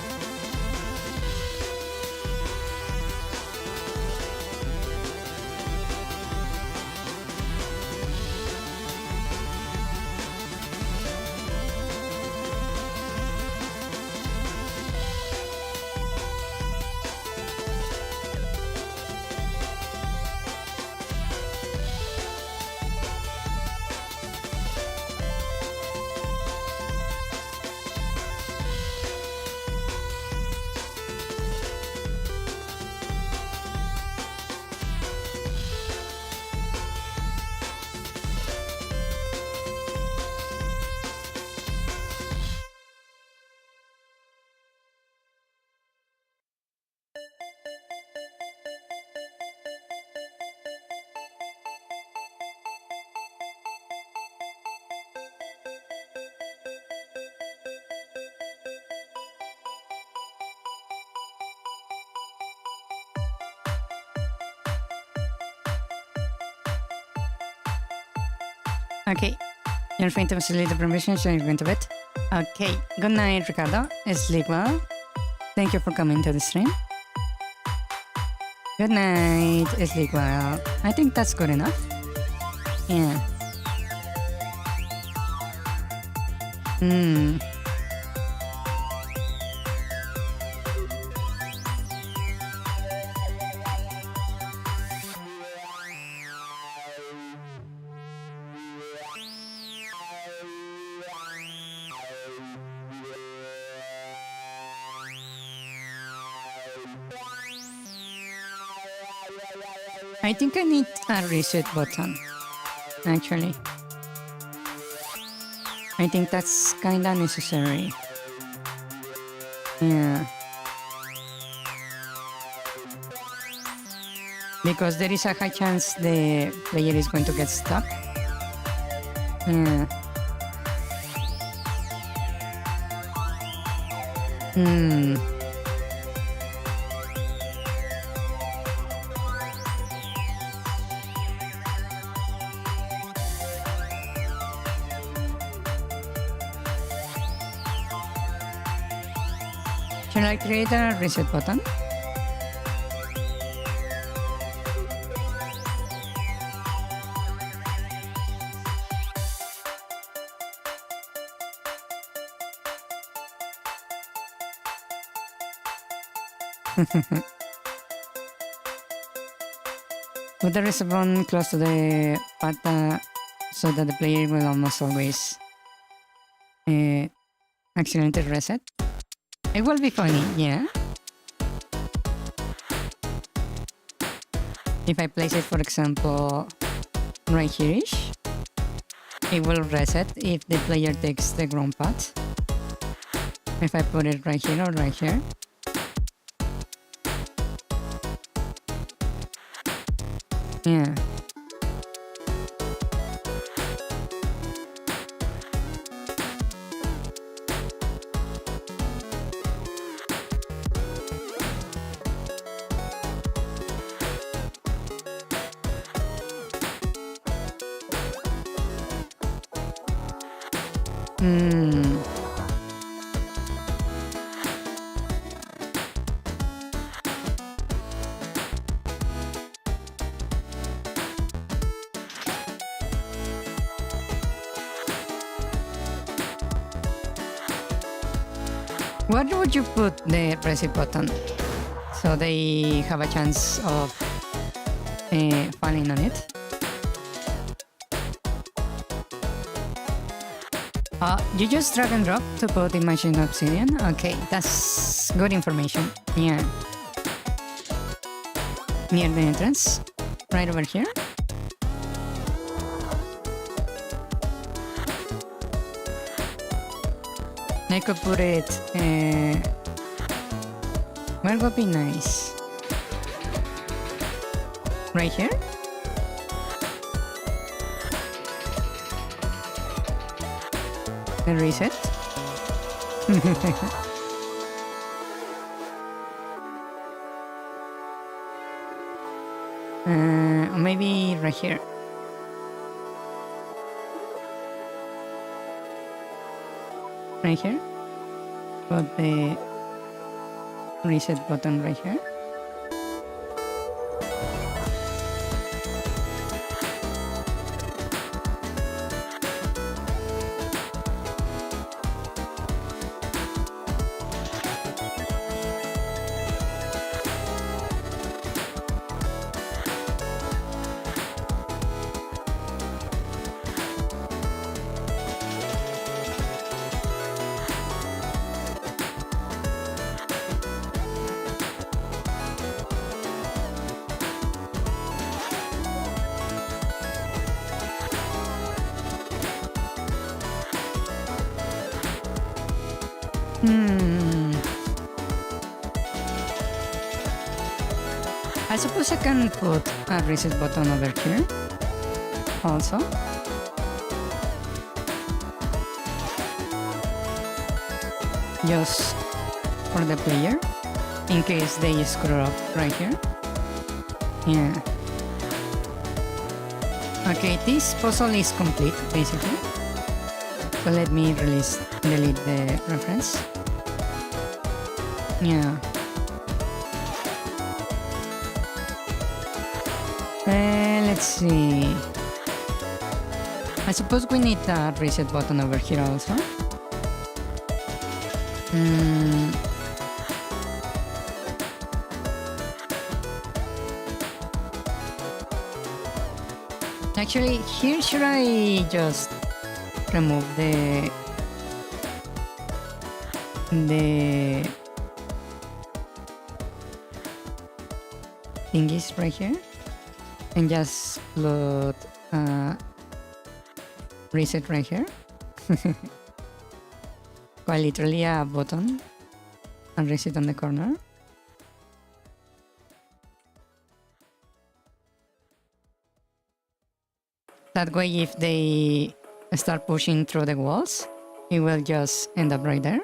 Okay, you're going to facilitate the permission, so you're going to bed. Okay, good night, Ricardo. Sleep well. Thank you for coming to the stream. Good night, sleep well. I think that's good enough. Yeah. I think I need a reset button, actually. I think that's kinda necessary. Yeah. Because there is a high chance the player is going to get stuck. Yeah. Hmm. Should I create a reset button? Put the reset button close to the pad so that the player will almost always accidentally reset. It will be funny, yeah. If I place it, for example, right here-ish, it will reset if the player takes the ground path. If I put it right here or right here. Yeah. Where would you put the reset button so they have a chance of falling on it? You just drag and drop to put image in obsidian? Okay, that's good information. Yeah. Near the entrance, right over here. I could put it where would be nice? Right here? The reset? Maybe right here. Right here. Put the reset button right here. I suppose I can put a reset button over here also. Just for the player in case they screw up right here. Yeah. Okay, this puzzle is complete basically. So let me delete the reference. Yeah. Let's see. I suppose we need a reset button over here also. Actually, here should I just remove the thingies right here? and just put reset right here. Quite literally a button, and reset on the corner. That way, if they start pushing through the walls, it will just end up right there.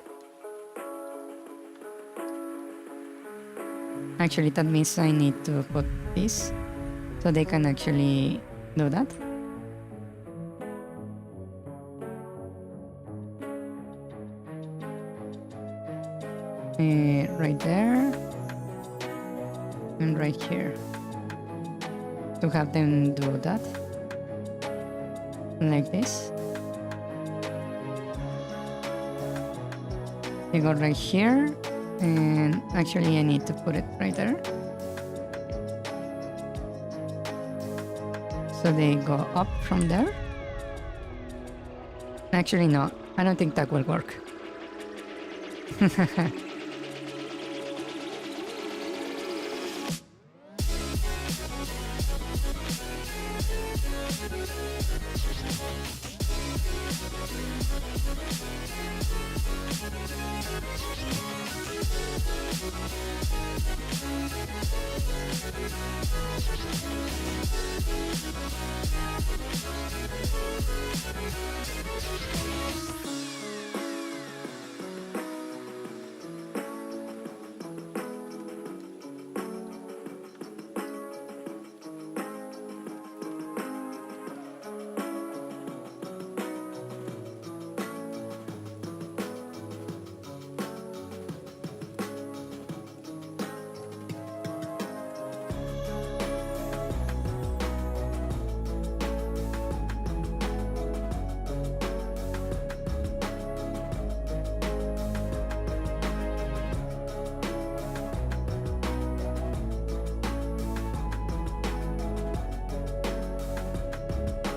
Actually, that means I need to put this so they can actually do that. Right there and right here to have them do that like this. They go right here, and actually I need to put it right there so they go up from there. Actually no, I don't think that will work.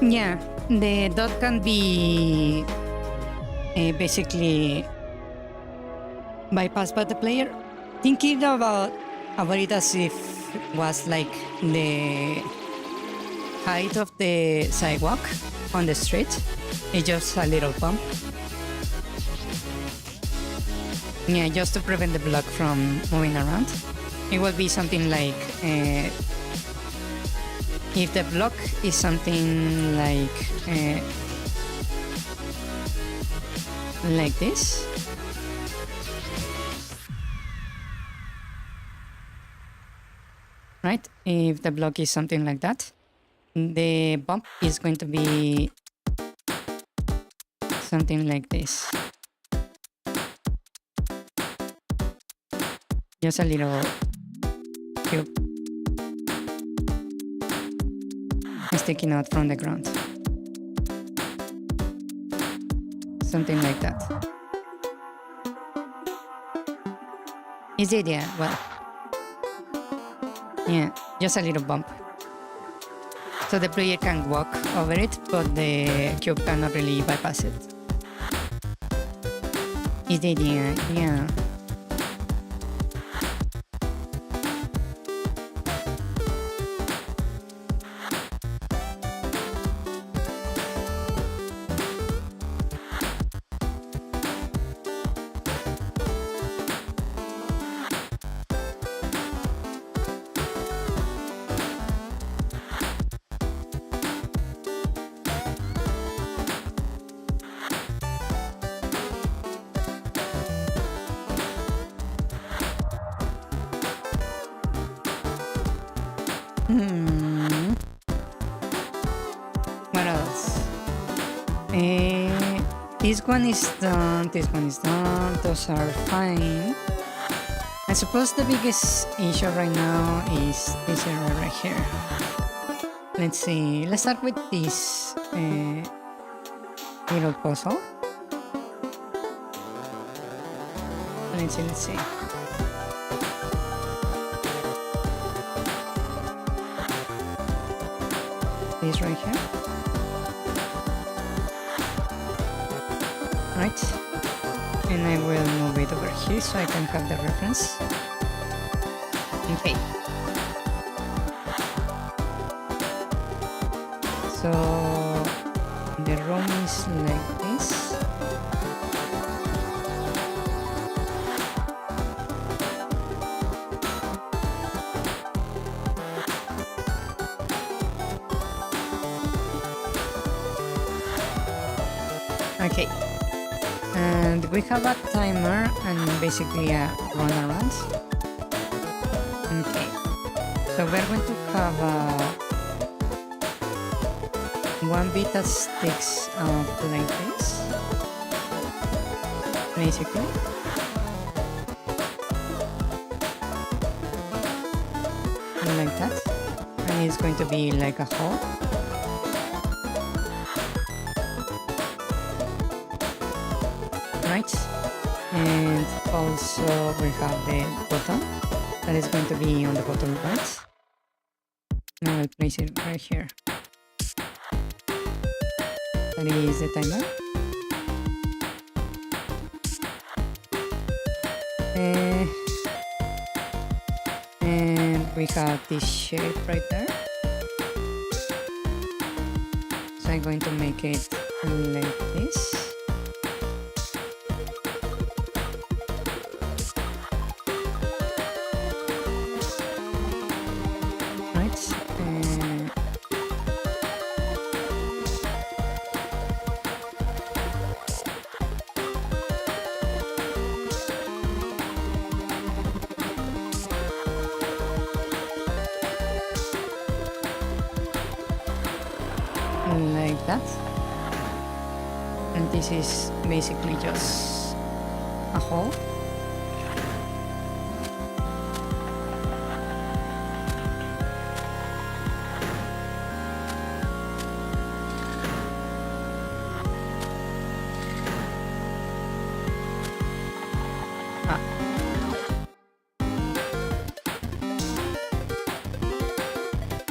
Yeah, the dot can be basically bypassed by the player. Thinking about it as if it was like the height of the sidewalk on the street. It's just a little bump. Yeah, just to prevent the block from moving around. It will be something like if the block is something like this. Right? If the block is something like that, the bump is going to be something like this. Just a little cube sticking out from the ground. Something like that. Is the idea? Well, yeah, just a little bump. So the player can walk over it, but the cube cannot really bypass it. Is the idea? Yeah. What else? This one is done, this one is done, those are fine. I suppose the biggest issue right now is this area right here. Let's see, let's start with this little puzzle. Let's see. This right here. Right. And I will move it over here so I can have the reference. Okay. So the room is like this. Okay, and we have a timer and basically a runaround. Okay, so we're going to have one bit that sticks out like this, basically. Like that, and it's going to be like a hole. Right, and also we have the button that is going to be on the bottom right. Now I'll place it right here. That is the timer. And we have this shape right there. So I'm going to make it like this. Like that, and this is basically just a hole.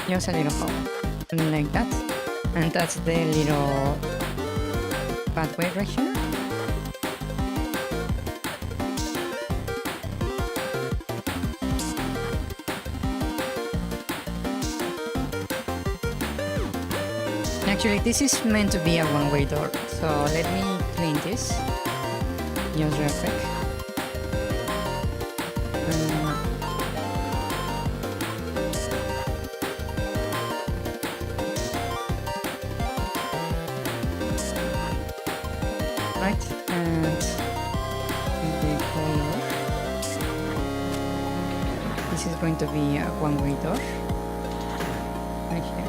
Just a little hole, like that. And that's the little pathway right here. Actually, this is meant to be a one-way door, so let me clean this just real quick. Right, and the color. This is going to be a one-way door right here.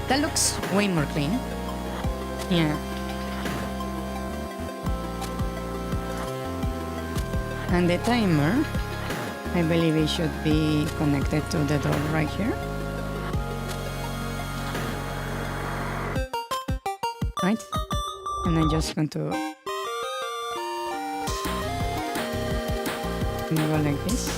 That looks way more clean. Yeah. And the timer, I believe it should be connected to the door right here. Right? And I'm just going to go like this.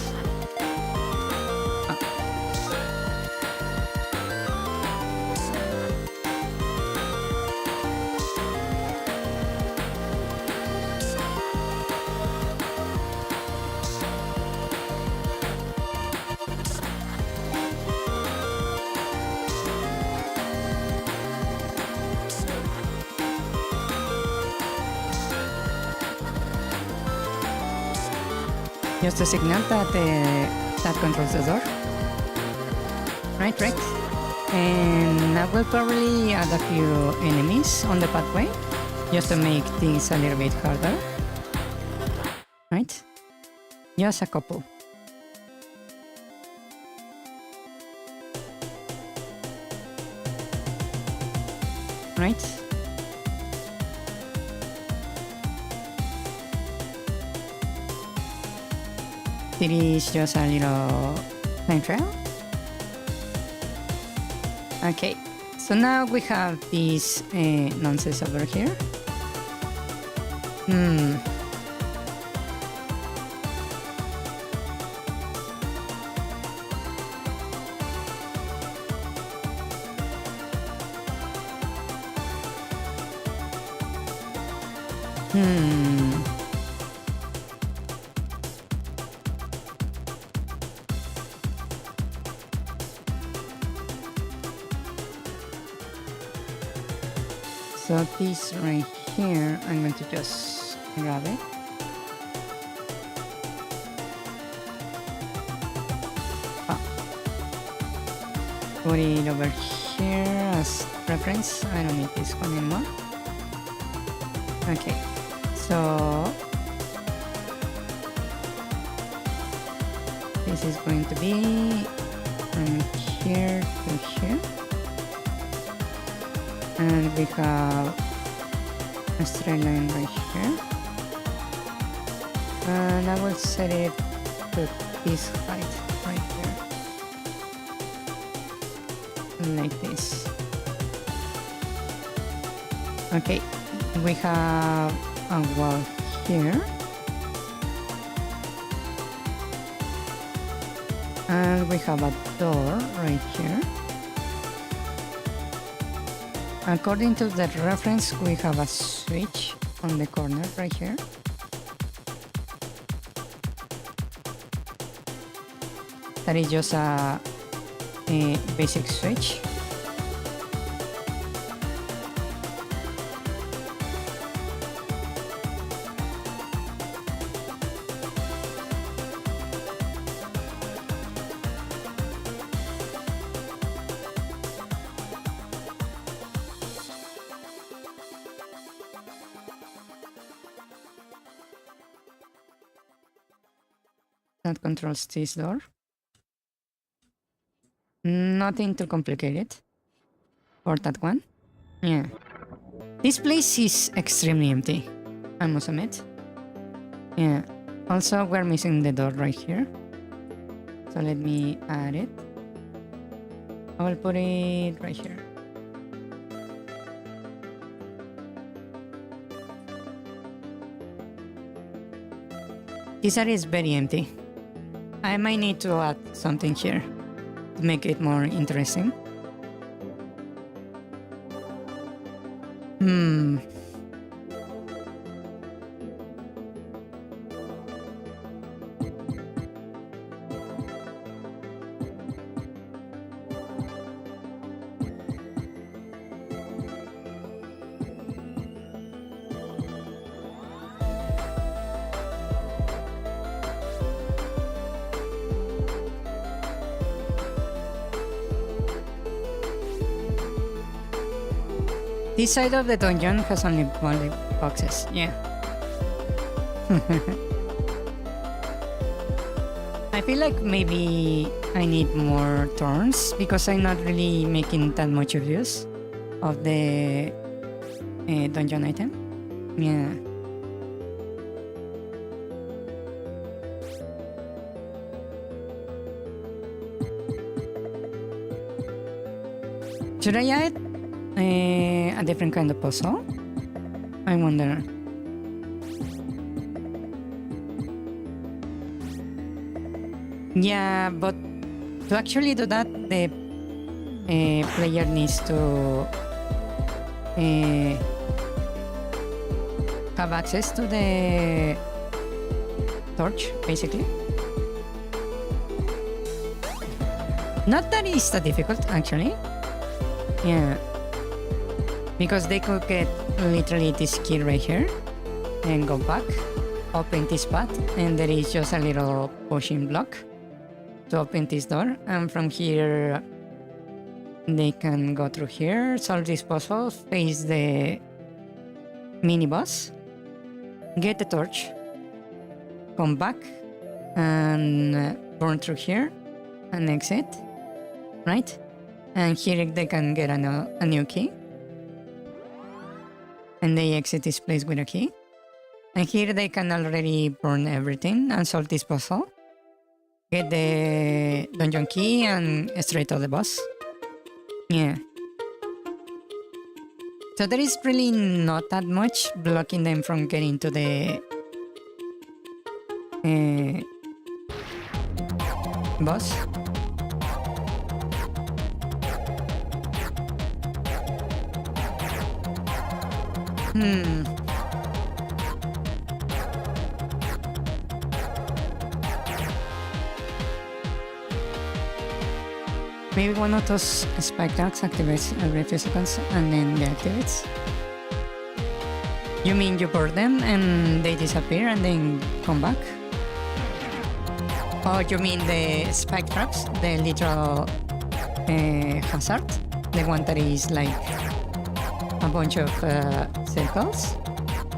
Just a signal that that controls the door. Right. And I will probably add a few enemies on the pathway just to make things a little bit harder. Right? Just a couple. Right? It is just a little time trial. Okay, so now we have this nonsense over here. Hmm. So this right here, I'm going to just grab it. Put it over here as reference. I don't need this one anymore. Okay, so this is going to be from here to here. And we have a straight line right here. And I will set it to this height right here. Like this. Okay, we have a wall here. And we have a door right here. According to the reference, we have a switch on the corner right here. That is just a basic switch. That controls this door. Nothing too complicated for that one. Yeah. This place is extremely empty, I must admit. Yeah. Also, we're missing the door right here. So let me add it. I will put it right here. This area is very empty. I might need to add something here to make it more interesting. This side of the dungeon has only one boxes, yeah. I feel like maybe I need more thorns because I'm not really making that much of use of the dungeon item. Yeah. Should I add a different kind of puzzle? I wonder. Yeah, but to actually do that, the player needs to have access to the torch, basically. Not that it's that difficult, actually. Yeah. Because they could get literally this key right here and go back, open this path, and there is just a little pushing block to open this door. And from here, they can go through here, solve this puzzle, face the mini boss, get the torch, come back, and burn through here and exit, right? And here they can get a new key. And they exit this place with a key. And here they can already burn everything and solve this puzzle. Get the dungeon key and straight to the boss. Yeah. So there is really not that much blocking them from getting to the boss. Maybe one of those spike tracks activates every few seconds and then deactivates. You mean you burn them and they disappear and then come back? Or you mean the spike traps, the literal hazard? The one that is like a bunch of circles,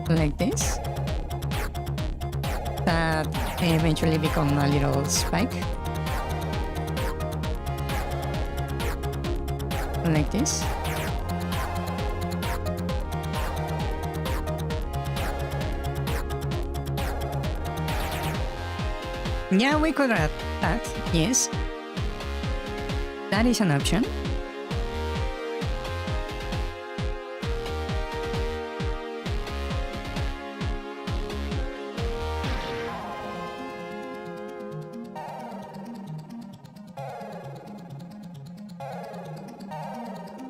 like this, that eventually become a little spike. Like this. Yeah, we could add that, yes. That is an option.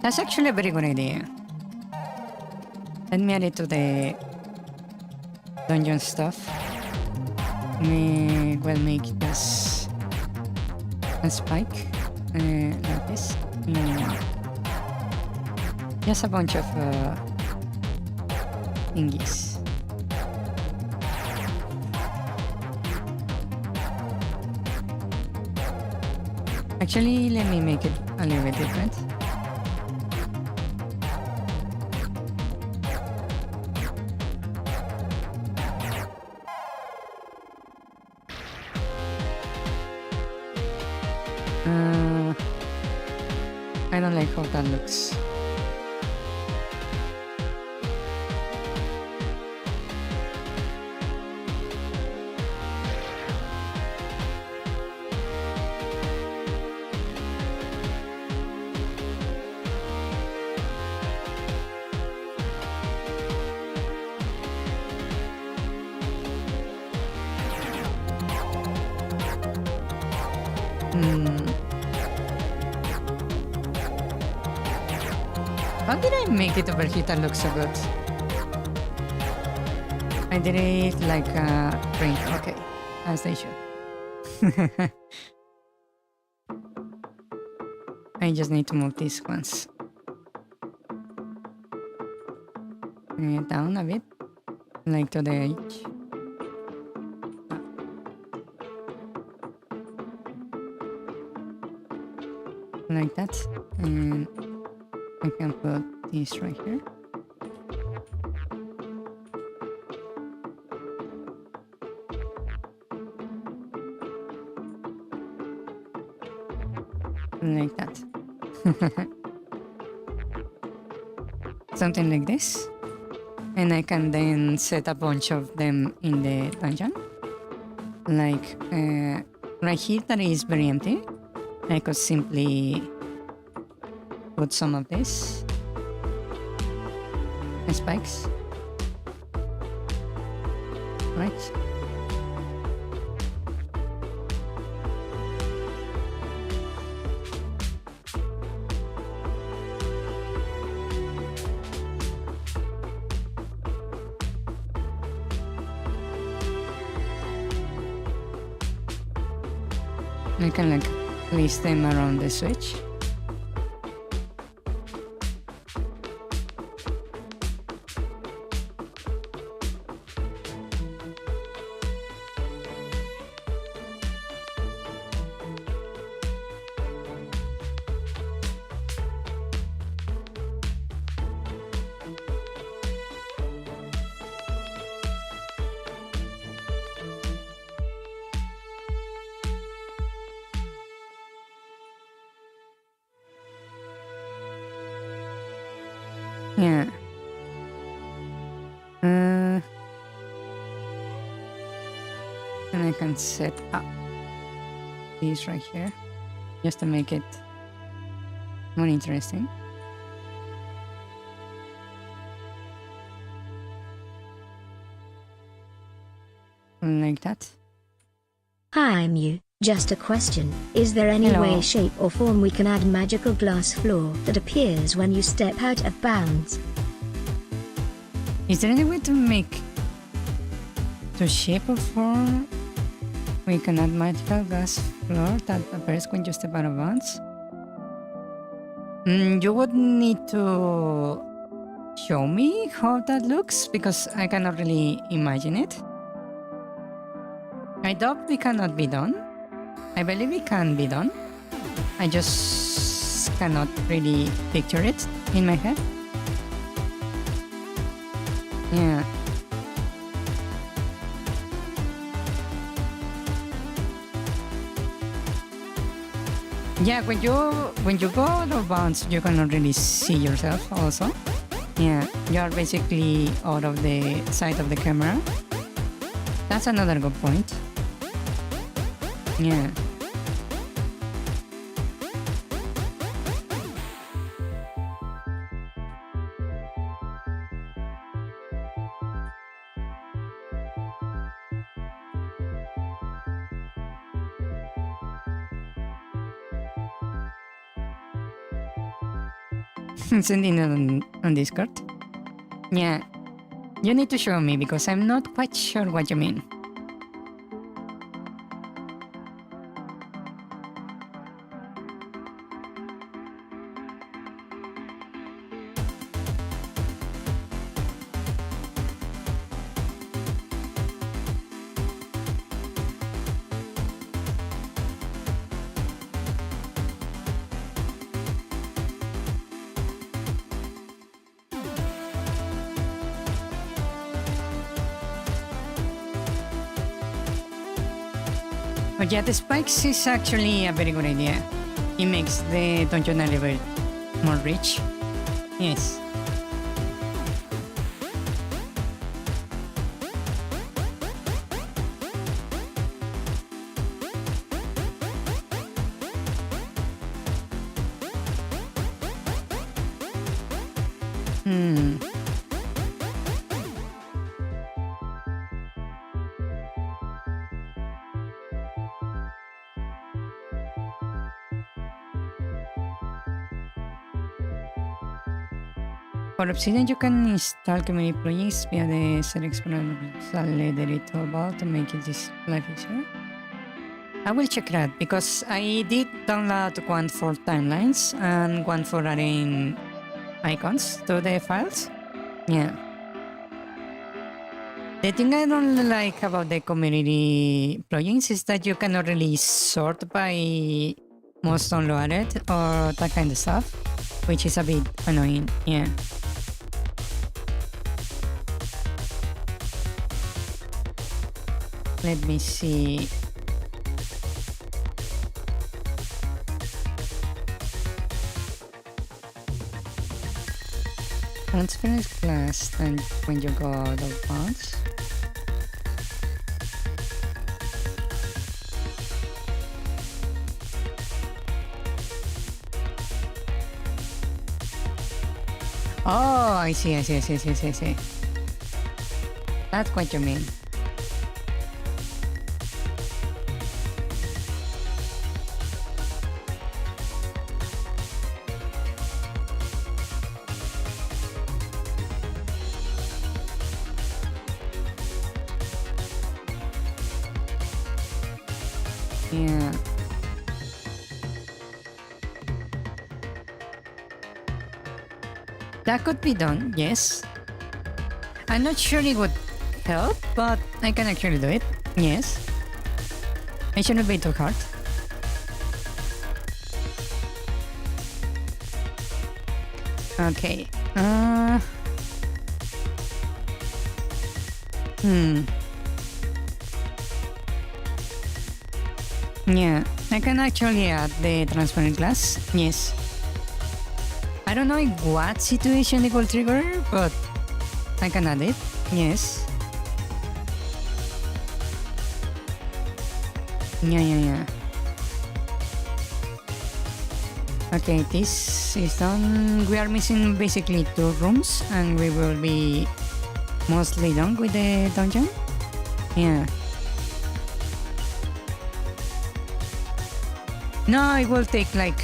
That's actually a very good idea. Let me add it to the dungeon stuff. We will make this a spike like this. Just a bunch of thingies. Actually, let me make it a little bit different. I don't like how that looks. How did I make it over here that looks so good? I did it like a print. Okay, as they should. I just need to move these ones down a bit, like to the edge. Like that, and I can put this right here. Like that. Something like this. And I can then set a bunch of them in the dungeon. Like right here that is very empty. I could simply put some of this spikes, right? I can like place them around the switch. Yeah. And I can set up these right here just to make it more interesting. Like that. Hi, Mew. Just a question. Is there any Hello. way, shape or form we can add magical glass floor that appears when you step out of bounds? Is there any way to make the shape or form we can add magical glass floor that appears when you step out of bounds? You would need to show me how that looks because I cannot really imagine it. I doubt it cannot be done. I believe it can be done. I just cannot really picture it in my head. Yeah. Yeah, when you go out of bounds, you cannot really see yourself also. Yeah, you are basically out of the sight of the camera. That's another good point. Yeah. Sending it on Discord. Yeah. You need to show me because I'm not quite sure what you mean. But yeah, the spikes is actually a very good idea. It makes the dungeon a little bit more rich. Yes. For Obsidian, you can install community plugins via the settings panel. Select edit about to make it this life easier. I will check that because I did download one for timelines and one for adding icons to the files. Yeah. The thing I don't like about the community plugins is that you cannot really sort by most downloaded or that kind of stuff, which is a bit annoying. Yeah. Let me see. Once finish class, then when you go out of bounds. Oh, I see. That's what you mean. Yeah. That could be done, yes. I'm not sure it would help, but I can actually do it. Yes. It shouldn't be too hard. Okay. Yeah, I can actually add the transparent glass. Yes. I don't know in what situation it will trigger, but I can add it. Yes. Yeah. Okay, this is done. We are missing basically 2 rooms and we will be mostly done with the dungeon. Yeah. No, it will take like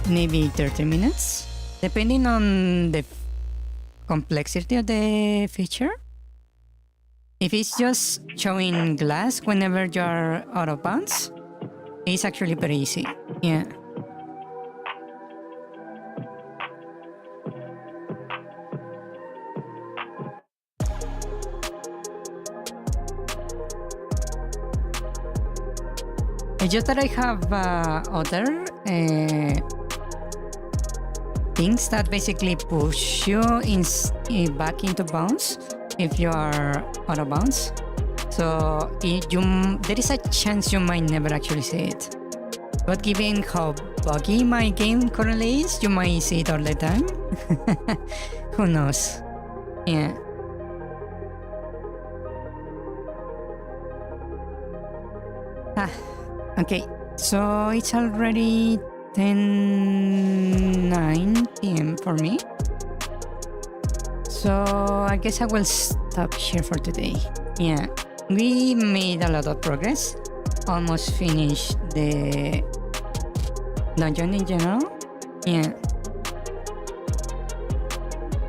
maybe 30 minutes, depending on the complexity of the feature. If it's just showing glass whenever you're out of bounds, it's actually very easy. Yeah. It's just that I have other things that basically push you back into bounds if you are out of bounds. So there is a chance you might never actually see it. But given how buggy my game currently is, you might see it all the time. Who knows? Yeah. Okay, so it's already 10:09 p.m. for me. So I guess I will stop here for today. Yeah, we made a lot of progress. Almost finished the dungeon in general. Yeah.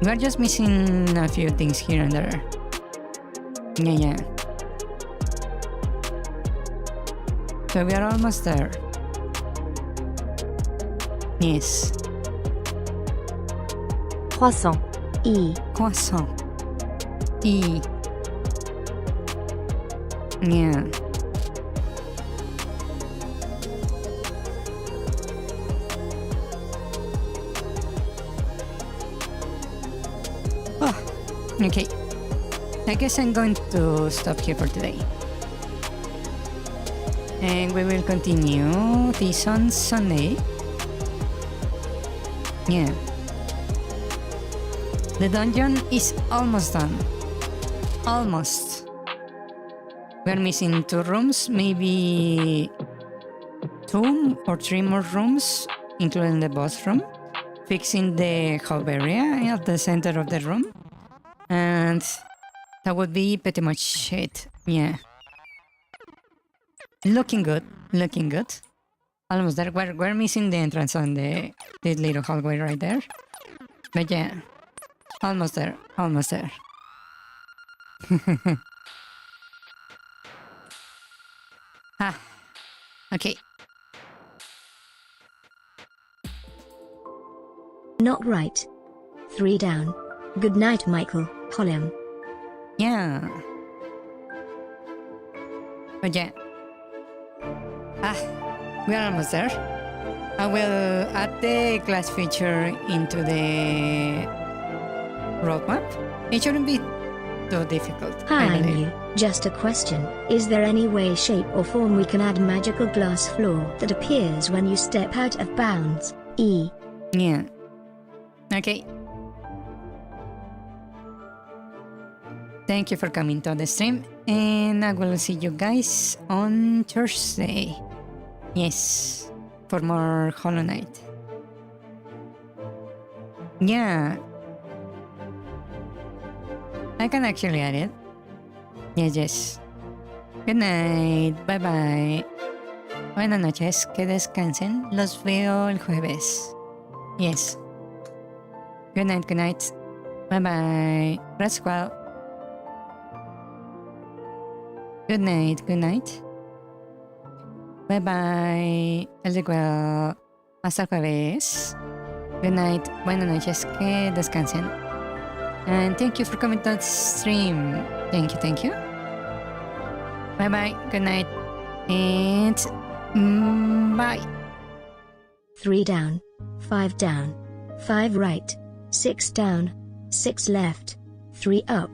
We're just missing a few things here and there. Yeah. So we are almost there. Yes. Croissant. E. Croissant. E. Yeah. Oh, okay. I guess I'm going to stop here for today. And we will continue this on Sunday. Yeah. The dungeon is almost done. Almost. We're missing 2 rooms, maybe 2 or 3 more rooms, including the boss room. Fixing the hub area at the center of the room. And that would be pretty much it. Yeah. Looking good. Almost there. We're missing the entrance on this little hallway right there. But yeah. Almost there. Okay. Not right. 3 down. Good night, Michael. Colin. Yeah. But yeah. We are almost there. I will add the glass feature into the roadmap. It shouldn't be too difficult. Hi, I'm you. Just a question. Is there any way, shape or form we can add magical glass floor that appears when you step out of bounds? E. Yeah. Okay. Thank you for coming to the stream, and I will see you guys on Thursday. Yes, for more Hollow Knight. Yeah. I can actually add it. Yes. Good night. Bye bye. Buenas noches. Que descansen. Los veo el jueves. Yes. Good night. Bye bye. Rest well. Good night. Bye bye. Les digo hasta el jueves. Good night. Buenas noches. Que descansen. And thank you for coming to the stream. Thank you. Bye bye. Good night. And bye. 3 down. 5 down. 5 right. 6 down. 6 left. 3 up.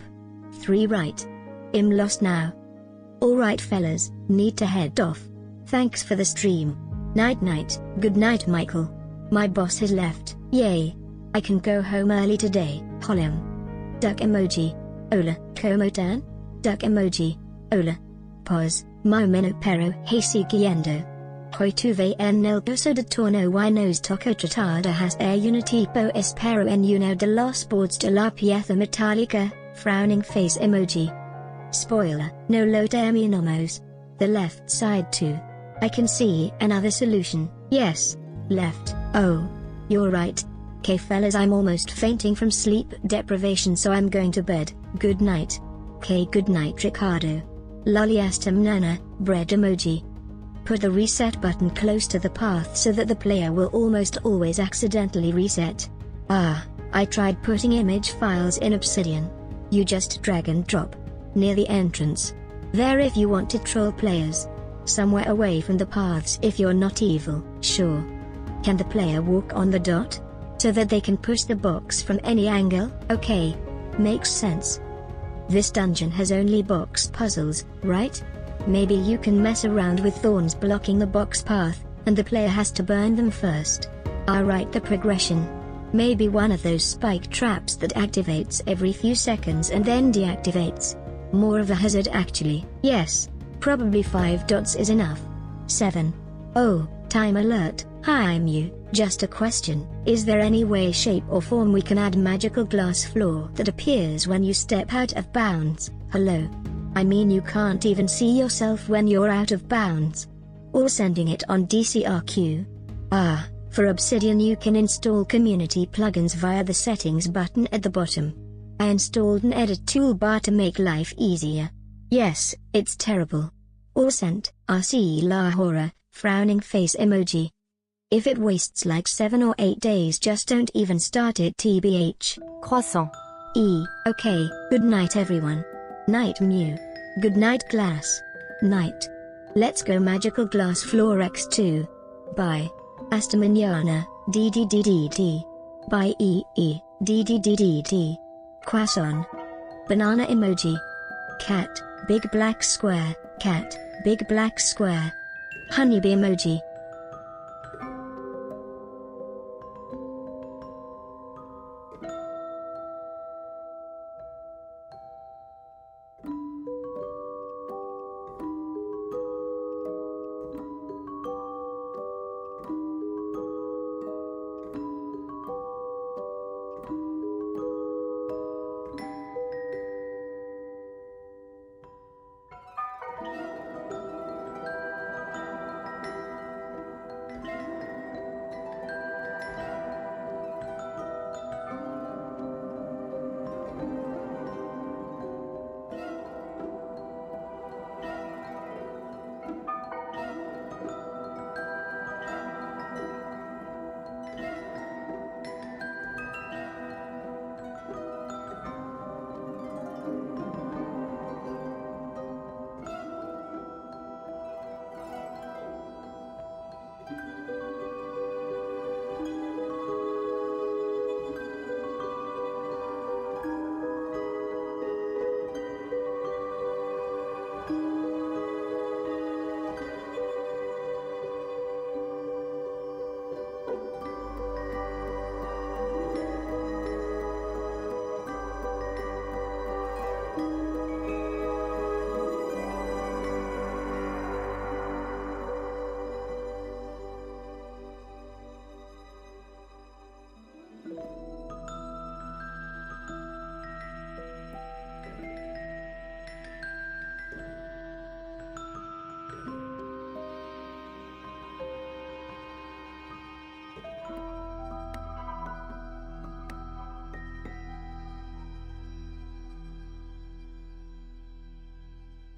3 right. I'm lost now. Alright fellas, need to head off. Thanks for the stream. Night. Good night, Michael. My boss has left. Yay. I can go home early today. Colin. Duck emoji. Hola, como tan? Duck emoji. Hola. Pause. Momeno pero hey siguiendo. Hoy tuve en el curso de torno y nos tocó tratar de hacer un tipo espero en uno de los boards de la pieza metálica. Frowning face emoji. Spoiler, no lo terminamos. The left side too. I can see another solution. Yes. Left. Oh. You're right. Okay fellas, I'm almost fainting from sleep deprivation, so I'm going to bed. Good night. Okay, good night Ricardo. Lolly astam nana, bread emoji. Put the reset button close to the path so that the player will almost always accidentally reset. I tried putting image files in Obsidian. You just drag and drop. Near the entrance. There if you want to troll players. somewhere away from the paths if you're not evil. Sure. Can the player walk on the dot? So that they can push the box from any angle? Okay. Makes sense. This dungeon has only box puzzles, right? Maybe you can mess around with thorns blocking the box path, and the player has to burn them first. I'll write the progression. Maybe one of those spike traps that activates every few seconds and then deactivates. More of a hazard actually. Yes. Probably 5 dots is enough. 7. Oh, time alert. Hi, I'm you. Just a question. Is there any way, shape or form we can add magical glass floor that appears when you step out of bounds? Hello? I mean you can't even see yourself when you're out of bounds. Or sending it on DCRQ. For Obsidian you can install community plugins via the settings button at the bottom. I installed an edit toolbar to make life easier. Yes, it's terrible. Or sent, RC La Horror, frowning face emoji. If it wastes like 7 or 8 days, just don't even start it tbh. Croissant. Okay, good night everyone. Night Mew. Good night glass. Night. Let's go magical glass floor x2. Bye. Hasta mañana, DDDDD. Bye DDDDD. Croissant. Banana emoji. Cat, big black square, cat, big black square. Honeybee emoji.